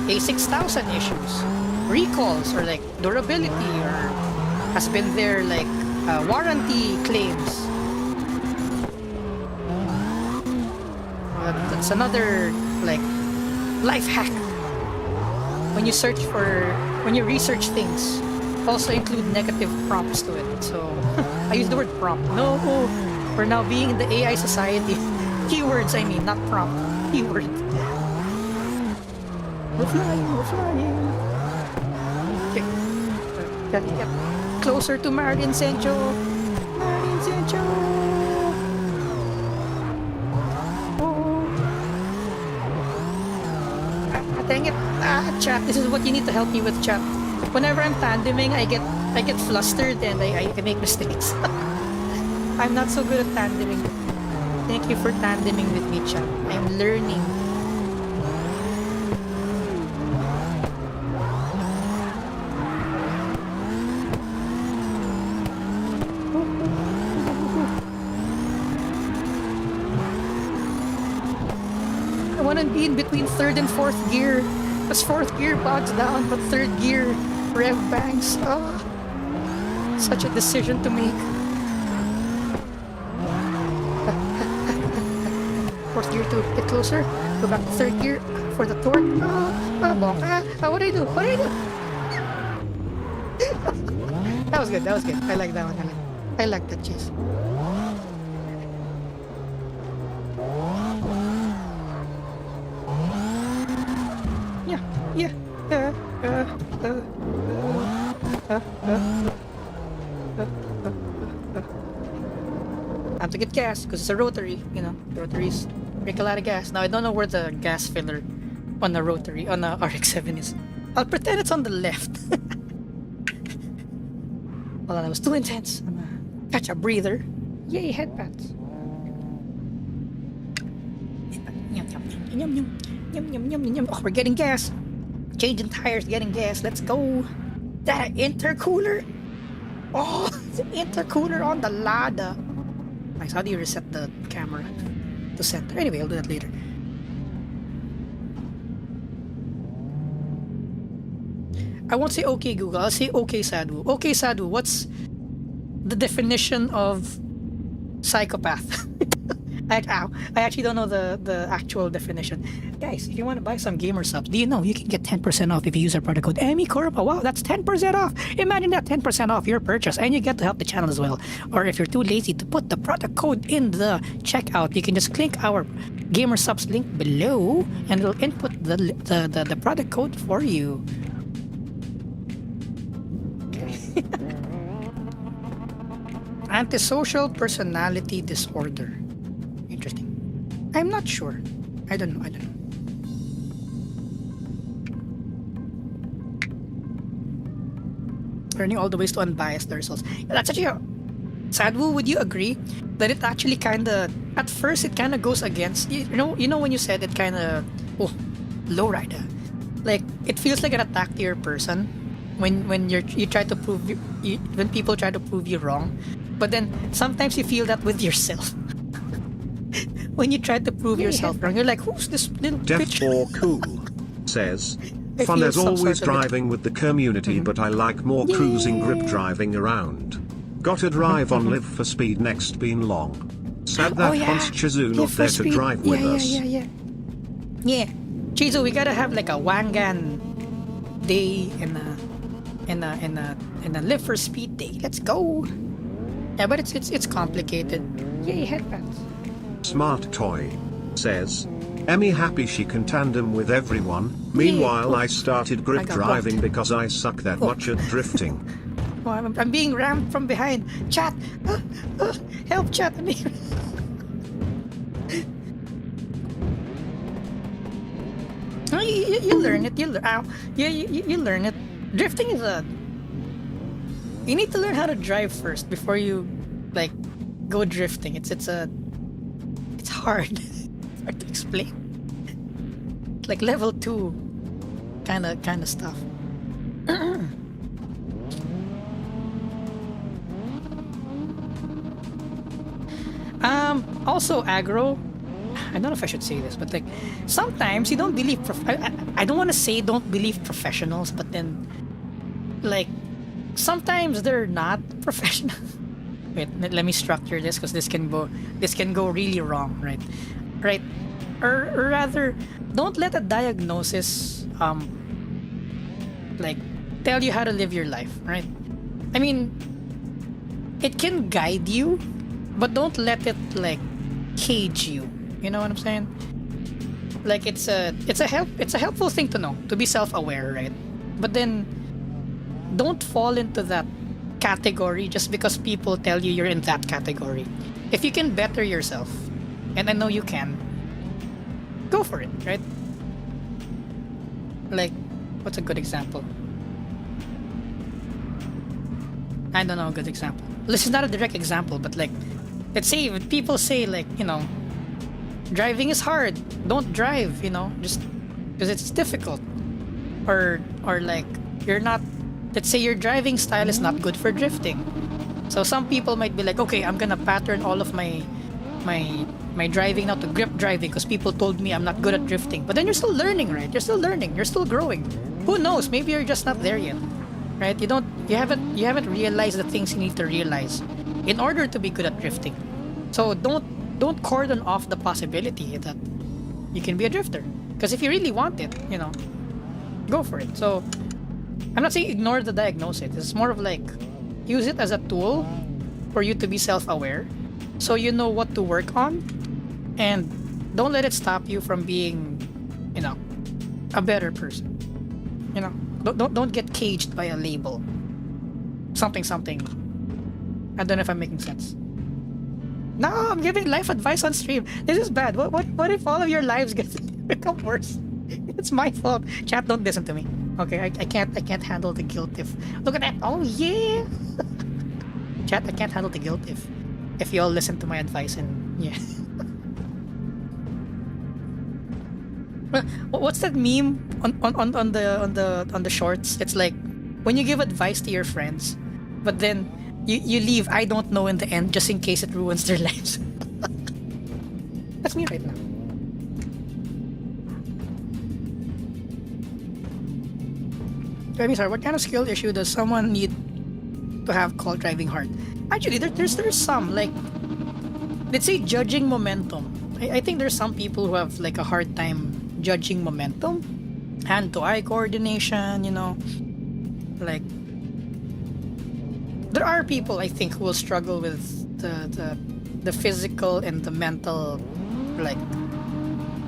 A6000 issues, recalls, or like durability, or has been there, like warranty claims. That's another, like, life hack. When you research things, also include negative prompts to it. So I use the word prompt. No, we're now being in the AI society. Keywords, I mean, not prompt. Keyword. We're flying. Okay. Gotta get closer to Marian Sencho. Marian Sencho. Dang it. Chat, this is what you need to help me with, chat. Whenever I'm tandeming, I get flustered and I make mistakes. I'm not so good at tandeming. Thank you for tandeming with me, chat. I'm learning. I want to be in between third and fourth gear. Because fourth gear bogs down, but third gear rev bangs. Such a decision to make. Fourth gear to get closer. Go back to third gear for the torque. What do I do? That was good. I like that one. I like that chase. Yeah. I have to get gas because it's a rotary, rotaries break a lot of gas. Now I don't know where the gas filler on the rotary, on the RX-7 is. I'll pretend it's on the left. Hold on, that was too intense. I'm gonna catch a breather. Yay, headpats. Oh, we're getting gas. Changing tires, getting gas. Let's go. That intercooler. Oh, the intercooler on the Lada. Nice. How do you reset the camera to center? Anyway, I'll do that later. I won't say okay Google. I'll say okay Sadhu. Okay Sadhu, what's the definition of psychopath? I actually don't know the actual definition. Guys, if you want to buy some gamer subs, do you know you can get 10% off if you use our product code EmiCorp? Wow, that's 10% off. Imagine that, 10% off your purchase, and you get to help the channel as well. Or if you're too lazy to put the product code in the checkout, you can just click our gamer subs link below, and it'll input the product code for you. Okay. Antisocial personality disorder. Interesting. I'm not sure. I don't know. Learning all the ways to unbias the results. That's actually Sadhu, would you agree that it actually kinda, at first it kinda goes against, you know when you said it kinda, lowrider. Like, it feels like an attack to your person when you try to prove, when people try to prove you wrong. But then, sometimes you feel that with yourself. When you try to prove yourself wrong, you're like, who's this little bitch? Def4 Cool says, fun as always driving with the community, but I like more cruising grip driving around. Gotta drive on Live for Speed next been long. Sad that Hans Chizu not there to drive with us. Yeah. Chizu, we gotta have like a Wangan day and a Live for Speed day. Let's go. Yeah, but it's complicated. Yay, headbands. Smart Toy says, Emmy happy she can tandem with everyone. Meanwhile, I started grip I got driving blocked. because I suck that much at drifting. Oh, I'm being rammed from behind. Chat! Help, chat! I'm being... Oh, you learn it. You learn it. Drifting is a... You need to learn how to drive first before you, like, go drifting. It's hard. It's hard to explain. It's like level 2 kind of stuff. Also aggro. I don't know if I should say this, but like sometimes you don't believe. I don't want to say don't believe professionals, but then like sometimes they're not professional. Wait, let me structure this because this can go really wrong, right? Right, or rather, don't let a diagnosis like tell you how to live your life, right? I mean, it can guide you, but don't let it like cage you. You know what I'm saying? Like it's a helpful thing to know, to be self-aware, right? But then don't fall into that category just because people tell you you're in that category. If you can better yourself, and I know you can, go for it, right? Like, what's a good example? I don't know a good example. This is not a direct example, but like, let's say if people say like, you know, driving is hard, don't drive, you know, just because it's difficult. Or like, you're not, let's say your driving style is not good for drifting. So some people might be like, okay, I'm gonna pattern all of my driving now to grip driving because people told me I'm not good at drifting. But then you're still learning, right? You're still learning, you're still growing. Who knows, maybe you're just not there yet, right? You haven't realized the things you need to realize in order to be good at drifting. So don't cordon off the possibility that you can be a drifter, because if you really want it, you know, go for it. So I'm not saying ignore the diagnosis. It's more of like use it as a tool for you to be self-aware, so you know what to work on, and don't let it stop you from being, you know, a better person. You know, don't get caged by a label. Something. I don't know if I'm making sense. No, I'm giving life advice on stream. This is bad. What if all of your lives become worse? It's my fault. Chat, don't listen to me. Okay, I can't handle the guilt if... Look at that. Oh yeah. Chat, I can't handle the guilt if you all listen to my advice and yeah. What's that meme on the shorts? It's like when you give advice to your friends, but then you leave I don't know in the end just in case it ruins their lives. That's me right now. I mean, sorry, what kind of skill issue does someone need to have called driving hard? Actually, there's some, like, let's say judging momentum. I think there's some people who have like a hard time judging momentum, hand-to-eye coordination, you know, like there are people I think who will struggle with the physical and the mental like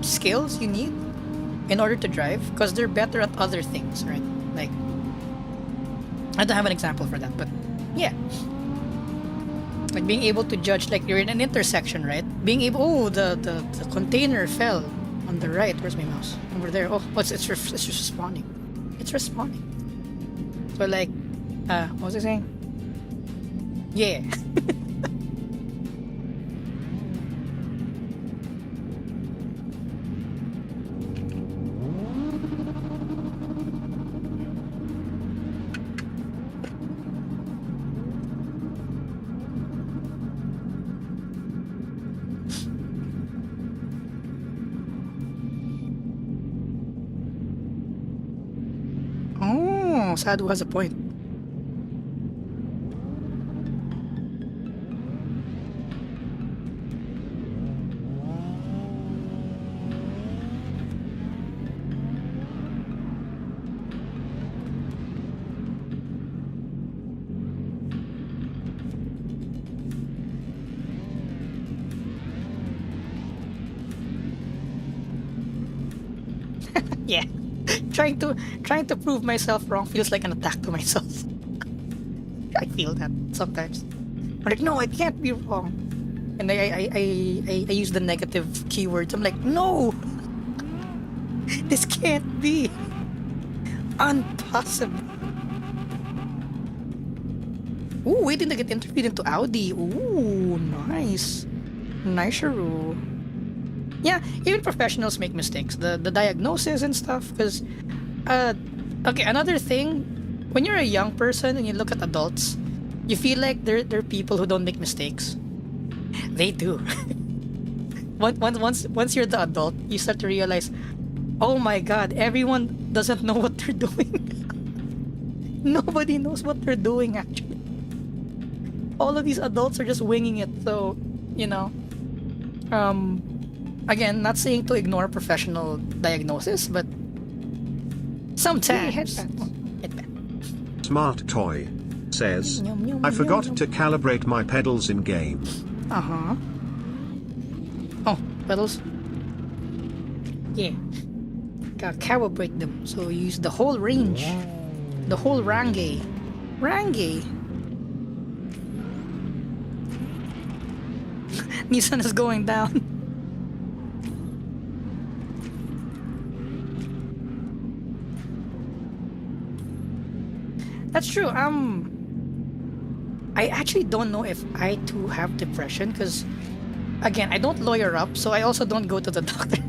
skills you need in order to drive, because they're better at other things, right? Like, I don't have an example for that, but yeah, like being able to judge, like you're in an intersection, right? Being able, oh, the container fell on the right. Where's my mouse? Over there. Oh, it's responding. It's responding. So like, what was I saying? Yeah. Oh, Sadhu has a point. Yeah. trying to prove myself wrong feels like an attack to myself. I feel that sometimes. I'm like, no, I can't be wrong. And I use the negative keywords. I'm like, no! This can't be. Impossible. Ooh, waiting to get interviewed into Audi. Ooh, nice. Nice, Sharu. Yeah, even professionals make mistakes. The diagnosis and stuff. Because, okay, another thing. When you're a young person and you look at adults, you feel like they're people who don't make mistakes. They do. Once you're the adult, you start to realize, oh my god, everyone doesn't know what they're doing. Nobody knows what they're doing actually. All of these adults are just winging it. So, you know, again, not saying to ignore professional diagnosis, but sometimes. Headband. Smart Toy says, I forgot to calibrate my pedals in game. Uh-huh. Oh, pedals. Yeah. Gotta calibrate them. So you use the whole range. The whole range. Range. Nissan is going down. That's true. I actually don't know if I too have depression because, again, I don't lawyer up, so I also don't go to the doctor.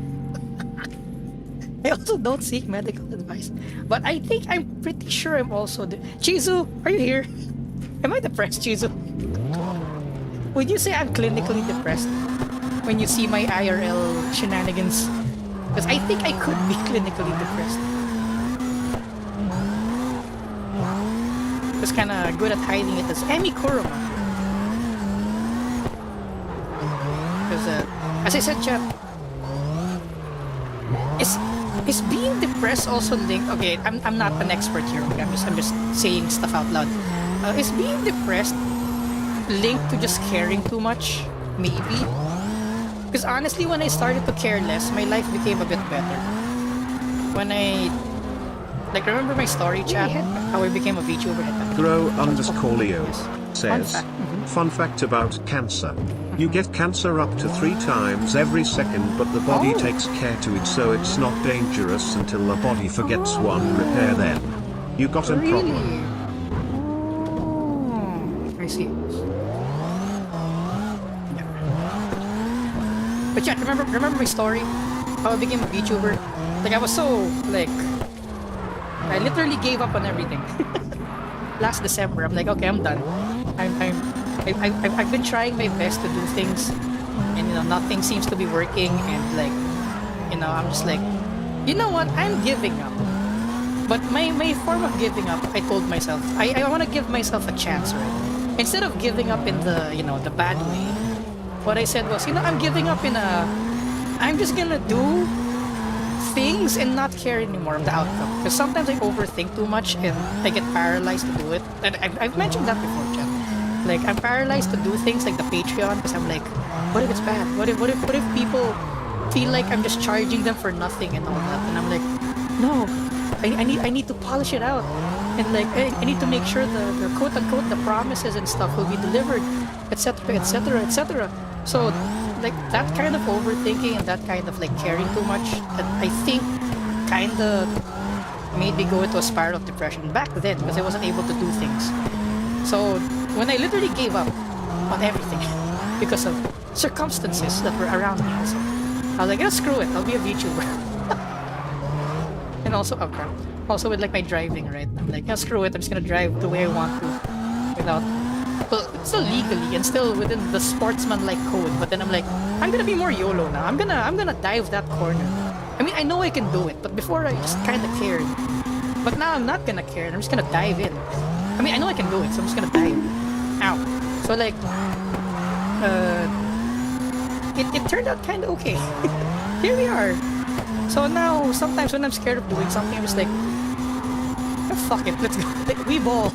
I also don't seek medical advice. But I think I'm pretty sure I'm also... Chizu, are you here? Am I depressed, Chizu? Would you say I'm clinically depressed when you see my IRL shenanigans? Because I think I could be clinically depressed. Just kind of good at hiding it as Emi Kuruma. Because, as I said, chat, is being depressed also linked? Okay, I'm not an expert here. Okay? I'm just saying stuff out loud. Is being depressed linked to just caring too much? Maybe. Because honestly, when I started to care less, my life became a bit better. When I remember my story, chat, how I became a VTuber. Grow_Leo says, fun fact about cancer. You get cancer up to 3 times every second, but the body takes care to it so it's not dangerous until the body forgets one repair then. You got a problem. I see. But yeah, remember my story? How I became a VTuber? Like, I was so, like... I literally gave up on everything. Last December, I'm like, okay, I'm done. I've been trying my best to do things, and you know, nothing seems to be working, and like, you know, I'm just like, you know what? I'm giving up. But my form of giving up, I told myself, I want to give myself a chance, right? Instead of giving up in the, you know, the bad way, what I said was, you know, I'm giving up in a, I'm just gonna do things and not care anymore of the outcome. Because sometimes I overthink too much and I get paralyzed to do it. And I've mentioned that before, chat. Like, I'm paralyzed to do things like the Patreon because I'm like, what if it's bad? What if people feel like I'm just charging them for nothing and all that? And I'm like, no, I need to polish it out. And like, I need to make sure the quote-unquote the promises and stuff will be delivered, etc, etc, etc. So like that kind of overthinking and that kind of like caring too much, that I think kind of made me go into a spiral of depression back then because I wasn't able to do things. So when I literally gave up on everything because of circumstances that were around me also, I was like, yeah, screw it, I'll be a VTuber. And also, okay, also with like my driving, right? I'm like, yeah, screw it, I'm just gonna drive the way I want to without, well, still legally and still within the sportsman-like code. But then I'm like, I'm gonna be more YOLO now. I'm gonna dive that corner. I mean, I know I can do it, but before I just kind of cared. But now I'm not gonna care. I'm just gonna dive in. I mean, I know I can do it, so I'm just gonna dive. Ow. So like, it turned out kind of okay. Here we are. So now, sometimes when I'm scared of doing something, I'm just like, oh, fuck it, let's go. Like, we ball.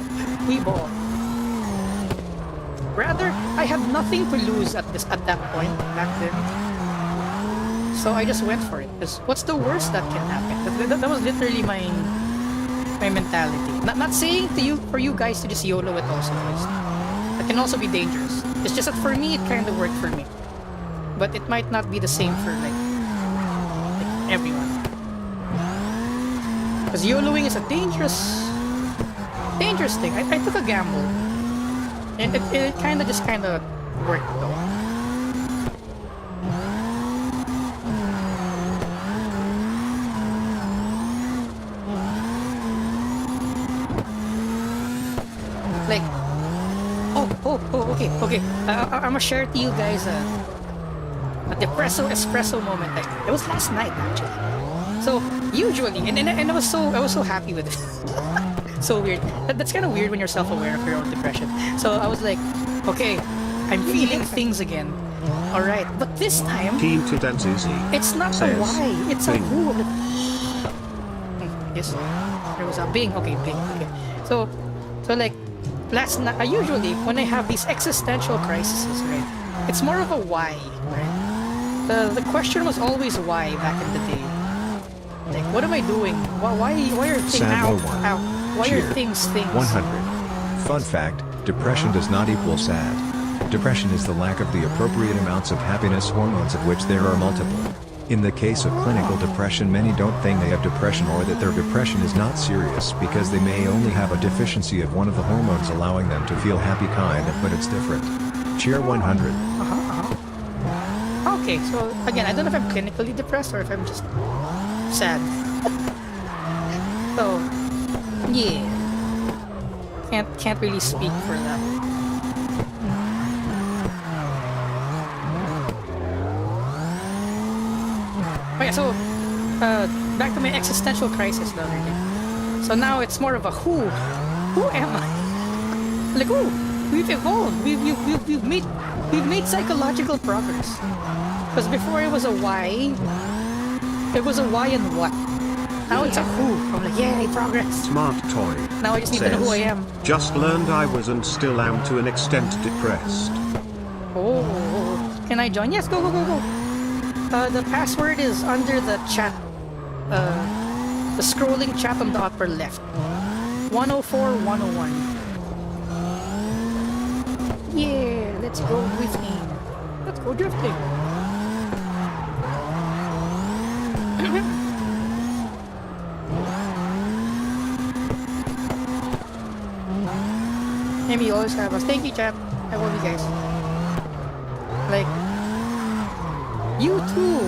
Rather, I had nothing to lose at that point back then. So I just went for it. Because what's the worst that can happen? That was literally my mentality. Not saying to you for you guys to just YOLO it also, guys. That can also be dangerous. It's just that for me, it kind of worked for me. But it might not be the same for like everyone. Because YOLOing is a dangerous thing. I took a gamble. And it kind of worked though. Like, okay. I'm gonna share to you guys a depresso espresso moment. Like, it was last night actually. So usually, and I was so happy with it. So weird. That's kind of weird when you're self-aware of your own depression. So I was like, okay, I'm feeling things again. All right, but this time, Team to dance easy. it's not a Says, why. It's a Bing. who. Yes, there was a Bing. Okay, Bing. Okay. So like last night, usually when I have these existential crises, right, it's more of a why, right? The question was always why back in the day. Like, what am I doing? Why are things Sad ow? Why Cheer. are things? 100. Fun fact, depression does not equal sad. Depression is the lack of the appropriate amounts of happiness hormones, of which there are multiple. In the case of clinical depression, many don't think they have depression or that their depression is not serious because they may only have a deficiency of one of the hormones allowing them to feel happy but it's different. Cheer 100. Okay, so again, I don't know if I'm clinically depressed or if I'm just sad. So, yeah. Can't really speak for that. Okay, so back to my existential crisis the other day. So now it's more of a who. Who am I? Like, who? We've evolved. We've made psychological progress. Because before it was a why. It was a why and what. Now it's a who. I'm like, yay, progress. Smart toy. Now I just need to know who I am. Just learned I was and still am to an extent depressed. Oh, can I join? Yes, go. The password is under the chat. The scrolling chat on the upper left. 104 101. Yeah, let's go drifting. Let's go drifting. Maybe you always have us. Thank you, chat. I love you guys. Like, you too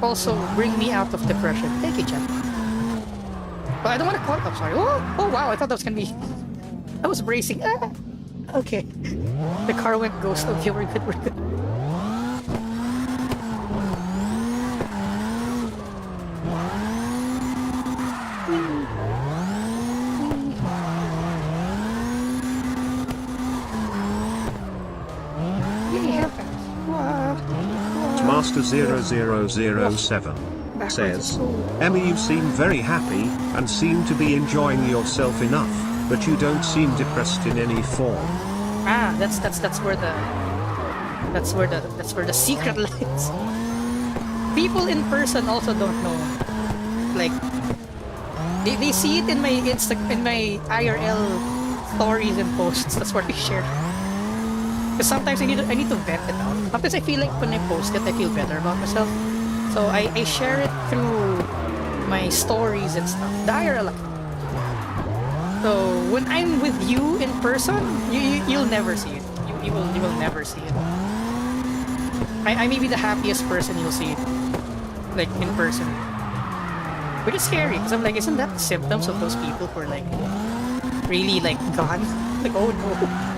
also bring me out of depression. Thank you, chat. But I don't want to call it. I'm sorry. Oh wow, I thought that was gonna be. I was bracing. Ah. Okay. The car went ghost. Okay, we're good. Master 0007 says, Emmy, you seem very happy and seem to be enjoying yourself enough, but you don't seem depressed in any form. Ah, that's where the secret lies. People in person also don't know. Like, they see it in my in my IRL stories and posts. That's what I share. Because sometimes I need to vent it out. Sometimes I feel like when I post it, I feel better about myself. So I share it through my stories and stuff. The IRL account. So when I'm with you in person, you'll never see it. You will never see it. I may be the happiest person you'll see it, like in person. Which is scary because I'm like, isn't that the symptoms of those people who are like really like gone? Like, oh no.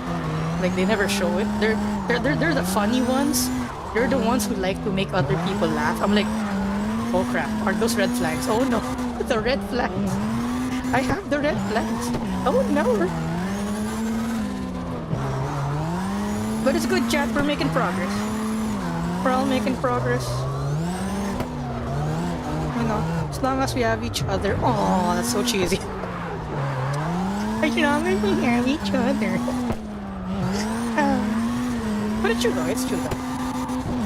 Like, they never show it. They're the funny ones. They're the ones who like to make other people laugh. I'm like, oh crap, are those red flags? Oh no, the red flags. I have the red flags. Oh no. But it's good, chat. We're making progress. We're all making progress. You know, as long as we have each other. Oh, that's so cheesy. As long as we have each other. But it's true though, it's true though.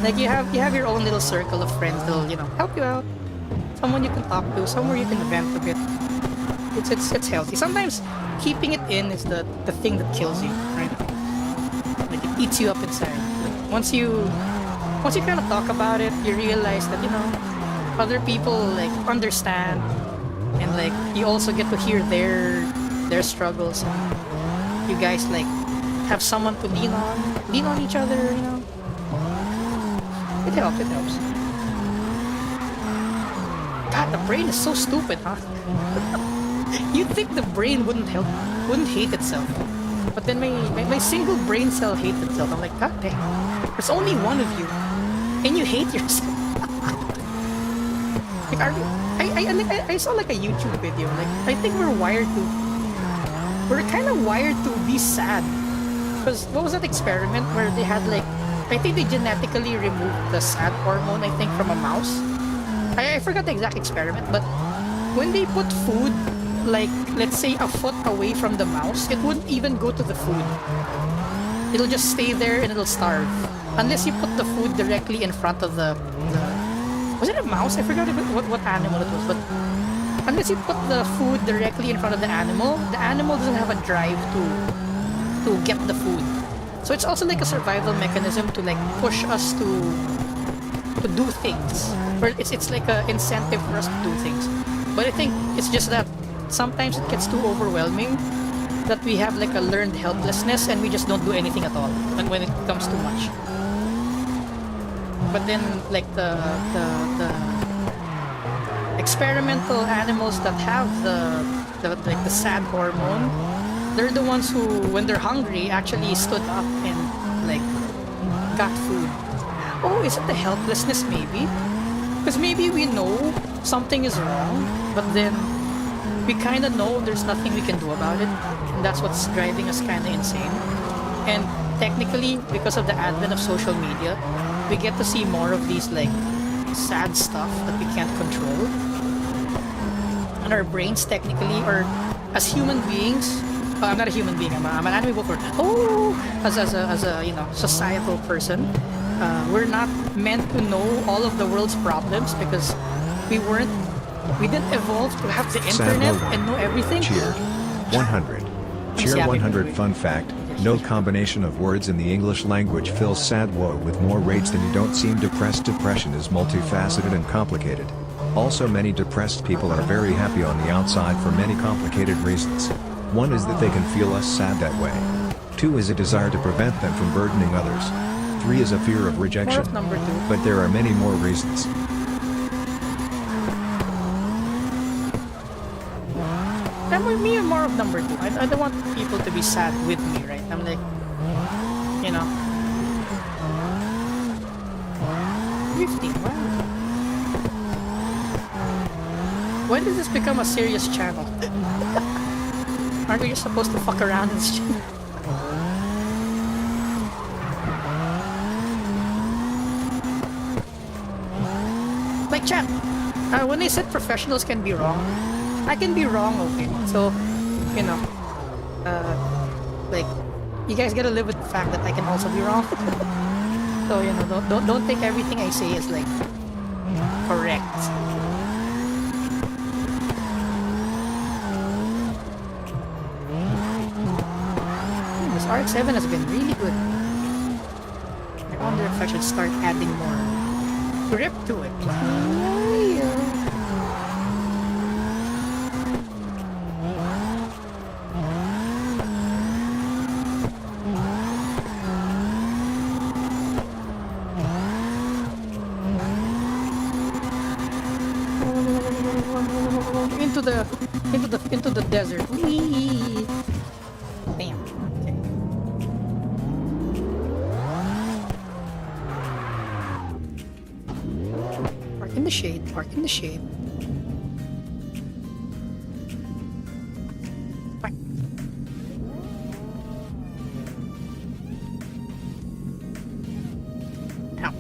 Like you have your own little circle of friends that'll help you out. Someone you can talk to, somewhere you can vent a bit. It's healthy. Sometimes keeping it in is the thing that kills you, right? Like it eats you up inside. Like once you kind of talk about it, you realize that other people like understand, and like you also get to hear their struggles, and you guys like have someone to lean on each other. It helps. It helps. God, the brain is so stupid, huh? You'd think the brain wouldn't hate itself. But then my single brain cell hates itself. I'm like, God damn, there's only one of you, and you hate yourself. Like, I saw like a YouTube video. Like, I think we're kind of wired to be sad. Because what was that experiment where they had like, I think they genetically removed the sad hormone, I think, from a mouse. I forgot the exact experiment, but when they put food, like, let's say a foot away from the mouse, it wouldn't even go to the food. It'll just stay there and it'll starve. Unless you put the food directly in front of the was it a mouse? I forgot what animal it was, but unless you put the food directly in front of the animal doesn't have a drive to get the food. So it's also like a survival mechanism to like push us to do things. Or it's like an incentive for us to do things. But I think it's just that sometimes it gets too overwhelming, that we have like a learned helplessness and we just don't do anything at all when it comes too much. But then like the experimental animals that have the sad hormone, they're the ones who, when they're hungry, actually stood up and like got food. Oh, is it the helplessness maybe? Because maybe we know something is wrong, but then we kind of know there's nothing we can do about it, and that's what's driving us kind of insane. And technically, because of the advent of social media, we get to see more of these like sad stuff that we can't control. And our brains technically, or as human beings, I'm not a human being, I'm an anime bookworm. Oh, as a societal person, we're not meant to know all of the world's problems because we didn't evolve to have the internet and know everything. Cheer 100. Cheer 100. Fun fact, no combination of words in the English language fills sad woe with more rage than you don't seem depressed. Depression is multifaceted and complicated. Also, many depressed people are very happy on the outside for many complicated reasons. One is that they can feel less sad that way. 2 is a desire to prevent them from burdening others. 3 is a fear of rejection. Number 2. But there are many more reasons. Me, more of number 2. I don't want people to be sad with me, right? I'm like, 50. Wow. When does this become a serious channel? Aren't we just supposed to fuck around in this channel? Like, chat, when they said professionals can be wrong, I can be wrong, okay? So, like, you guys gotta live with the fact that I can also be wrong. So, don't take everything I say as, like, correct. This RX-7 has been really good. I wonder if I should start adding more grip to it. Into the desert. Whee! Damn. Okay. Park in the shade. Park in the shade. Fine. Ow.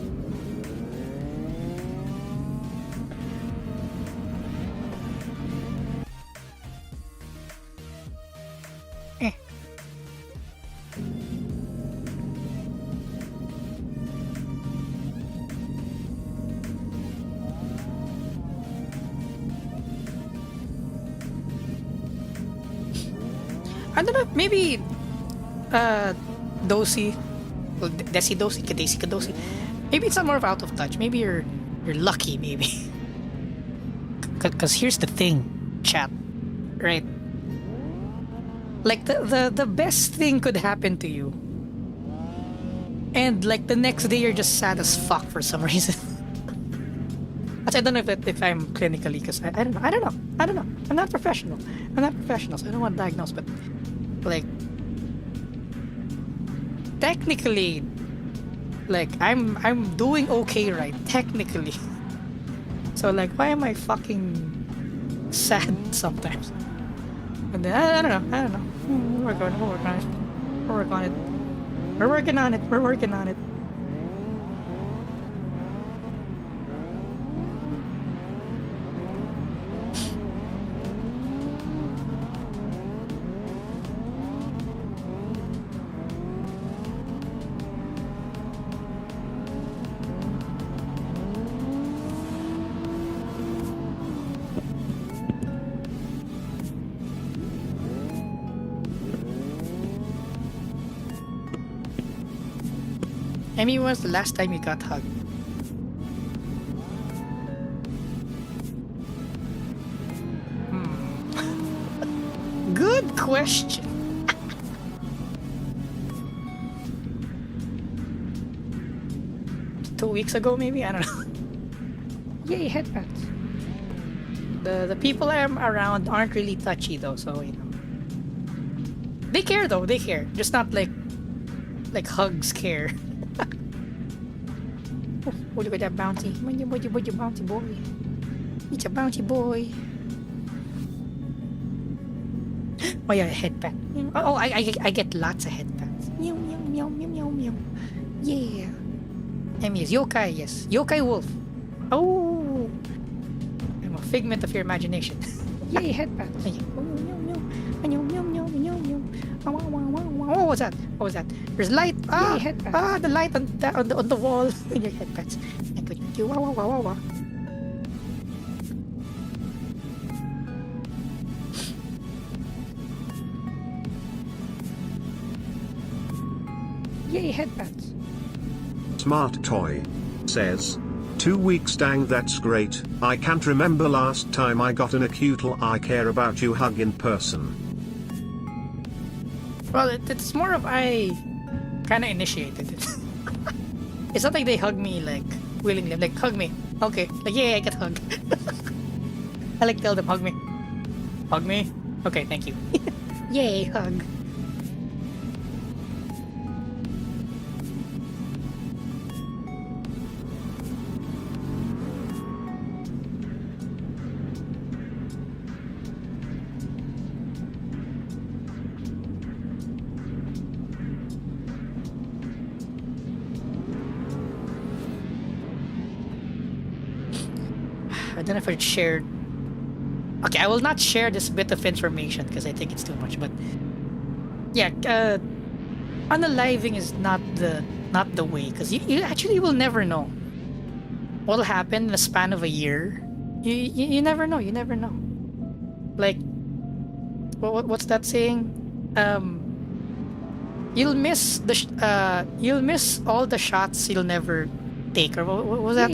I don't know, maybe Dosey, well, Desi Dosey, Kadesi Kadosi. Maybe it's not more of out of touch. Maybe you're lucky, maybe. Cause here's the thing, chat, right? Like the best thing could happen to you, and like the next day you're just sad as fuck for some reason. I don't know if I'm clinically, because I don't know. I'm not professional, so I don't want to diagnose, but like technically, like I'm doing okay, right? Technically. So like, why am I fucking sad sometimes? And then I don't know. We're working on it. Emmy, when was the last time you got hugged? Good question. 2 weeks ago, maybe? I don't know. Yay, headpats. The people I'm around aren't really touchy though, so you know. They care though, they care. Just not like hugs care. Oh, look at that bounty. What you bounty boy? It's a bounty boy. Oh yeah, headpat. Oh, I get lots of headpats. Meow meow meow meow meow meow. Yeah. Emmy is yokai, yes. Yokai wolf. Oh. I'm a figment of your imagination. Yay, headpat. Oh, what's that? What was that? There's light. Ah, the light on the wall. Your headpats. Thank you. Wow. Yay, headpats. Smart Toy says, 2 weeks, dang, that's great. I can't remember last time I got an acute I care about you hug in person. Well, it's more of I kind of initiated it. It's not like they hug me like willingly. I'm like, hug me. Okay. Like, yeah, I get hugged. I like tell them, hug me. Hug me? Okay, thank you. Yay, hug. I don't know if I shared. Okay, I will not share this bit of information because I think it's too much. But yeah, unaliving is not the way, because you actually will never know what'll happen in the span of a year. You never know. You never know. Like, what's that saying? You'll miss all the shots you'll never take, or what was that?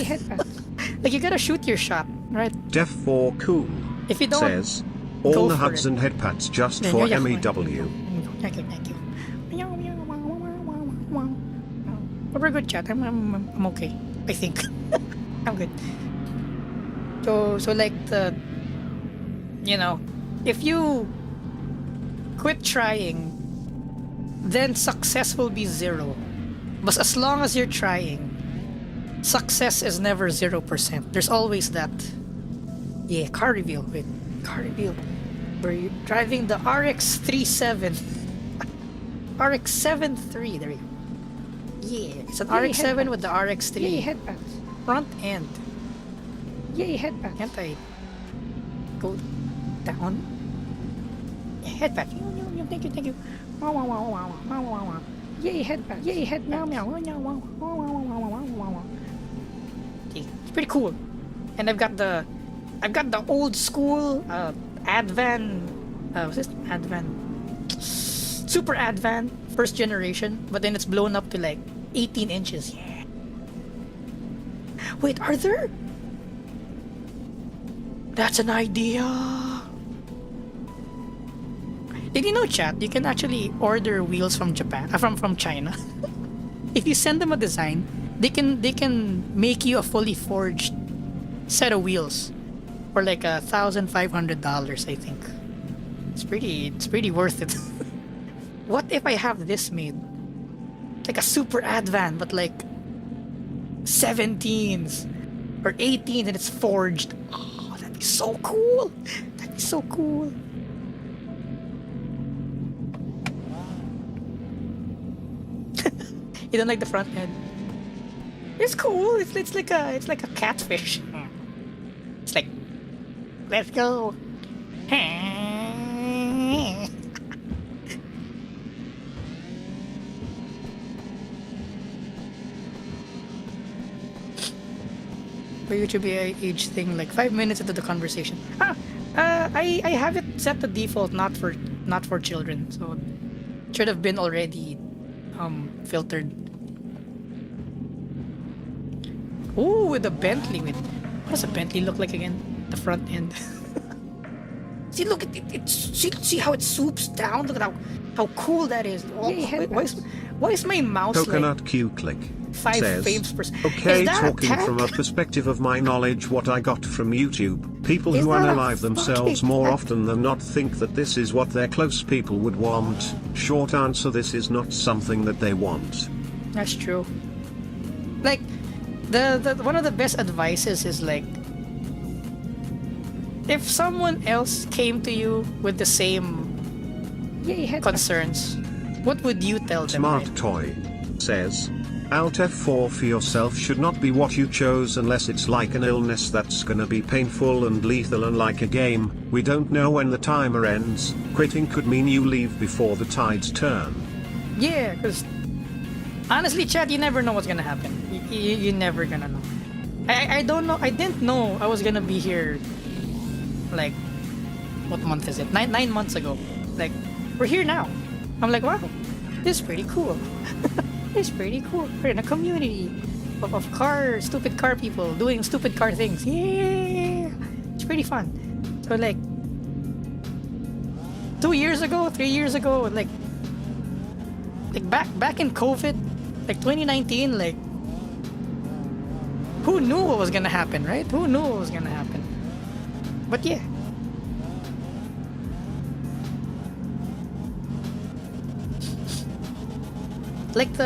Like, you gotta shoot your shot, right? Def4 Cool If you don't, says, all the hugs and headpats just for MEW. Thank you. But we're good, chat. I'm okay. I think I'm good. So like if you quit trying, then success will be 0. But as long as you're trying, success is never 0%. There's always that. Yeah, car reveal. Wait, car reveal. Where you're driving the RX 37. RX 73. There we go. Yeah, it's an RX 7 with the RX 3. Yay, headpats. Front end. Yay, headpats. Can't I go down? Yeah, headpats. Thank you. Wow. Yay, headpats. Yay, head meow. It's pretty cool. And I've got the old school Advan what's this? Advan Super Advan, first generation, but then it's blown up to like 18 inches. Yeah. Wait, are there? That's an idea. Did you know, chat? You can actually order wheels from Japan, from China. If you send them a design, they can make you a fully forged set of wheels for like $1,500, I think. It's pretty worth it. What if I have this made? Like a super Advan, but like 17s or 18s, and it's forged. Oh, that'd be so cool. That'd be so cool. You don't like the front end? It's cool. It's like a catfish. It's like, let's go. For YouTube age thing, like 5 minutes into the conversation. I have it set to default, not for children, so it should have been already filtered. Ooh, with the Bentley. What does a Bentley look like again? The front end. See, look at it. See how it swoops down. Look at how cool that is. Oh, why is my mouse Coconut like Q Click 5 says, frames per second? okay, talking from a perspective of my knowledge, what I got from YouTube, people who unalive themselves more often than not think that this is what their close people would want. Short answer, this is not something that they want. That's true. Like, the one of the best advices is like, if someone else came to you with the same concerns, what would you tell them? Smart right? Toy says, Alt F4 for yourself should not be what you chose unless it's like an illness that's gonna be painful and lethal, and like a game, we don't know when the timer ends. Quitting could mean you leave before the tides turn. Yeah, because honestly, chat, you never know what's gonna happen. You never gonna know. I don't know. I didn't know I was gonna be here. Like, what month is it? Nine months ago. Like, we're here now. I'm like, wow, this is pretty cool. It's pretty cool. We're in a community of stupid car people doing stupid car things. Yeah, it's pretty fun. So like, 2 years ago, 3 years ago, like back in COVID, like 2019, like, who knew what was gonna happen, right? Who knew what was gonna happen? But yeah. Like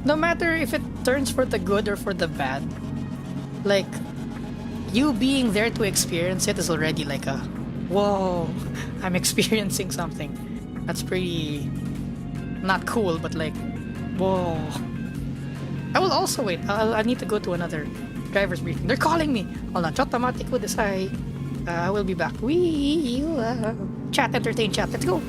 no matter if it turns for the good or for the bad, like, you being there to experience it is already like a, whoa, I'm experiencing something. That's pretty not cool, but like, whoa. I will also wait. I need to go to another driver's briefing. They're calling me. Hold on. Chotomatic ko desai. I will be back. Chat, entertain, chat. Let's go.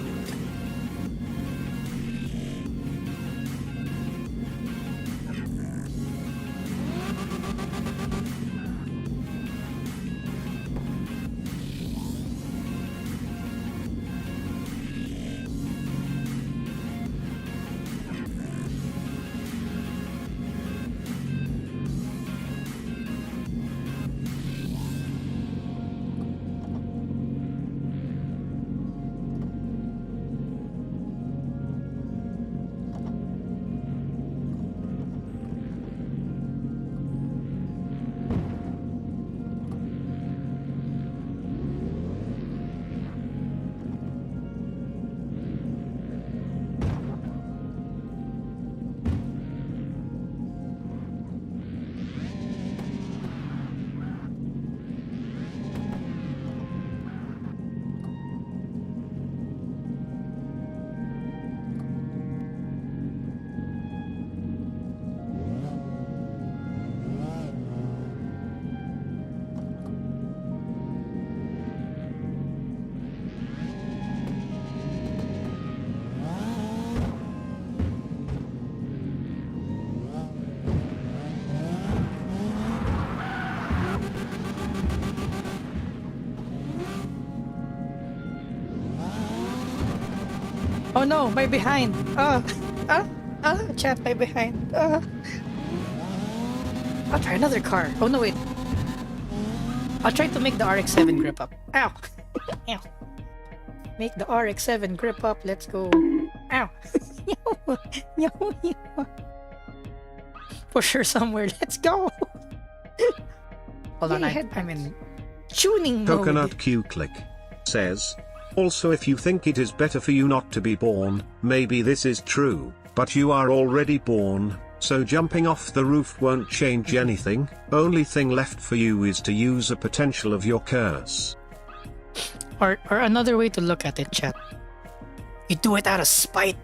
Oh no, my behind. Chat, my behind. I'll try another car. Oh no, wait. I'll try to make the RX-7 grip up. Ow! Ow! Make the RX-7 grip up. Let's go. Ow! Push her somewhere. Let's go! Hold on, I'm in tuning mode. Coconut Q Click says, also if you think it is better for you not to be born, maybe this is true, but you are already born, so jumping off the roof won't change anything, only thing left for you is to use a potential of your curse. Or another way to look at it, chat. You do it out of spite.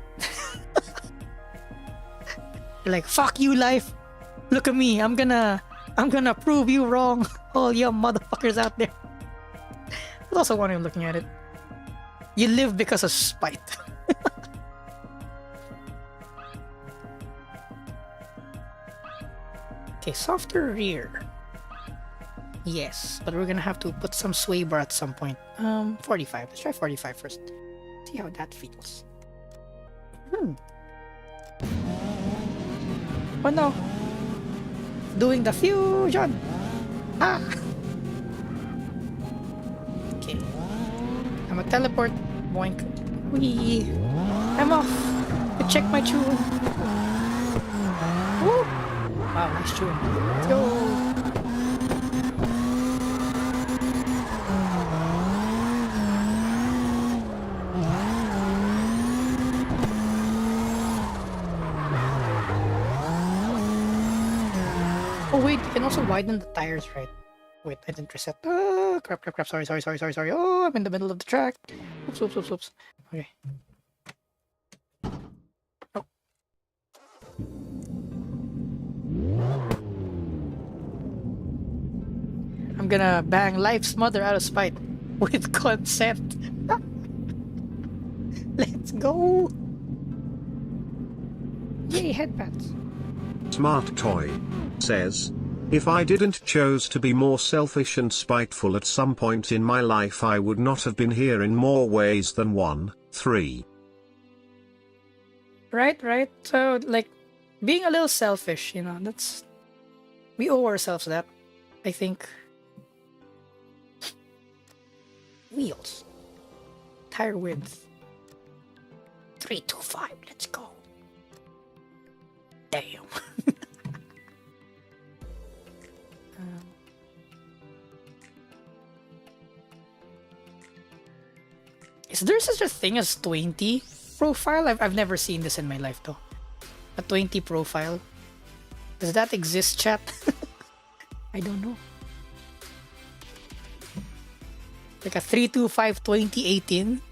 You're like, fuck you, life. Look at me. I'm gonna prove you wrong. All you motherfuckers out there. That's also one way of looking at it. You live because of spite. Okay, softer rear. Yes, but we're gonna have to put some sway bar at some point. 45. Let's try 45 first. See how that feels. Oh no! Doing the fusion! Ah! Okay. I'm a teleport. Boink. Wee! I'm off! I check my tune. Woo! Wow, nice tune. Let's go! Oh wait, you can also widen the tires, right? Wait, I didn't reset. Oh, crap. Sorry. Oh, I'm in the middle of the track. Oops. Okay. Oh. I'm gonna bang life's mother out of spite. With consent. Let's go! Yay, headbands. Smart Toy says, if I didn't chose to be more selfish and spiteful at some point in my life, I would not have been here in more ways than 1, 3. Right. So, like, being a little selfish, you know, that's... We owe ourselves that, I think. Wheels. Tire width. 325, let's go. Damn. Is there such a thing as 20 profile? I've never seen this in my life though. A 20 profile. Does that exist, chat? I don't know. Like a 325 20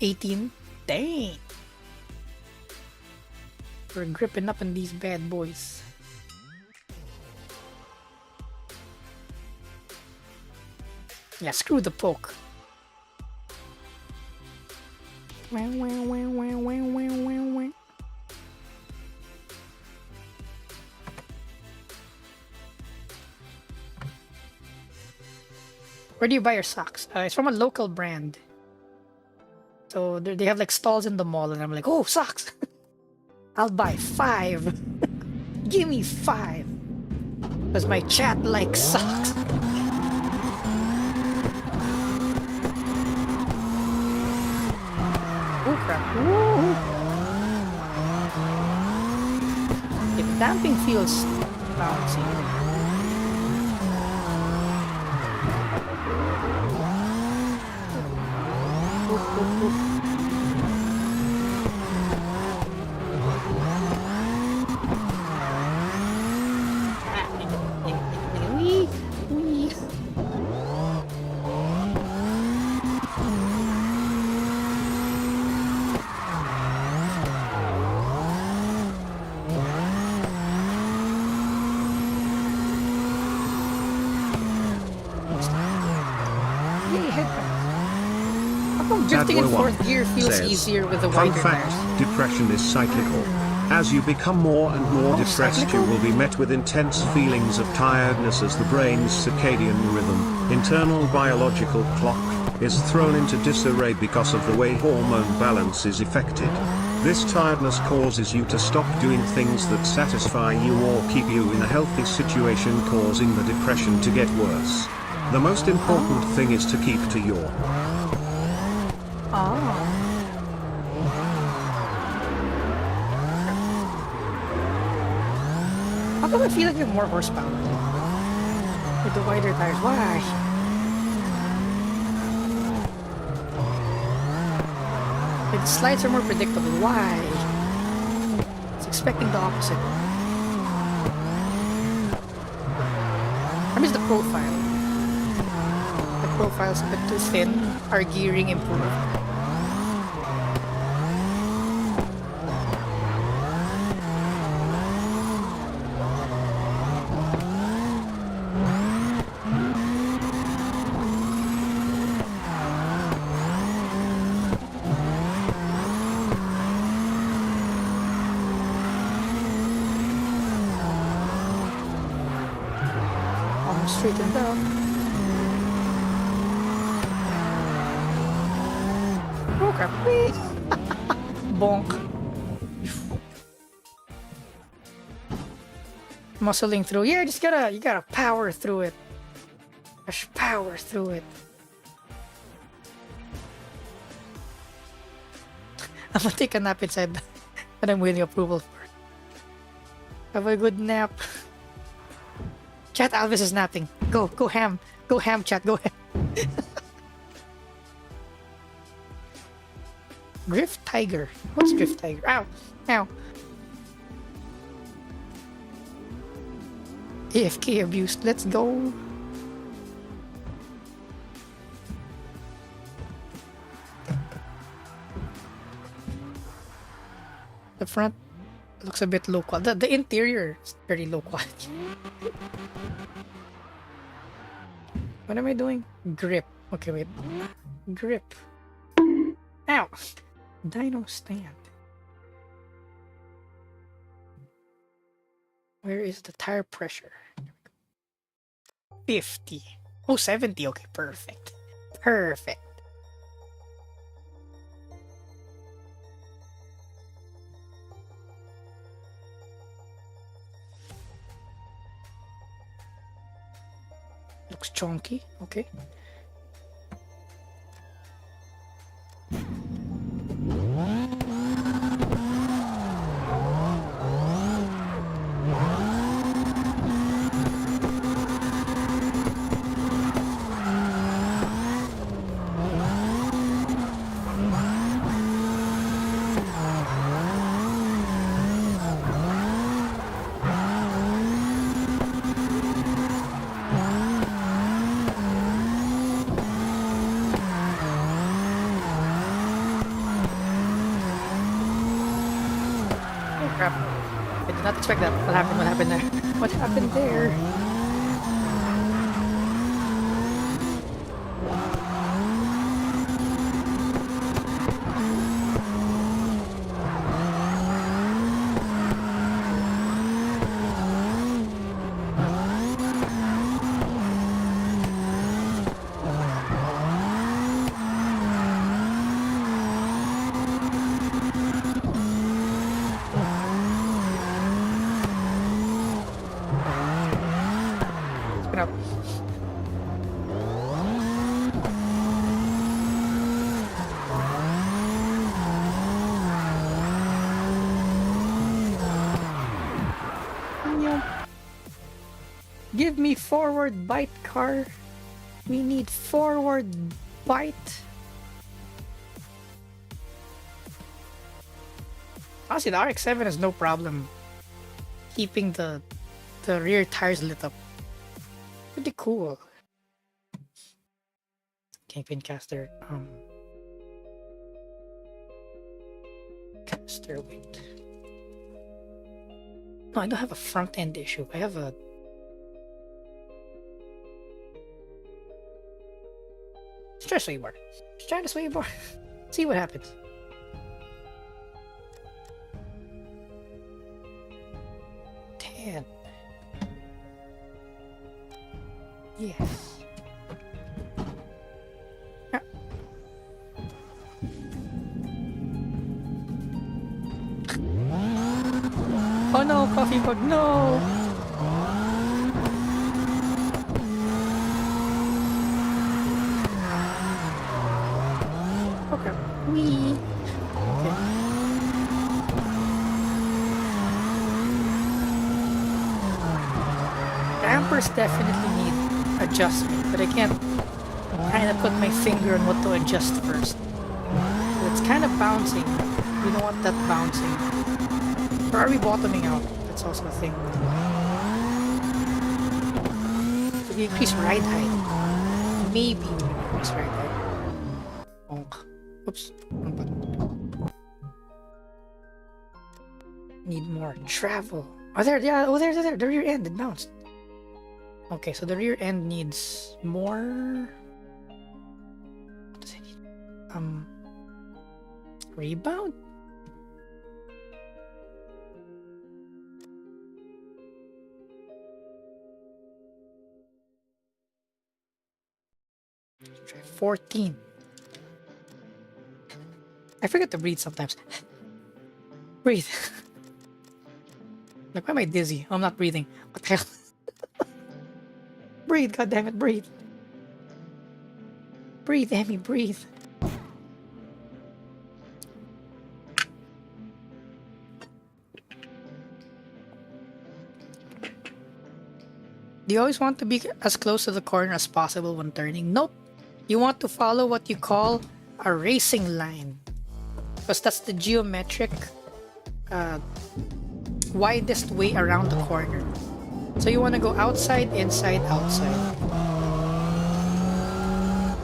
18. Dang. We're gripping up on these bad boys. Yeah, screw the poke. Where do you buy your socks? It's from a local brand. So they have like stalls in the mall, and I'm like, oh, socks! I'll buy 5. Give me 5. Because my chat likes socks. Oh crap. Woo! Okay, the damping feels bouncy. Drifting in fourth gear feels easier with the wider tires. Depression is cyclical. As you become more and more depressed, cyclical? you will be met with intense feelings of tiredness as the brain's circadian rhythm, internal biological clock, is thrown into disarray because of the way hormone balance is affected. This tiredness causes you to stop doing things that satisfy you or keep you in a healthy situation, causing the depression to get worse. The most important thing is to keep to your How come I feel like we have more horsepower with the wider tires? Why? The slides are more predictable. Why? It's expecting the opposite. I miss the profile. The profile's a bit too thin. Our gearing improved. Straightened up. Oh crap. Whee! Bonk. Muscling through. Yeah, you gotta power through it. Just power through it. I'm gonna take a nap inside that I'm waiting approval for. Have a good nap. Chat, Alvis is napping. Go ham. Go ham, chat, go ham. Drift Tiger. What's Drift Tiger? Ow. Ow. AFK abuse. Let's go. The front looks a bit low quality. The interior is very low quality. What am I doing? Grip. Okay, wait. Grip. Ow! Dyno stand. Where is the tire pressure? 50. Oh, 70. Okay, perfect. Perfect. Looks chunky. Okay. Crap. I did not expect that. What happened? What happened there? What happened there? Up. Give me forward bite, car. We need forward bite. Honestly, the RX-7 has no problem keeping the rear tires lit up. Pretty cool. Kingpin caster. Caster, wait. No, I don't have a front end issue. I have a. Let's try sway bar. Let's try the sway bar. See what happens. Yes. Yeah. coffee mug. No. Okay. Wee. Okay. Dampers definitely need adjustment, but I can't kind of put my finger on what to adjust first. It's kind of bouncing. We don't want that bouncing. Or are we bottoming out? That's also a thing. So we increase ride height. Maybe we increase ride height. Bonk. Oops. Wrong button. Need more travel. Oh, there. Yeah. Oh, there. The rear end. It bounced. Okay, so the rear end needs more. What does it need? Rebound? Try 14. I forget to breathe sometimes. Breathe. Like, why am I dizzy? I'm not breathing. What the hell? Breathe, goddammit, breathe. Breathe, Emmy, breathe. Do you always want to be as close to the corner as possible when turning? Nope. You want to follow what you call a racing line. Because that's the geometric widest way around the corner. So you want to go outside, inside, outside.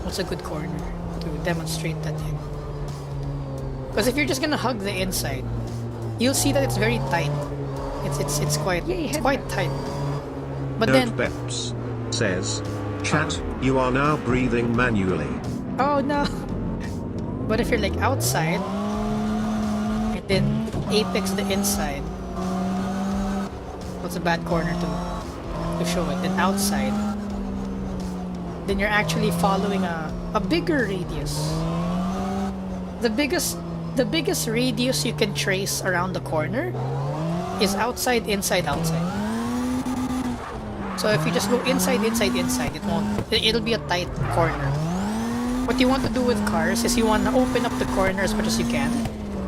What's a good corner to demonstrate that in? Because if you're just gonna hug the inside, you'll see that it's very tight. It's quite tight. But then Beps says, chat, you are now breathing manually. oh no. But if you're like outside and then apex the inside, what's a bad corner to show it? Then outside, then you're actually following a bigger radius. The biggest radius you can trace around the corner is outside, inside, outside. So if you just go inside, inside, inside, it'll be a tight corner. What you want to do with cars is you want to open up the corner as much as you can,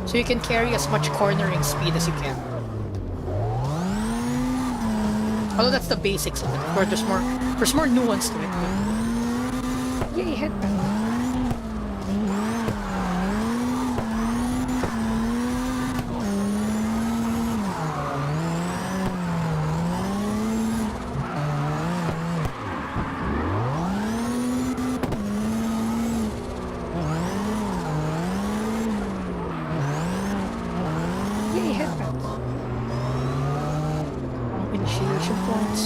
so you can carry as much cornering speed as you can. Although that's the basics of it. Of course, there's more nuance to it. But... yay, headband. Yay, headband. Initiation points.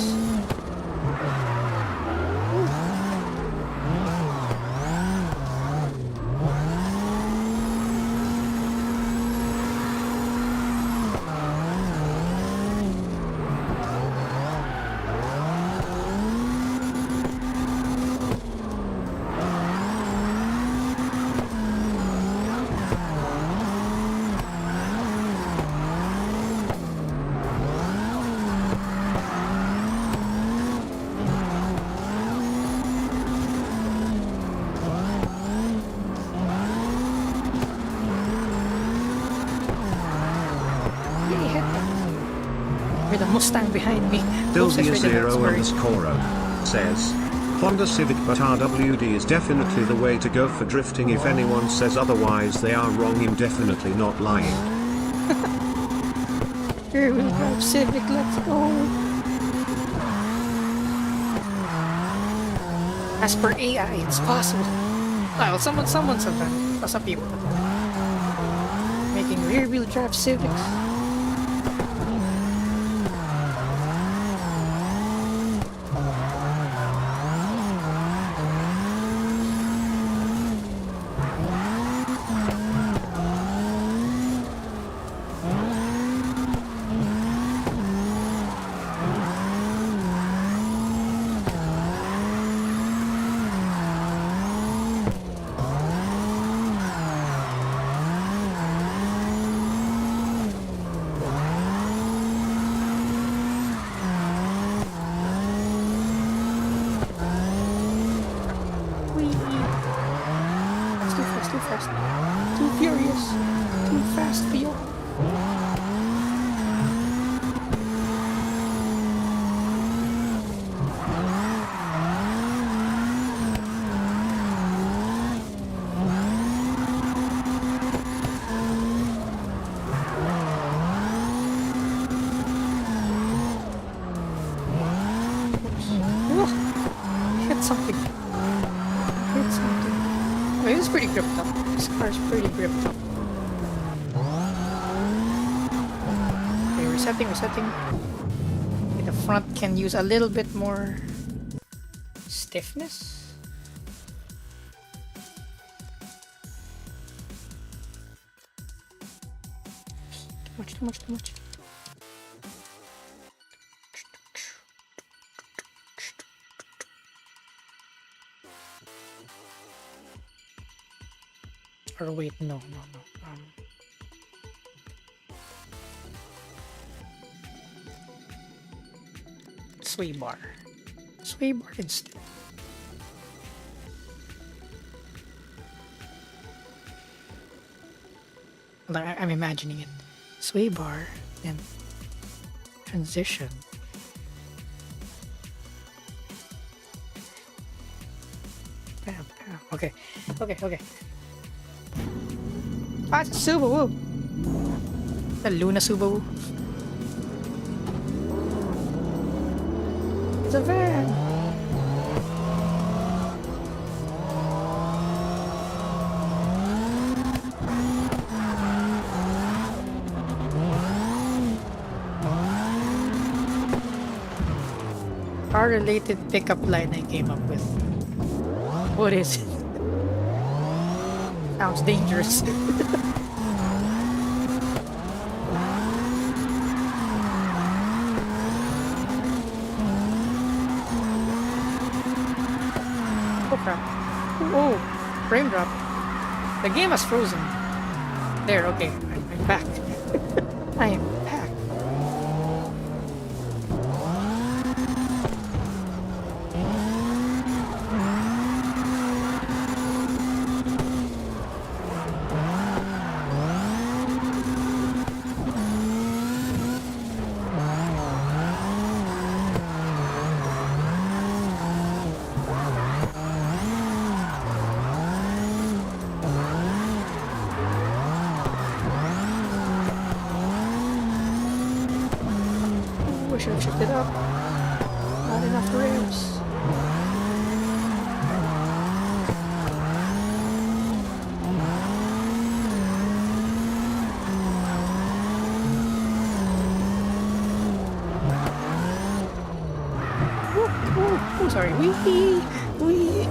With a Mustang behind me. Dilvia0_0 says, Honda Civic but RWD is definitely the way to go for drifting. If anyone says otherwise, they are wrong. I'm definitely not lying. Here we go, Civic, let's go. As per AI, it's possible. Well, sometimes. Some people. Making rear-wheel drive Civics. fast, too furious, too fast for you. Hit something. Hit something. Oh, it's pretty gripped up. This car's pretty gripped up. Okay, resetting. Okay, the front can use a little bit more stiffness. Too much. Or wait, no. Sway bar instead. I'm imagining it. Sway bar and transition. Bam. Okay. Ah, it's a Subaru. The Luna Subaru. It's a van. Car-related pickup line I came up with. What is it? Sounds dangerous. Oh crap. Oh, frame drop. The game has frozen. There, okay. I'm back. I am back. Should have shifted up. Not enough rims. Oh, sorry. Wee.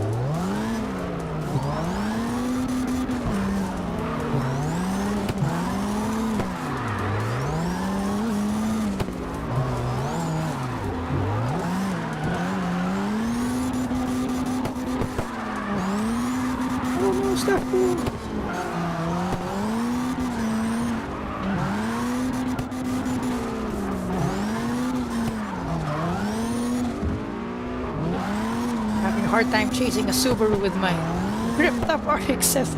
Stop. Having a hard time chasing a Subaru with my gripped up RX-7.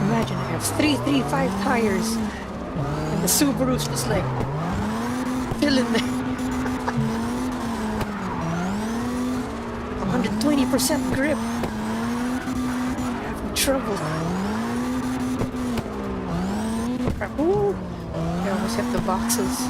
Imagine I have 335 tires. The Subaru's just like filling there. 120% grip. Having trouble. Ooh, I almost hit the boxes.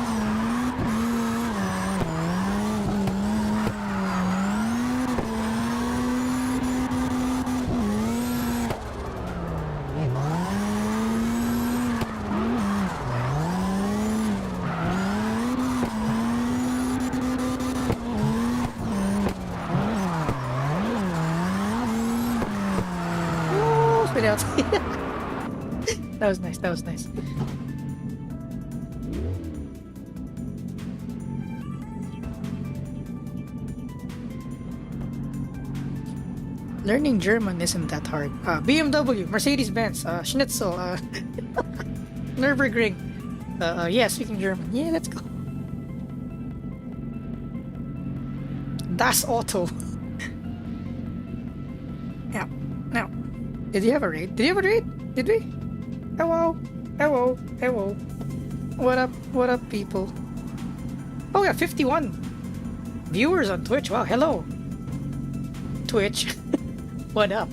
Out. That was nice. Learning German isn't that hard. BMW, Mercedes-Benz, Schnitzel, Nürburgring. Yeah, speaking German. Yeah, let's go. Das Auto. Yeah. Now, did you have a raid? Did you have a raid? Did we? Hello. Hello. Hello. What up? What up, people? Oh, yeah, 51 viewers on Twitch. Wow, hello. Twitch. What up?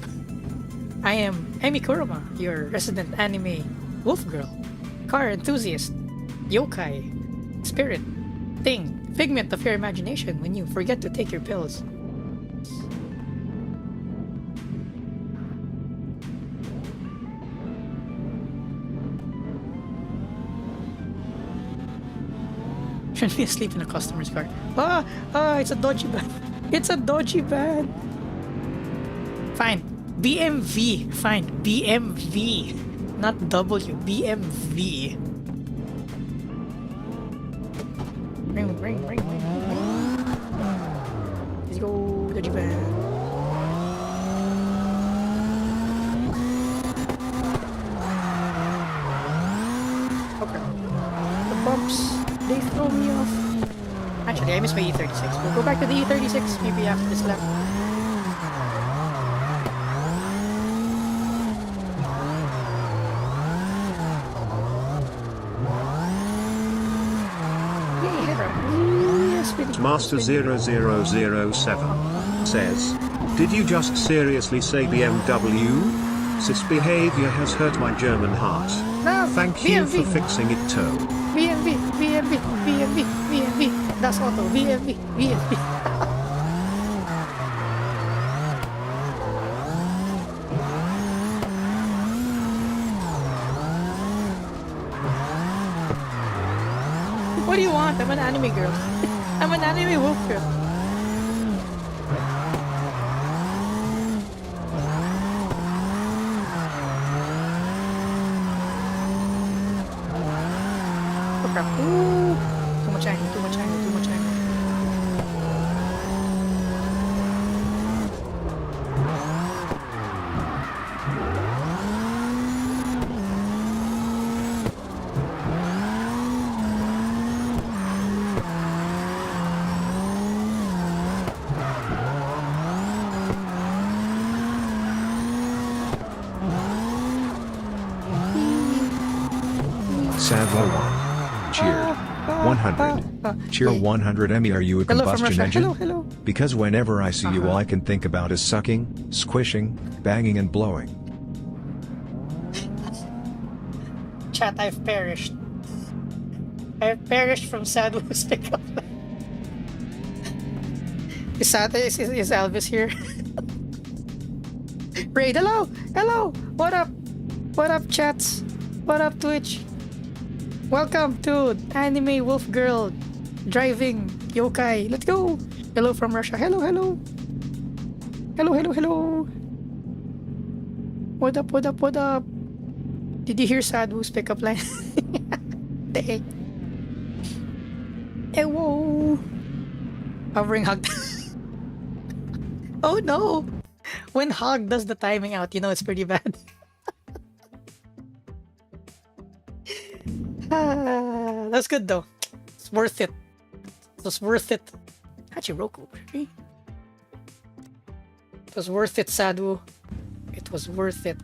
I am Emi Kurama, your resident anime wolf girl, car enthusiast, yokai, spirit, thing, figment of your imagination when you forget to take your pills. Shouldn't be asleep in a customer's car. It's a dodgy band. It's a dodgy band. Fine. BMV. Fine. BMV. Not W. BMV. Ring, ring, ring, ring, ring. Let's go, dodgy band. Okay. The bumps. They throw me off. Actually, I missed my E36. We'll go back to the E36 maybe after this lap. Master 0007 says, "Did you just seriously say BMW? This behavior has hurt my German heart. No, Thank you for fixing it too." BMV, BMV, BMV, BMV. Das Auto, BMV, BMV. What do you want? I'm an anime girl. I'm an anime wolf girl. Ooh, too much angle, too much angle, too much angle. Sadlo 1. Cheer. 100. Cheer 100. Emmy, are you a Hello from combustion Russia. engine? Hello, hello. Because whenever I see you, all I can think about is sucking, squishing, banging, and blowing. Chat, I've perished. I've perished from Sadwo's pickup. Is Elvis here? Raid, hello! Hello! What up? What up, chats? What up, Twitch? Welcome to Anime Wolf Girl driving yokai. Let's go! Hello from Russia. Hello, hello! Hello, hello, hello! What up, what up, what up? Did you hear Sadhu's pickup line? Hey. Hey, whoa! Hovering hug. Oh no! When Hog does the timing out, you know it's pretty bad. That's good though. It's worth it. It was worth it. Hachiroku. It was worth it, Sadhu. It was worth it.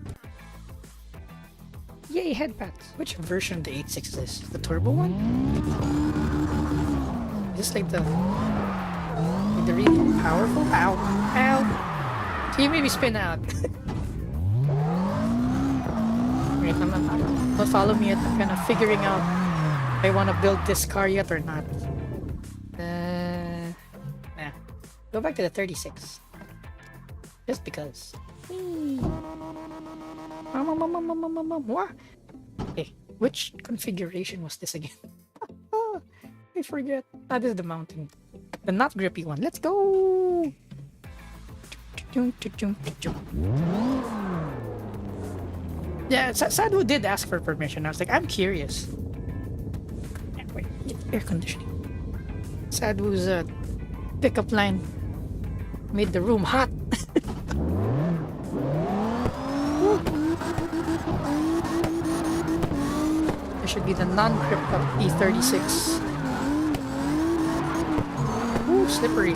Yay, headpads. Which version of the 86 is this? The turbo one? Is this like the really powerful? Ow. Ow. Can you maybe spin out? Wait, don't follow me yet. I'm kind of figuring out if I want to build this car yet or not. Nah. Go back to the 36. Just because. What? Okay, which configuration was this again? I forget. This is the mountain. The not grippy one. Let's go! Yeah, Sadhu did ask for permission. I was like, I'm curious. Wait, air conditioning. Sadhu's pickup line made the room hot. There should be the non-gripped up E36. Ooh, slippery.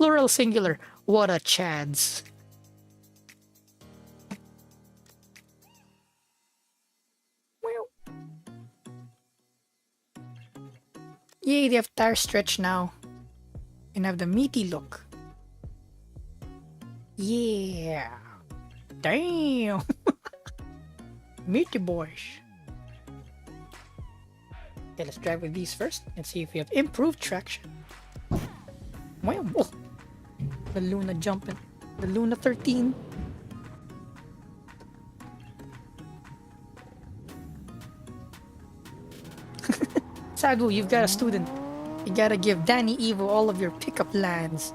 Plural singular. What a chads. Well. Yay, they have tire stretch now. And have the meaty look. Yeah. Damn. Meaty boys. Okay, let's drive with these first and see if we have improved traction. Wow. Oh. The Luna jumping. The Luna 13. Sagu, you've got a student. You gotta give Danny Evo all of your pickup lines.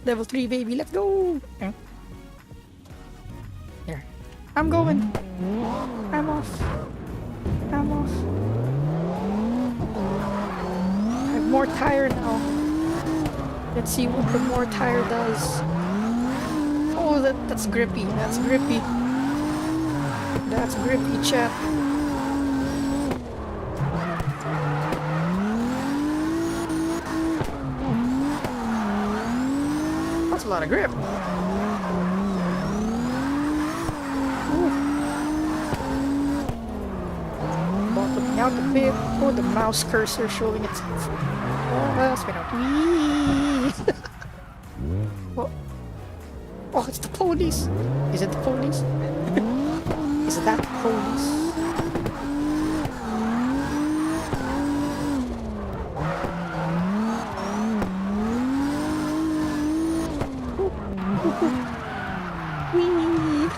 Level 3, baby, let's go! Okay. Here. I'm going. I'm off. I'm off. I have more tire now. Let's see what the more tire does. Oh, that's grippy. That's grippy. That's grippy, chat. That's a lot of grip. Bottoming out a bit. Oh, the mouse cursor showing itself. Oh, spin out. Whee! Oh. Oh, it's the police. Is it the police? Is that the police? Whee!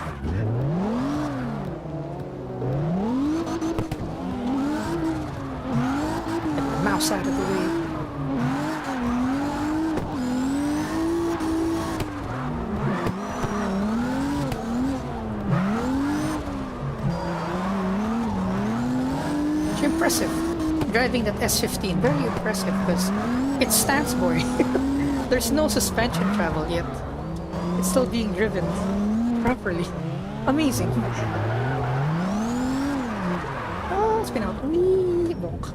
Get the mouse out of the way. Impressive. Driving that S15, very impressive because it stands for it. There's no suspension travel yet. It's still being driven properly. Amazing. Oh, spin out. Whee! Bonk.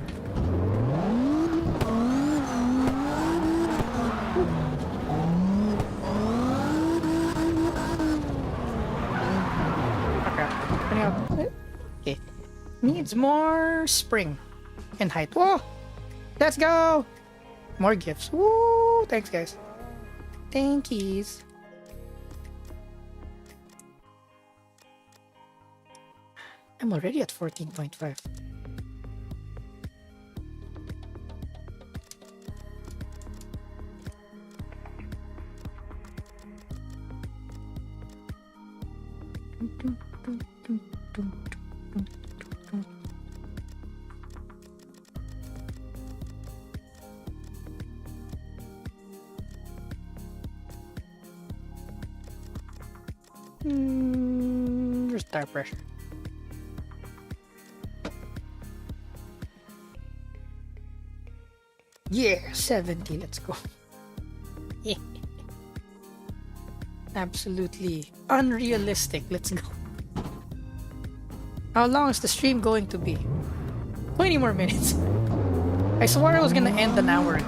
Okay. Okay. Needs more spring and height. Whoa! Let's go! More gifts. Woo! Thanks, guys. Thankies. I'm already at 14.5. There's tire pressure. Yeah, 70. Let's go. Yeah. Absolutely unrealistic. Let's go. How long is the stream going to be? 20 more minutes. I swore I was gonna end an hour ago.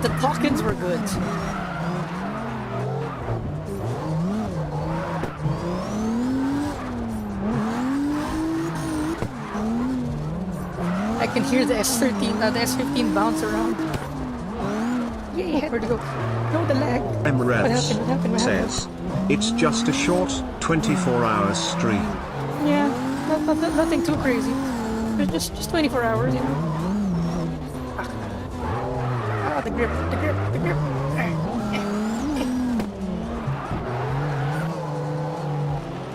The talk-ins were good. I can hear the S13, the S15 bounce around. Yay, where'd it go? No, the lag. What happened? Says, it's just a short 24-hour stream. Yeah, nothing too crazy. Just 24 hours, you know. Ah, the grip.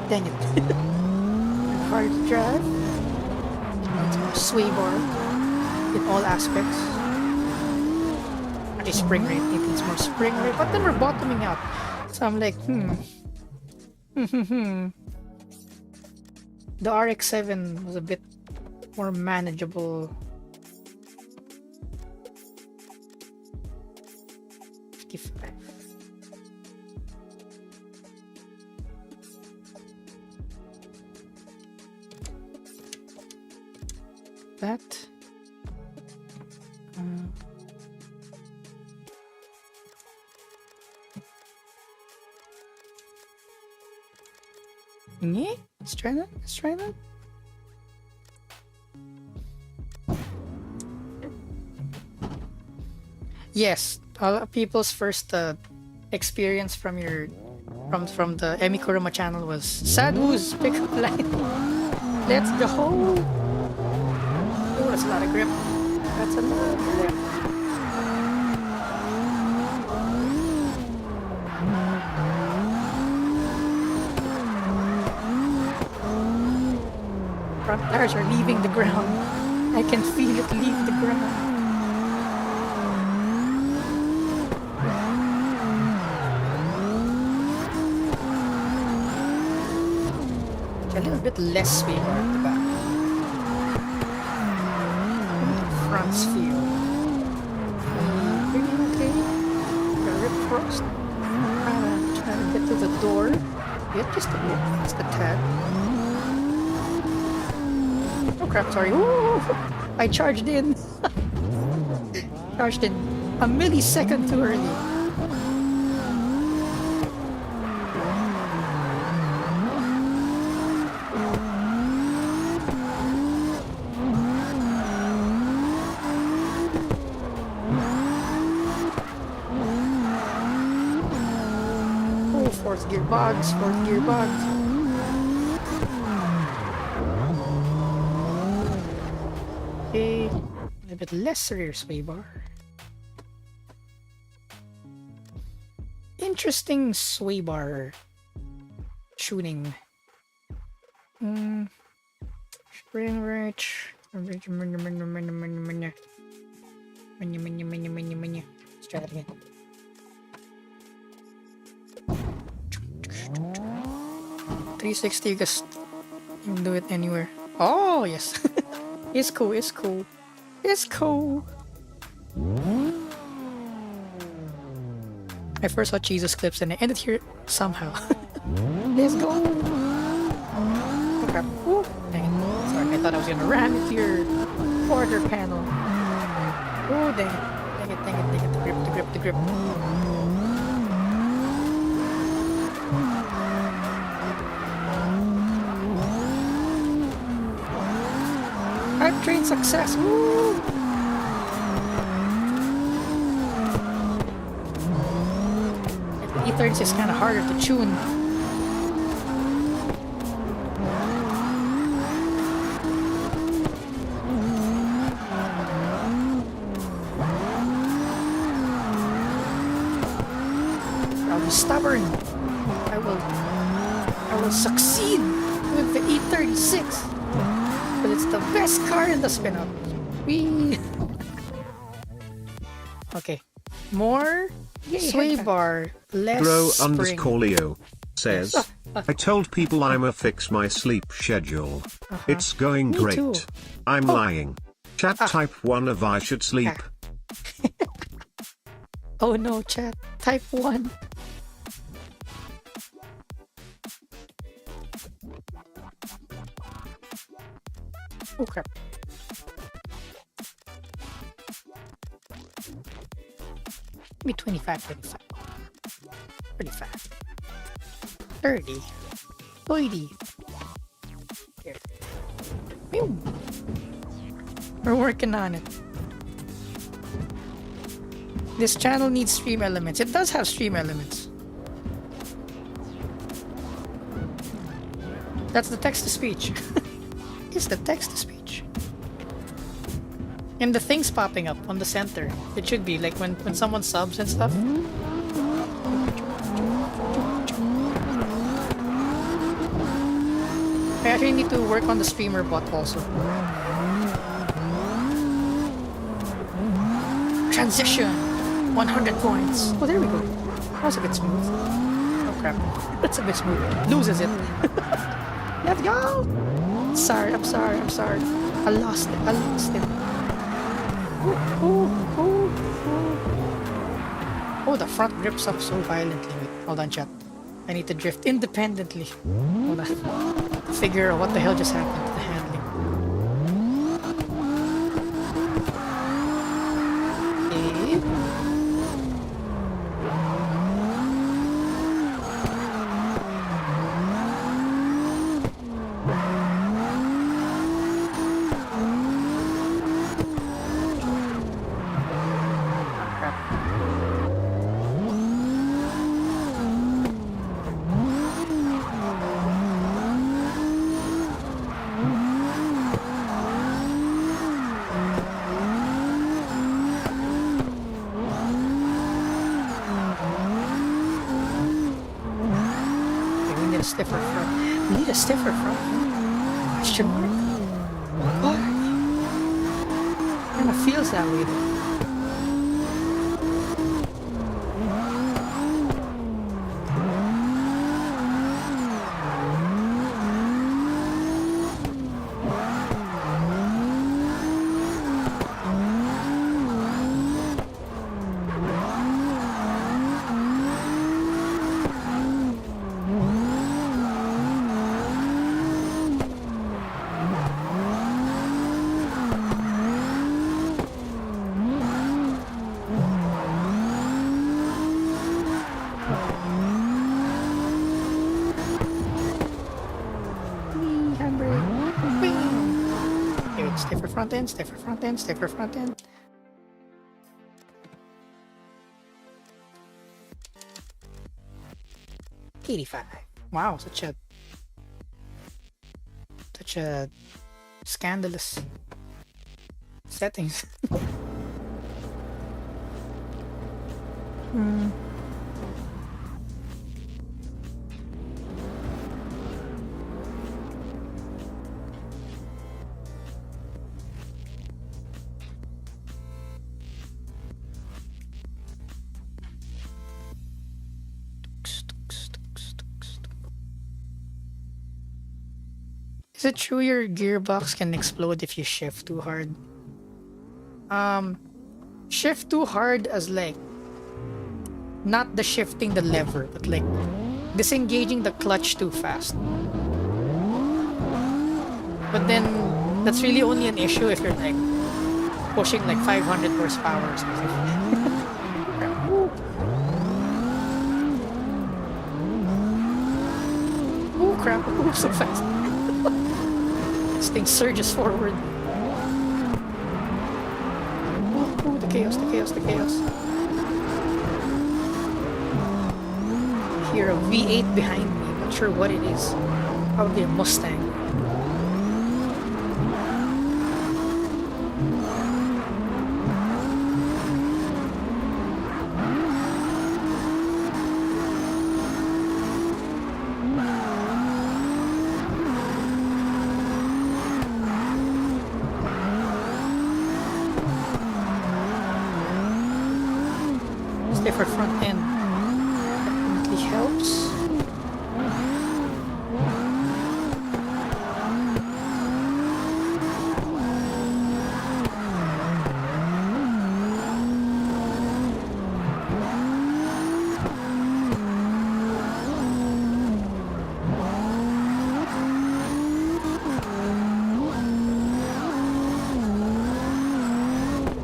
Dang it. Hard to drive. It's more sway bar in all aspects. At least spring rate, it needs more spring rate, but then we're bottoming out. So I'm like, The RX-7 was a bit more manageable. 55. That Yeah, let's try that. Let's try that. Yes, a lot of people's first experience from your from the Emi Kurama channel was Sadhu's pickup line. Let's go. Oh, that's a lot of grip. That's a lot of grip. Front tires are leaving the ground. I can feel it leave the ground. A little bit less sway bar at the back. Front's feel. Pretty okay. Got rip frost. Trying to get to the door. Yep, just a bit. Just a tad. Oh crap, sorry. Ooh, I charged in. Charged in a millisecond too early. Fourth gear bugs. Okay, a bit less rear sway bar. Interesting sway bar tuning. Spring rich. Let's try that again. 360, you can do it anywhere. Oh yes. It's cool. I first saw Jesus clips and I ended here somehow. Let's go. Oh crap. Ooh, dang it. Sorry, I thought I was gonna ram into your quarter panel. Oh dang it. The grip. Train success! Woo! E30 is kind of harder to tune. I'll be stubborn. I will succeed with the E36. But it's the best car in the spin-up. Whee! Okay. More sway bar, less spring. Bro_Leo says, I told people I'ma fix my sleep schedule. It's going Me great. too. I'm lying. Chat type 1 of I should sleep. Oh no, chat. Type 1. Oh crap. Maybe 25. 35. 30. 30. Here. Pew. We're working on it. This channel needs stream elements. It does have stream elements. That's the text-to-speech. It's the text-to-speech. And the things popping up on the center. It should be like when someone subs and stuff. I actually need to work on the streamer bot also. Transition! 100 points. Oh, there we go. That was a bit smooth. Oh crap. That's a bit smooth. Loses it. Let's go! Sorry, I'm sorry. I lost it. Oh, the front grips up so violently. Wait, hold on, chat. I need to drift independently. Hold on. Figure out what the hell just happened to the handling. Okay. a stiffer front. We need a stiffer front. Question mark? What? Kinda feels that way though. Stiffer front end, stiffer front end, stiffer front end. $85. Wow, such a scandalous settings. Is it true your gearbox can explode if you shift too hard? Shift too hard as like not the shifting the lever, but like disengaging the clutch too fast. But then that's really only an issue if you're like pushing like 500 horsepower or something. Oh crap, oh so fast. This thing surges forward. Oh, the chaos, the chaos, the chaos. Hear a V8 behind me, not sure what it is. Probably a Mustang. Stiffer front end definitely helps.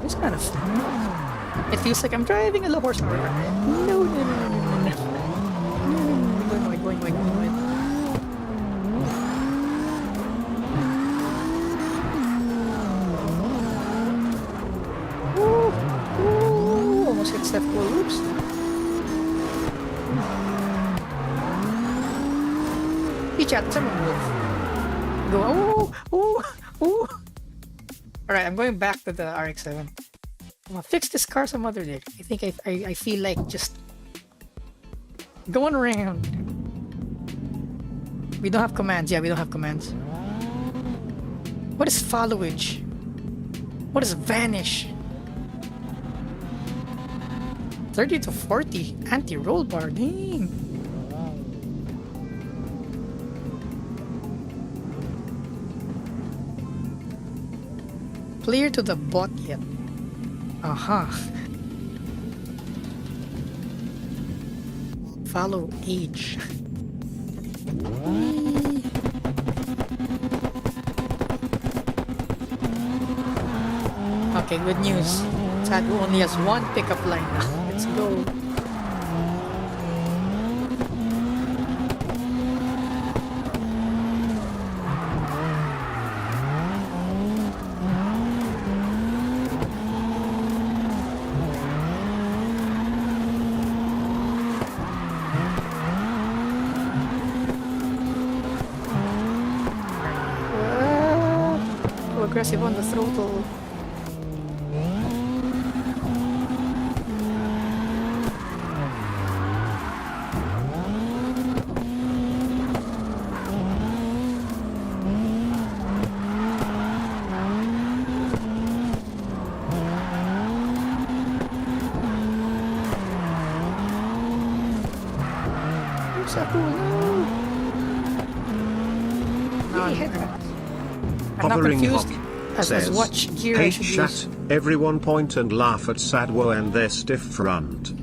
It's kind of fun. It feels like I'm driving a low horsepower. No, no, no, no, no, no. Going. Ooh, almost hit step 4. Oops. Each at someone move. Go. Oh. Alright, I'm going back to the RX-7. I'm gonna fix this car some other day. I think I feel like just going around. We don't have commands. Yeah, we don't have commands. What is followage? What is vanish? 30 to 40 anti-roll bar. Dang. Clear to the bot yet. Aha. Follow age. Okay, good news. Sad only has one pickup line now. Let's go. Aggressive on the throttle. so cool. No. Hovering I'm not confused Hop as says, what gear I "Hey should chat, use. everyone point and laugh at Sadwo and their stiff front."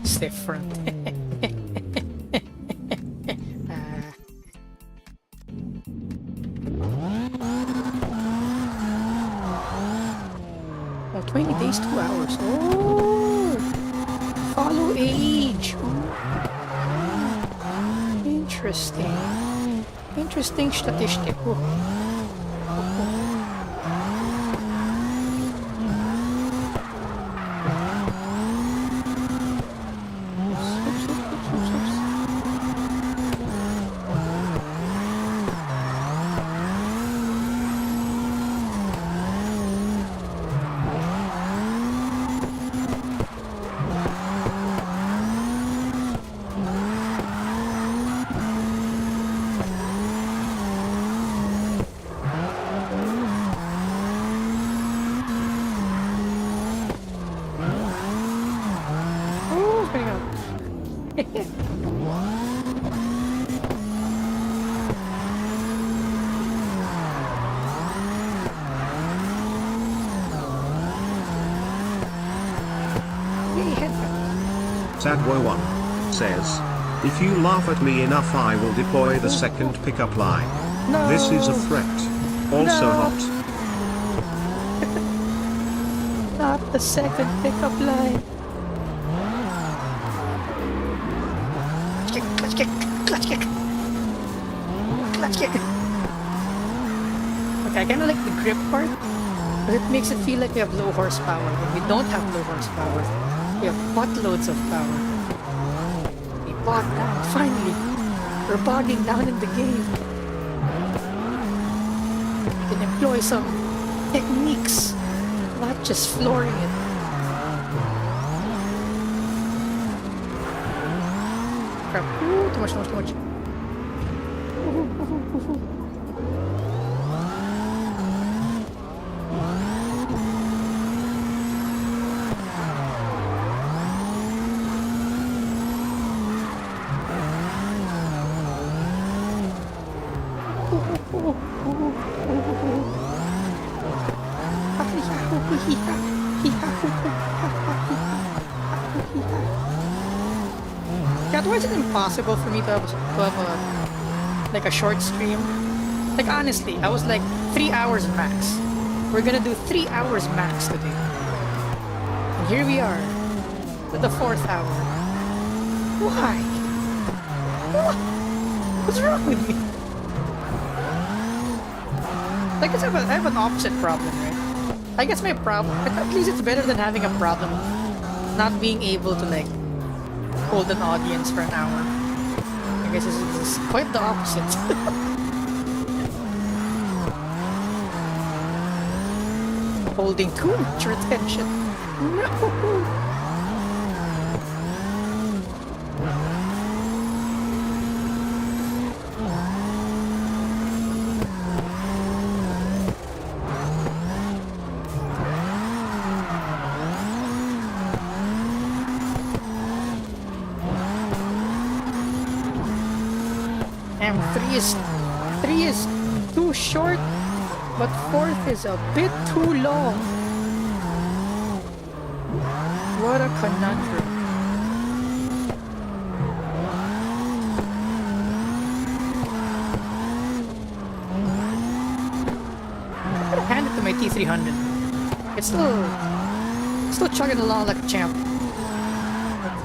Stiff front. Oh, 20 days, 2 hours. Oh! Follow age. Oh. Interesting. Interesting statistic. Oh. Sadwo1 says, "If you laugh at me enough I will deploy the second pickup line." No. This is a threat. Also No. hot. Not the second pickup line. Clutch kick, clutch kick, clutch kick. Okay, I kinda like the grip part, but it makes it feel like we have low horsepower. When we don't have low horsepower, we have buttloads of power. We bog down, finally. We're bogging down in the game. We can employ some techniques, not just flooring it. Crap. Ooh, too much, too much, too much. God, why is it impossible for me to have like a short stream? Like honestly, I was like 3 hours max. We're gonna do 3 hours max today. And here we are, with the 4th hour. Why? What's wrong with me? I guess I have an opposite problem, right? I guess my problem, at least it's better than having a problem of not being able to like hold an audience for an hour. I guess this is quite the opposite. Holding too much retention. No! And 3 is too short, but 4th is a bit too long. What a conundrum. I'm gonna hand it to my T300. It's still chugging along like a champ.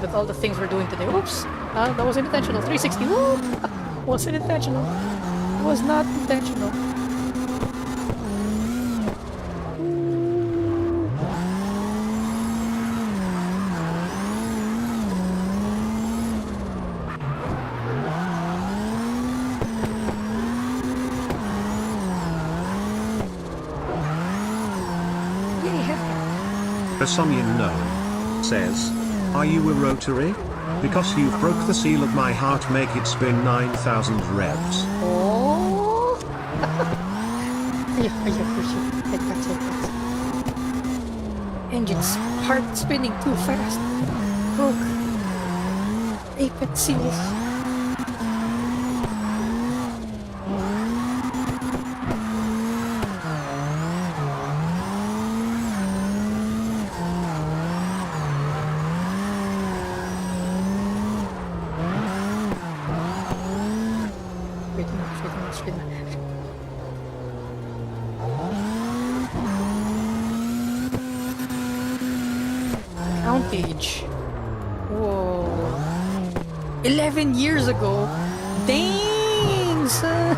With all the things we're doing today. Oops! That wasn't intentional. 360. Woo! Wasn't intentional. Was not intentional. Unknown says, "Are you a rotary? Because you've broke the seal of my heart, make it spin 9,000 revs." Oh! Like that. Engine's heart spinning too fast. broke. Apex seals. Wait a minute. Count age. Whoa. 11 years ago. Dang, son.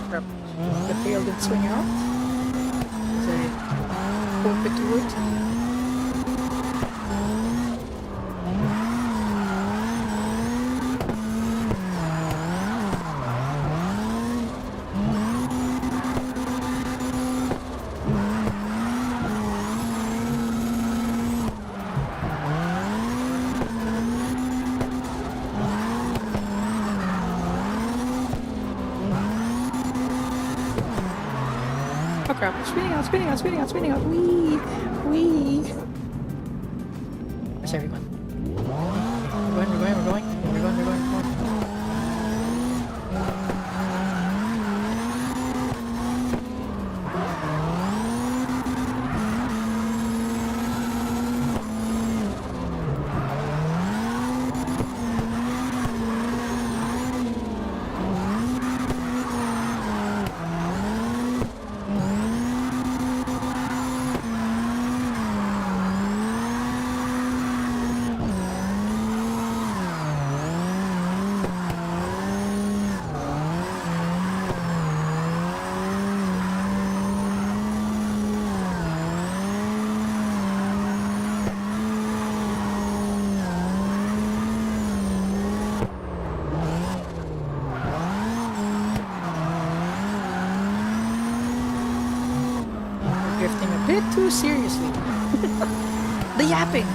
Crap. The tail didn't swing out. So I hope it would. Oh crap, spinning out. Wee. Where's everyone? We're going. Drifting a bit too seriously. The yapping!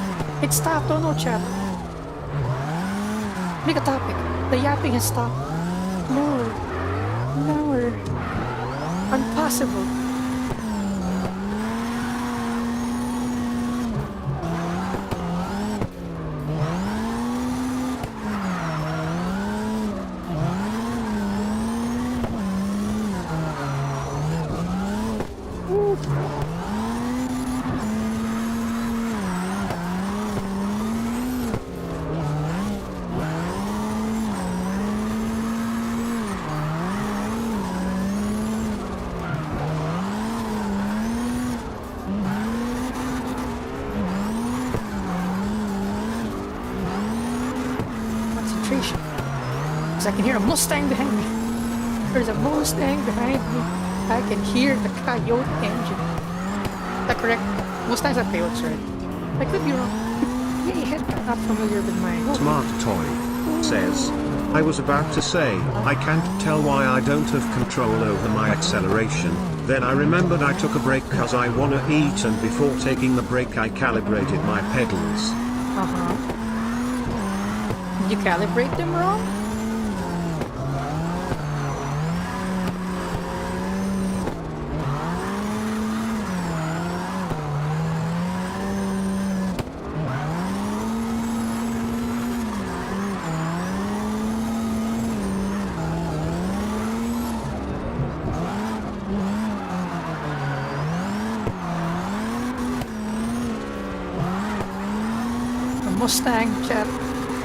It stopped, oh no, chat. Make a topic. The yapping has stopped. No. Impossible. Concentration. Because I can hear a Mustang behind me. There's a Mustang behind me. I can hear the coyote engine. Is that correct? Mustangs are coyotes, right? I could be wrong. Yay, head not familiar with my... Smart Toy says, I was about to say, I can't tell why I don't have control over my acceleration. Then I remembered I took a break cause I wanna eat, and before taking the break I calibrated my pedals. Did you calibrate them wrong? Mustang, chat.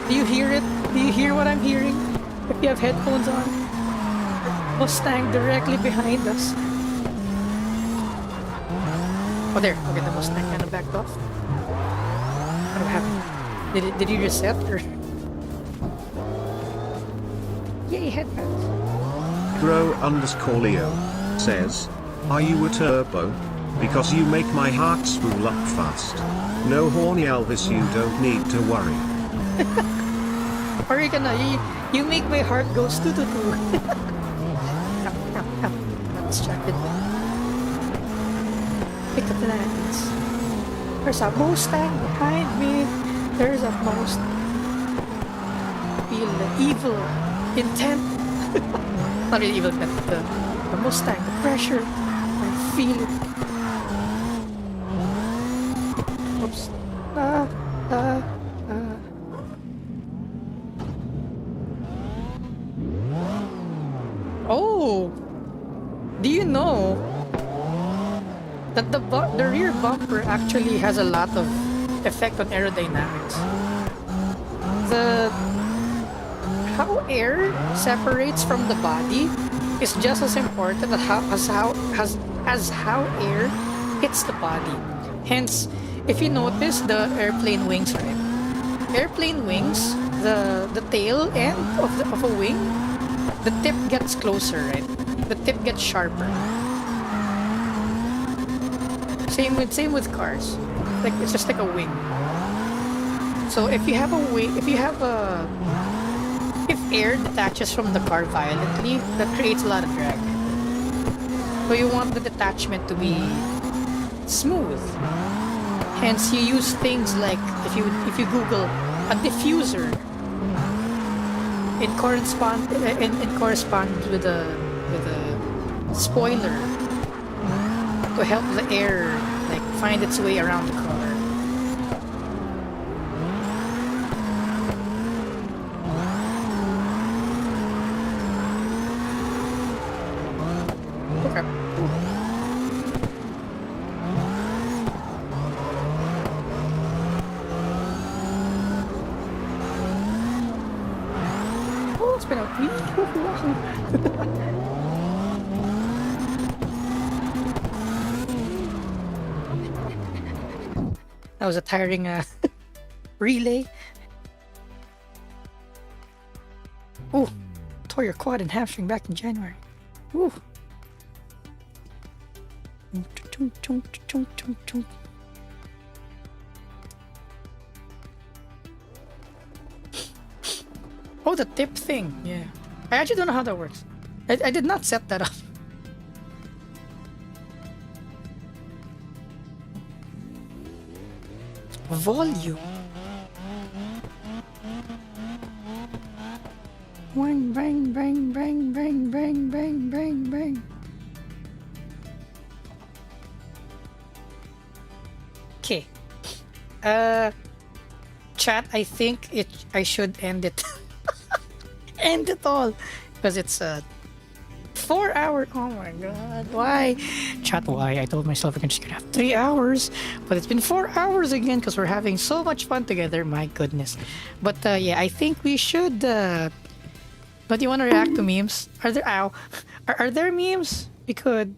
Do you hear it? Do you hear what I'm hearing? If you have headphones on. Mustang directly behind us. Oh, there. Okay, the Mustang kind of backed off. What happened? Did he reset or? Yay, headphones. Bro_Leo says, are you a turbo? Because you make my heart spool up fast. No horny Elvis, you don't need to worry. Or you make my heart go stu. Let's check it. Pick up the lands. There's a Mustang behind me. There's a Mustang. Feel the evil intent. Not really evil intent, but the Mustang, the pressure. I feel it. Oops. Oh! Do you know that the rear bumper actually has a lot of effect on aerodynamics? How air separates from the body is just as important as how air hits the body. Hence, if you notice the airplane wings, right? Airplane wings, the tail end of a wing, the tip gets closer, right? The tip gets sharper. Same with cars. Like it's just like a wing. So if you have a wing, if air detaches from the car violently, that creates a lot of drag. So you want the detachment to be smooth. Hence, you use things like if you Google a diffuser, it corresponds with a spoiler to help the air like find its way around the car. Okay. Oh, it's been a week. That was a tiring relay. Oh, tore your quad and hamstring back in January. Ooh. Oh, the tip thing. Yeah. I actually don't know how that works. I did not set that up. Volume. Bang, bang, bang, bang, bang, bang, bang, bang, bang. Okay. Chat, I think I should end it. End it all. Because it's a 4 hour. Oh my god. Why? Chat, why? I told myself we're just gonna have 3 hours. But it's been 4 hours again because we're having so much fun together. My goodness. But yeah, I think we should. But you want to react to memes? Are there Are there memes? We could.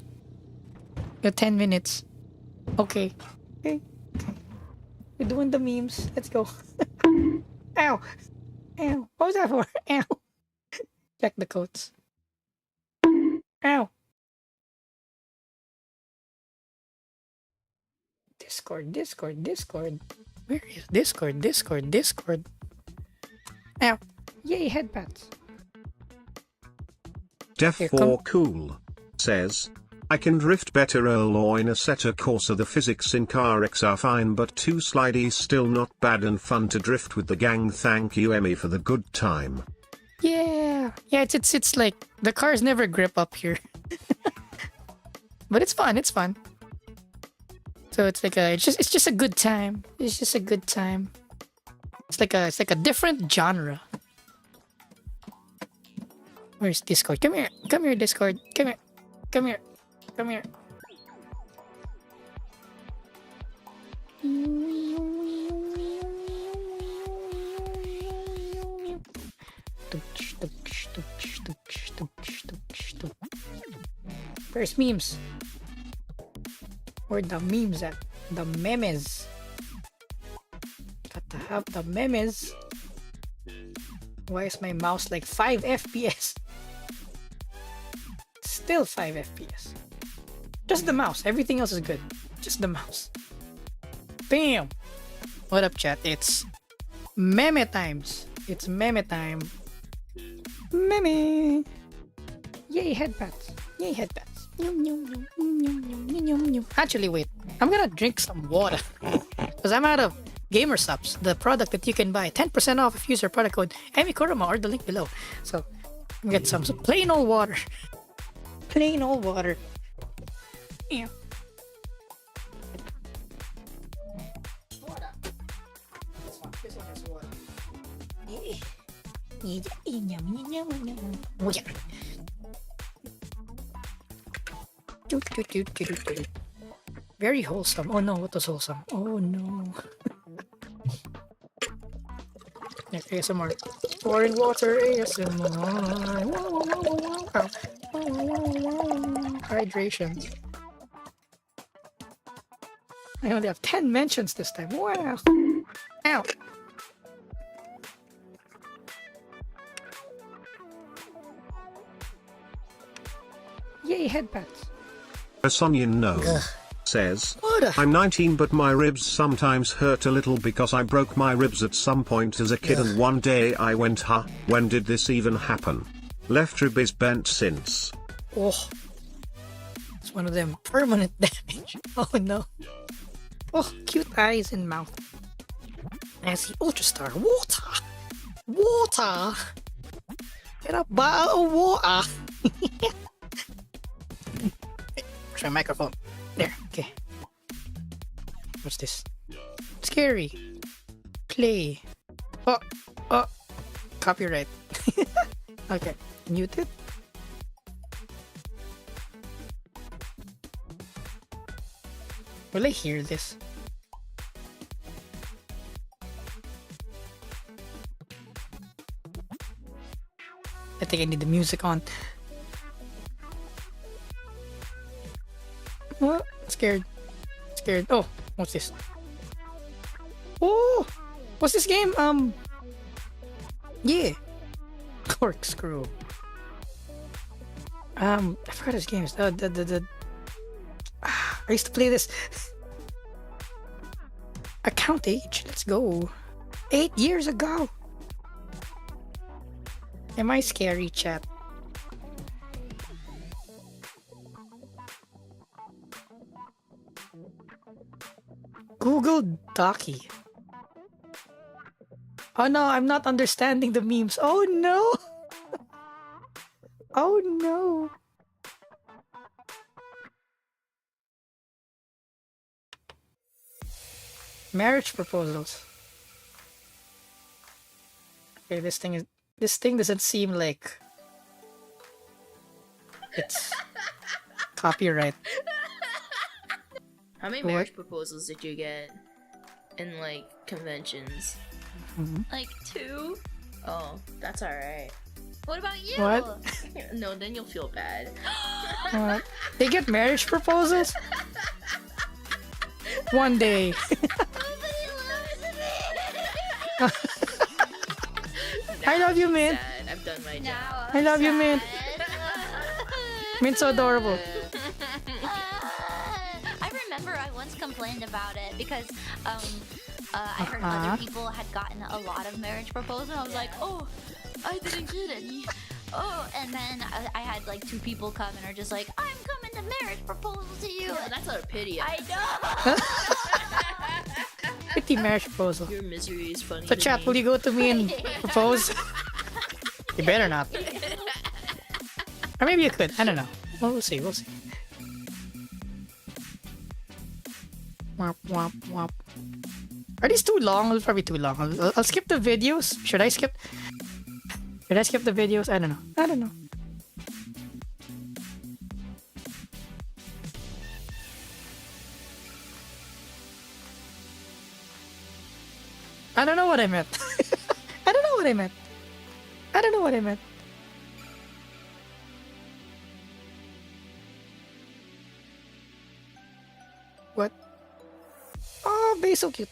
10 minutes. Okay. Okay. We're doing the memes. Let's go. Ow. Ow. What was that for? Ow. Check the codes. Ow. Discord. Where is Discord? Ow. Yay, headpats. Def4 Cool says, I can drift better or in a Assetto Corsa. The physics in CarX are fine, but 2 slidey's still not bad and fun to drift with the gang. Thank you, Emmy, for the good time. Yeah, it's like the cars never grip up here. But it's fun. So it's like it's just a good time. It's just a good time. It's like a different genre. Where's Discord? Come here, Discord. Come here. Where's memes? Where the memes at? The memes. Got to have the memes. Why is my mouse like 5 FPS? Still 5 FPS. Just the mouse. Everything else is good. Just the mouse. Bam! What up, chat? It's meme times. It's meme time. Meme! Yay, headpats. Actually, wait. I'm gonna drink some water. Because I'm out of Gamer Subs, the product that you can buy 10% off if you use your product code EmiKoroma or the link below. So, get some plain old water. Plain old water. Yeah. This one has water. Oh, yeah. Very wholesome. Oh no, what was wholesome? Oh no. Next ASMR. Pouring water ASMR. Hydration. I only have 10 mentions this time. Wow. Ow. Yay, headpats. Sonia No Ugh. says, What? I'm 19 but my ribs sometimes hurt a little because I broke my ribs at some point as a kid and one day I went, huh, when did this even happen? Left rib is bent since. Oh. It's one of them permanent damage. Oh no. Oh, cute eyes and mouth. Nancy Ultrastar. Water! Water! Get a bottle of water! Where's my microphone? There, okay. What's this? Scary. Play. Oh. Copyright. Okay. Muted. Will I hear this? I think I need the music on. What? Scared. Oh, what's this? Oh, what's this game? Yeah. Corkscrew. I forgot his games. I used to play this. Account age. Let's go. 8 years ago. Am I scary, chat? Google Docky. Oh no, I'm not understanding the memes. Oh no. Oh no. Marriage proposals. Okay, this thing doesn't seem like it's copyright. How many marriage proposals did you get in like conventions? Like 2? Oh, that's alright. What about you? What? No, then you'll feel bad. What? They get marriage proposals? One day. I love you, Mint. I've done my job. I love you, Mint. Mint's so adorable. I remember I once complained about it because I heard other people had gotten a lot of marriage proposals. I was like, oh, I didn't get any. Oh, and then I had like 2 people come and are just like, I'm coming to marriage proposal to you. Yeah, that's a pity. I know. Pretty marriage proposal. Your misery is funny. So to chat, me. will you go to me and propose? You better not. Or maybe you could. I don't know. Well, we'll see. We'll see. Womp, womp, womp. Are these too long? It's probably too long. I'll skip the videos. Should I skip? Should I skip the videos? I don't know. I don't know. I don't know what I meant. I don't know what I meant. I don't know what I meant. What? Oh, Bay's so cute.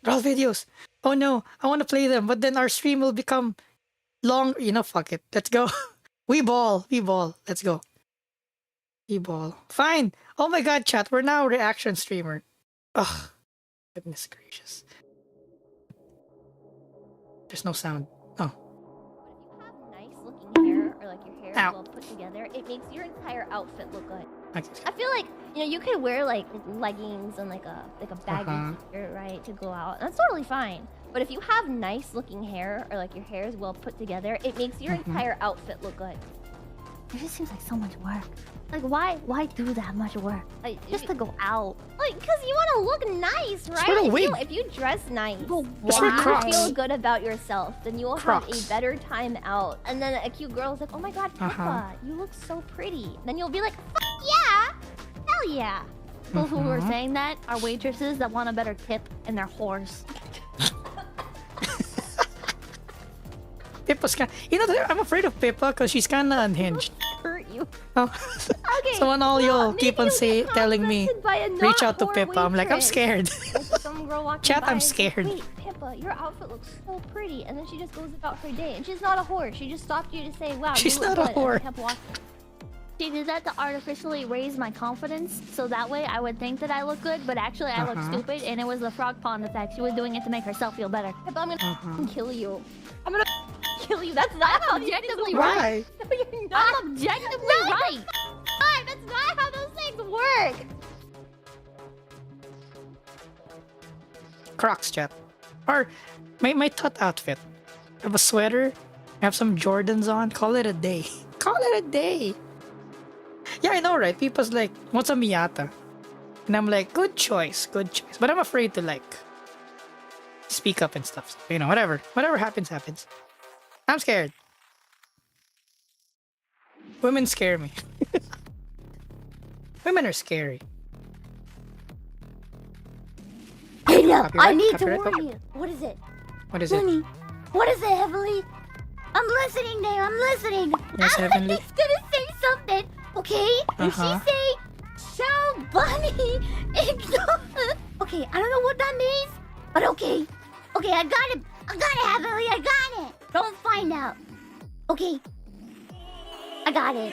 They're all videos. Oh no, I want to play them, but then our stream will become long. You know, fuck it. Let's go. We ball. Let's go. We ball. Fine. Oh my god, chat. We're now a reaction streamer. Ugh. Goodness gracious. There's no sound. Oh. If you have nice looking hair or like your hair Ow. is well put together, it makes your entire outfit look good. Okay. I feel like, you know, you could wear like leggings and like a baggy Uh-huh. t-shirt, right, to go out. That's totally fine. But if you have nice looking hair or like your hair is well put together, it makes your entire outfit look good. It just seems like so much work. Like, why do that much work? Like, Just to go out. like, cause you want to look nice, right? for a If wig. you dress nice, It's for and you Crocs. feel good about yourself, then you will have Crocs. a better time out. And then a cute girl is like, "Oh my God, Pippa, Uh-huh. you look so pretty." Then you'll be like, "Fuck yeah, hell yeah." People who were Mhm. saying that are waitresses that want a better tip and they're whores. Pippa's kind. You know, I'm afraid of Pippa because she's kind of unhinged. Hurt you. Oh. Okay. So when all well, y'all maybe keep on you'll get telling me, complimented by a reach out to not-whore Pippa, I'm like, I'm waitress. scared. Like some girl walking Chat, by I'm and says, scared. "Wait, Pippa, your outfit looks so pretty," and then she just goes about her day, and she's not a whore. She just stopped you to say, "Wow, She's you look not a good," and whore. kept walking. She did that to artificially raise my confidence, so that way I would think that I look good, but actually I look Uh-huh. stupid, and it was the frog pond effect. She was doing it to make herself feel better. Pippa, I'm gonna Uh-huh. kill you. I'm gonna kill you. That's not how objectively these work. Why? No, you're not. I'm objectively right. That's not how those things work. Crocs, chat. Or my tut outfit. I have a sweater. I have some Jordans on. Call it a day. Call it a day. Yeah, I know, right? People's like, what's a Miyata? And I'm like, good choice, good choice. But I'm afraid to like speak up and stuff. You know, whatever. Whatever happens, happens. I'm scared. Women scare me. Women are scary. Hang up. I Copyright? need to Copyright? warn Okay. you. What is it? What is it? Honey, what is it, Heavenly? I'm listening, Dave. I'm listening. Yes, Heavenly. He's gonna say something, okay? If Uh-huh. she say, "Show Bunny," ignore. Okay, I don't know what that means, but okay. Okay, I got it. I got it, Heavenly. I got it. Don't find out. Okay. I got it.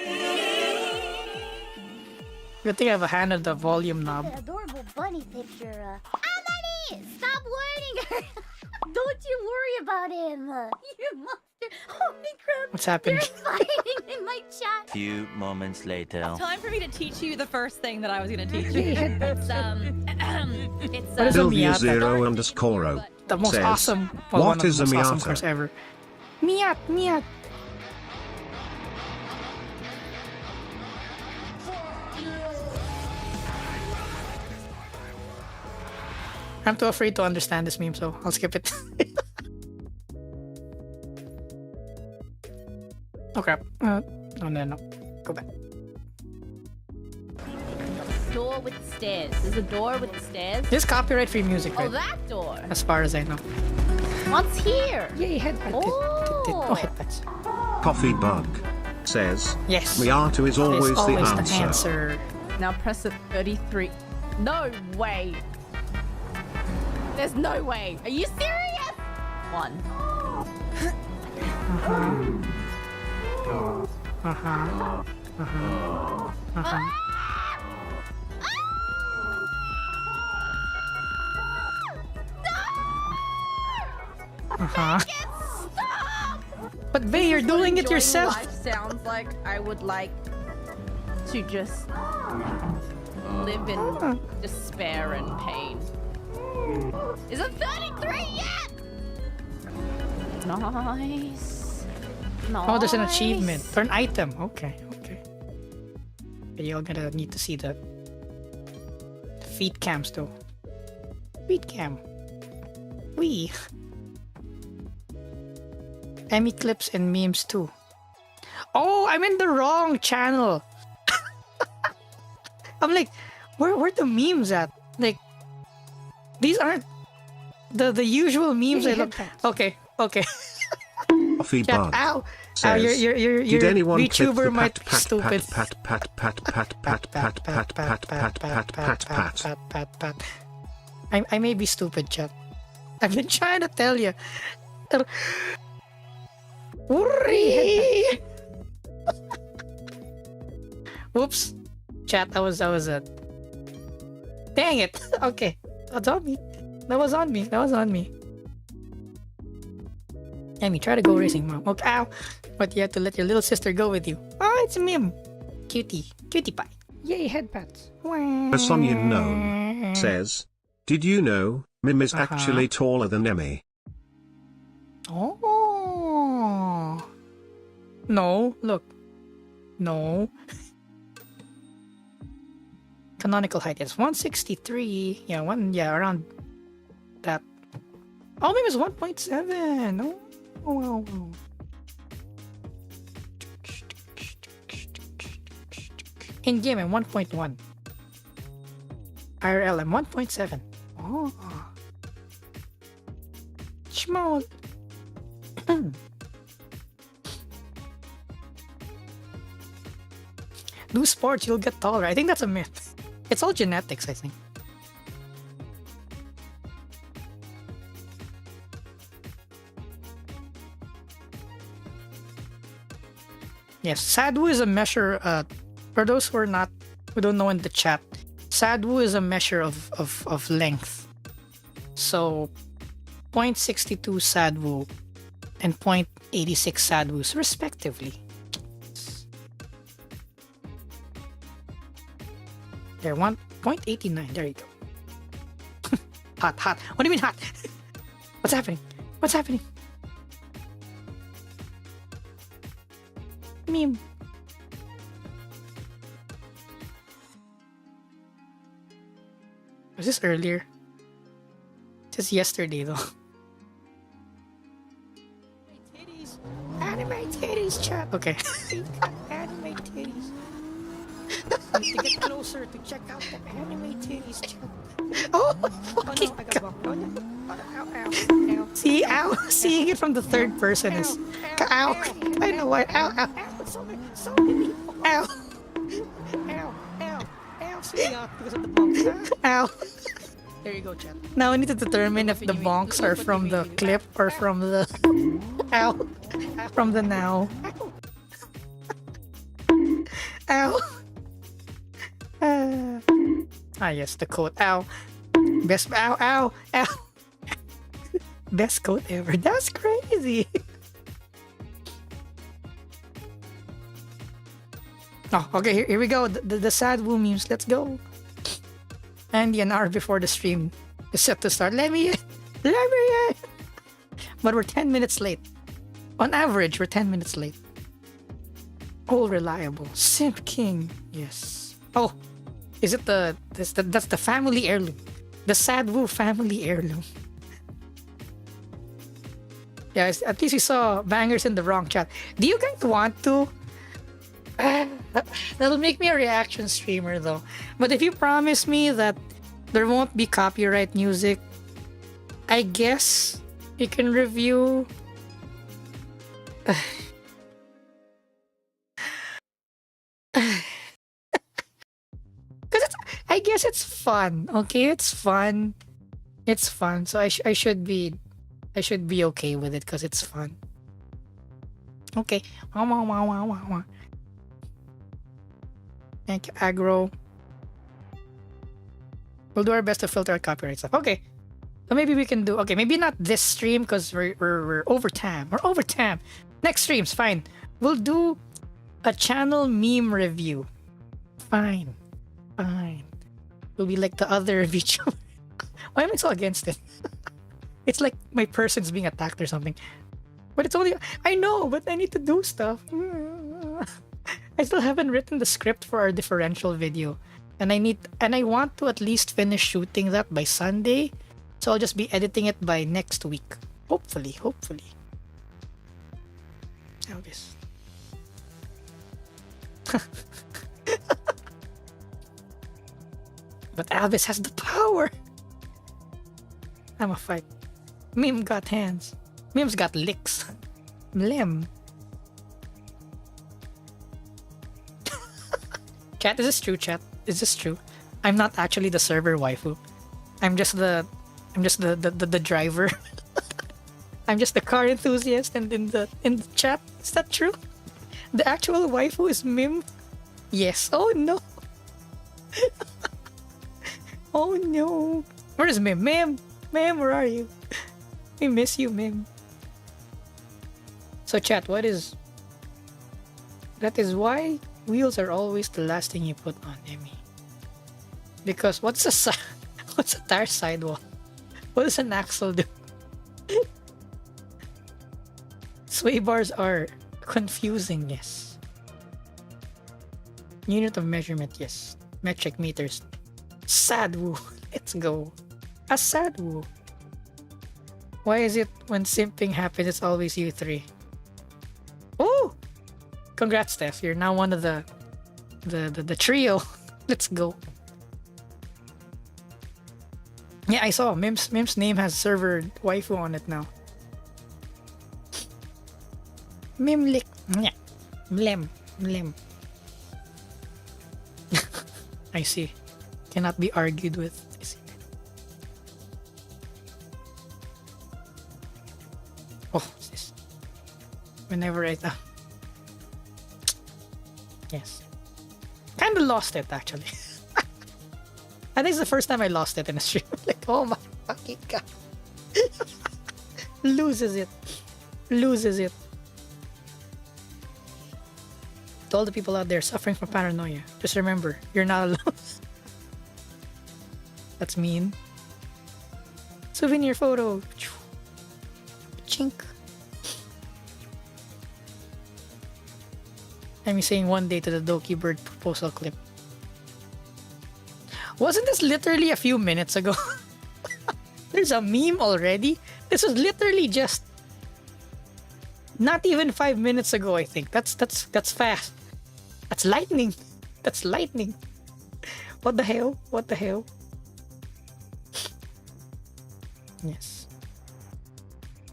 Good thing I have a hand on the volume knob. An adorable bunny picture. Bunny, stop warning her. Don't you worry about him. You monster. Holy crap. What's happening? They're fighting in my chat. Few moments later. Time for me to teach you the first thing that I was gonna teach you. Hey, It's What is a Sylvia Miyata? 0_O. The most says, awesome. Well, "What one of is the a most awesome Miyata?" cars ever. Miat, Miat. I'm too afraid to understand this meme, so I'll skip it. Oh crap. No. Go back. door with the stairs. There's a door with the stairs. This copyright free music, Oh, right? that door. As far as I know. What's here? Yay, headbutt. Oh, headbutts. Coffee Bug says, Yes. Miyata is always, It's always the answer. Now press it 33. No way. There's no way. Are you serious? One. But Bay, you're doing it Enjoying yourself. Life sounds like I would like to just live in despair and pain. Is it 33 yet? Nice. Oh, there's an achievement or an item. Okay. Okay, you're gonna need to see the feet cams though. Feet cam. Wee. Emmy clips and memes too. Oh, I'm in the wrong channel. I'm like, where the memes at? Like, these aren't the usual memes I look. Okay. Coffee Chat, Bug ow. Ow, says, your did anyone clip the VTuber might be pat stupid. pat? I may be stupid, chat. I've been trying to tell you. Whoops. Chat, that was it. Dang it. Okay. That's on me. That was on me. Emmy, try to go racing, mom. Okay, ow. But you have to let your little sister go with you. Oh, it's Mim. Cutie. Cutie pie. Yay, head pats. Sonia Gnome says, did you know, Mim is actually taller than Emmy? Oh. No, look. No. Canonical height is 163. Yeah, around that. Oh, Mim is 1.7. Oh, wow. In game, I'm 1.1. IRL, I'm 1.7. Oh. Small. Do sports, you'll get taller. I think that's a myth. It's all genetics, I think. Yes, Sadwu is a measure. For those who don't know in the chat, Sadwu is a measure of length. So, 0.62 Sadwu and 0.86 Sadwus, respectively. There, 1.89. There you go. Hot. What do you mean hot? What's happening? What's happening? Meme. Was this earlier? Just yesterday though. Anime titties, chat. Okay. Anime titties. Need to get closer to check out the anime titties, chat. Oh, fucking God. Ow. See, ow. Seeing it from the third person is. Ow. I know what. Ow. So many. Ow. See, because of the bonks. Ow. There you go, chat. Now I need to determine if the bonks are from the clip or from the. Ow. From the now. Ow. Yes, the quote. Ow. Best. Ow. Best quote ever. That's crazy. Oh, okay. Here we go. The sad woo memes. Let's go. And an hour before the stream is set to start. Let me in. But we're 10 minutes late. On average, we're 10 minutes late. All reliable. Simp King. Yes. Oh, is it that's the family heirloom. The Sadwu family heirloom. Yeah, at least we saw bangers in the wrong chat. Do you guys want to? That'll make me a reaction streamer though. But if you promise me that there won't be copyright music, I guess you can review. I guess it's fun. Okay, it's fun. It's fun. So I should be okay with it because it's fun. Okay. Thank you, Agro. We'll do our best to filter out copyright stuff. Okay. So maybe we can do. Okay, maybe not this stream because we're over time. We're over time. Next stream's fine. We'll do a channel meme review. Fine. We'll be like the other VTuber. Why am I so against it? It's like my person's being attacked or something. But it's only. I know, but I need to do stuff. I still haven't written the script for our differential video. And I want to at least finish shooting that by Sunday. So I'll just be editing it by next week. Hopefully. Elvis. But Elvis has the power. I'm a fight. Meme got hands. Meme's got licks. Mlem. Chat, is this true, chat? Is this true? I'm not actually the server waifu. I'm just the driver. I'm just the car enthusiast and in the chat. Is that true? The actual waifu is Mim? Yes. Oh no. Oh no. Where is Mim? Mim, where are you? We miss you, Mim. So chat, what is... That is why wheels are always the last thing you put on, Emmy. Because what's what's a tire sidewall? What does an axle do? Sway bars are confusing, yes. Unit of measurement, yes. Metric meters. Sadwu. Let's go. A sadwu. Why is it when simping happens, it's always you three? Oh! Congrats, Steph. You're now one of the trio. Let's go. Yeah, I saw Mim's name has server waifu on it now. Mimlik. Yeah. Mlem. I see. Cannot be argued with. I see. Oh, what's this? Whenever I... Yes. Kinda lost it, actually. I think it's the first time I lost it in a stream. Like, oh my fucking god. Loses it. To all the people out there suffering from paranoia, just remember, you're not alone. That's mean. Souvenir photo. Chink. I'm saying one day to the Doki Bird proposal clip. Wasn't this literally a few minutes ago? There's a meme already? This was literally just not even 5 minutes ago, I think. That's fast. That's lightning. That's lightning. What the hell? Yes.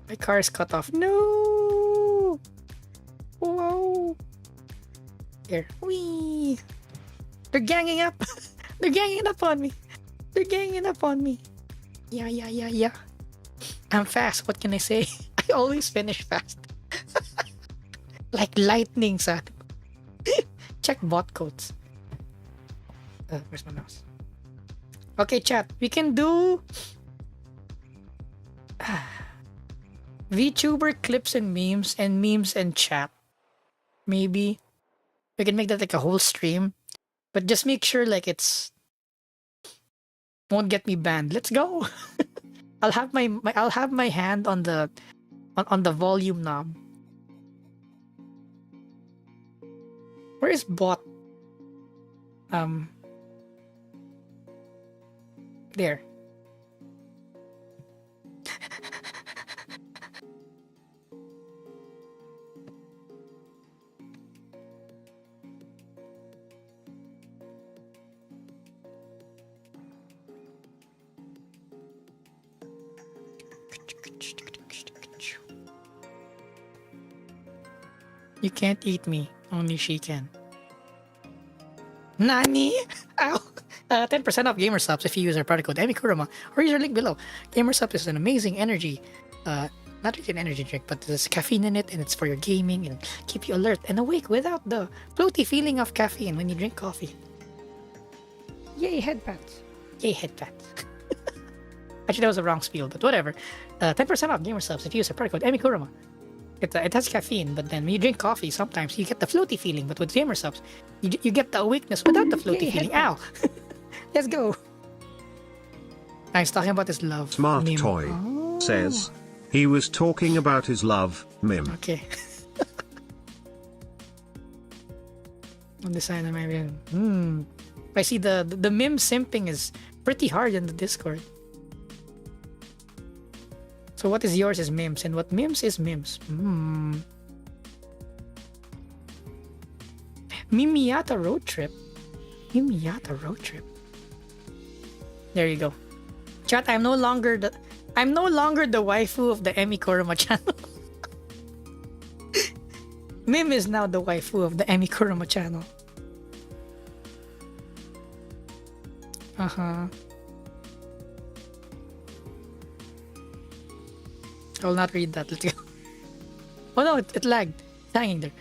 My car is cut off. No! Whoa! Here. Wee! They're ganging up! They're ganging up on me! Yeah. I'm fast, what can I say? I always finish fast. Like lightning, son. Check bot codes. Where's my mouse? Okay, chat. We can do... VTuber clips and memes and chat. Maybe. We can make that like a whole stream. But just make sure like it's... Won't get me banned. Let's go! I'll have my hand on the volume knob. Where is bot? There. You can't eat me. Only she can. Nani? Ow! 10% off Gamer Subs if you use our product code EmiKurama or use our link below. Gamer Subs is an amazing energy, not really an energy drink, but there's caffeine in it and it's for your gaming and keep you alert and awake without the floaty feeling of caffeine when you drink coffee. Yay, headpats. Actually, that was a wrong spiel, but whatever. 10% off Gamer Subs if you use our product code EmiKurama. It has caffeine, but then when you drink coffee, sometimes you get the floaty feeling. But with Gamer Subs, you get the awakeness without the floaty feeling. Ow! Let's go. He's talking about his love. Smart meme. Toy says he was talking about his love meme. Okay. On the side of my I see the meme simping is pretty hard in the Discord. So what is yours is memes, and what memes is memes. Mimiyata road trip. There you go. Chat, I'm no longer the waifu of the EmiKurama channel. Mim is now the waifu of the EmiKurama channel. I will not read that. Let's go. Oh no, it lagged. It's hanging there.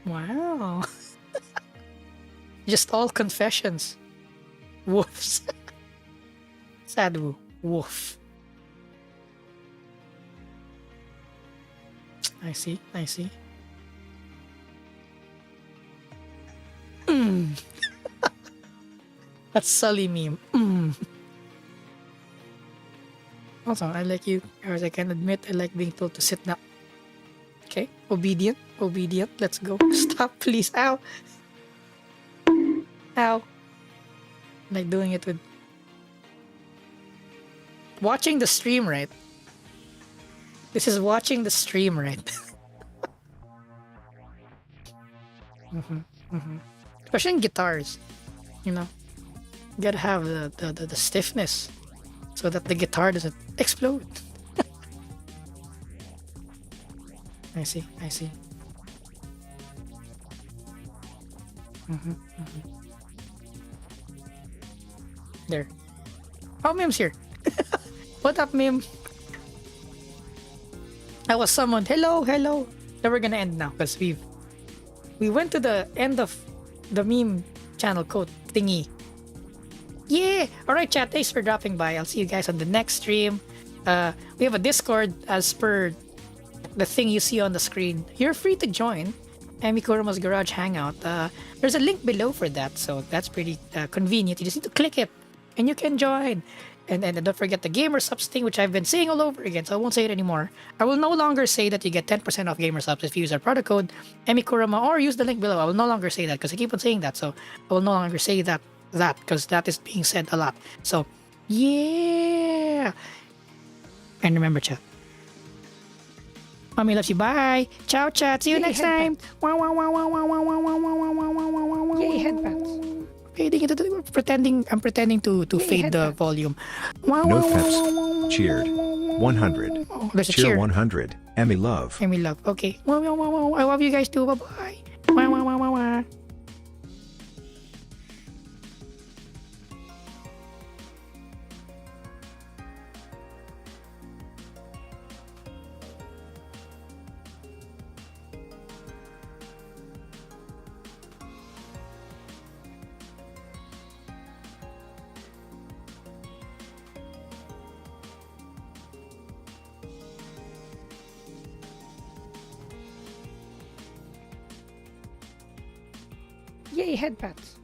Wow. Just all confessions. Woofs. Sadwu. Woof. I see. I see. That's Sully meme. Also, I like you, as I can admit, I like being told to sit down. Okay, obedient, obedient. Let's go. Stop, please. Ow. Ow. Like doing it with watching the stream, right? This is watching the stream, right? Especially in guitars, you know, you gotta have the stiffness so that the guitar doesn't explode. I see, I see. There. Oh, Mim's here. What up, Mim? I was summoned. Hello, hello. Then we're gonna end now because we went to the end of the meme channel code thingy. Yeah. All right, chat. Thanks for dropping by. I'll see you guys on the next stream. We have a Discord as per the thing you see on the screen. You're free to join Emi Kuruma's Garage Hangout. There's a link below for that, so that's pretty convenient. You just need to click it, and you can join. And don't forget the Gamer Subs thing, which I've been saying all over again, so I won't say it anymore. I will no longer say that you get 10% off Gamer Subs if you use our product code EmiKurama or use the link below. I will no longer say that because I keep on saying that, so I will no longer say that because that is being said a lot. So, yeah! And remember, chat. Mommy loves you. Bye! Ciao, chat! See you next time! Yay, headbands! I'm pretending to fade the volume. No peps. Cheered. 100. Oh, there's a Cheer cheer. 100. Emmy love. Emmy love. Okay. I love you guys too. Bye-bye. Yay, headpats.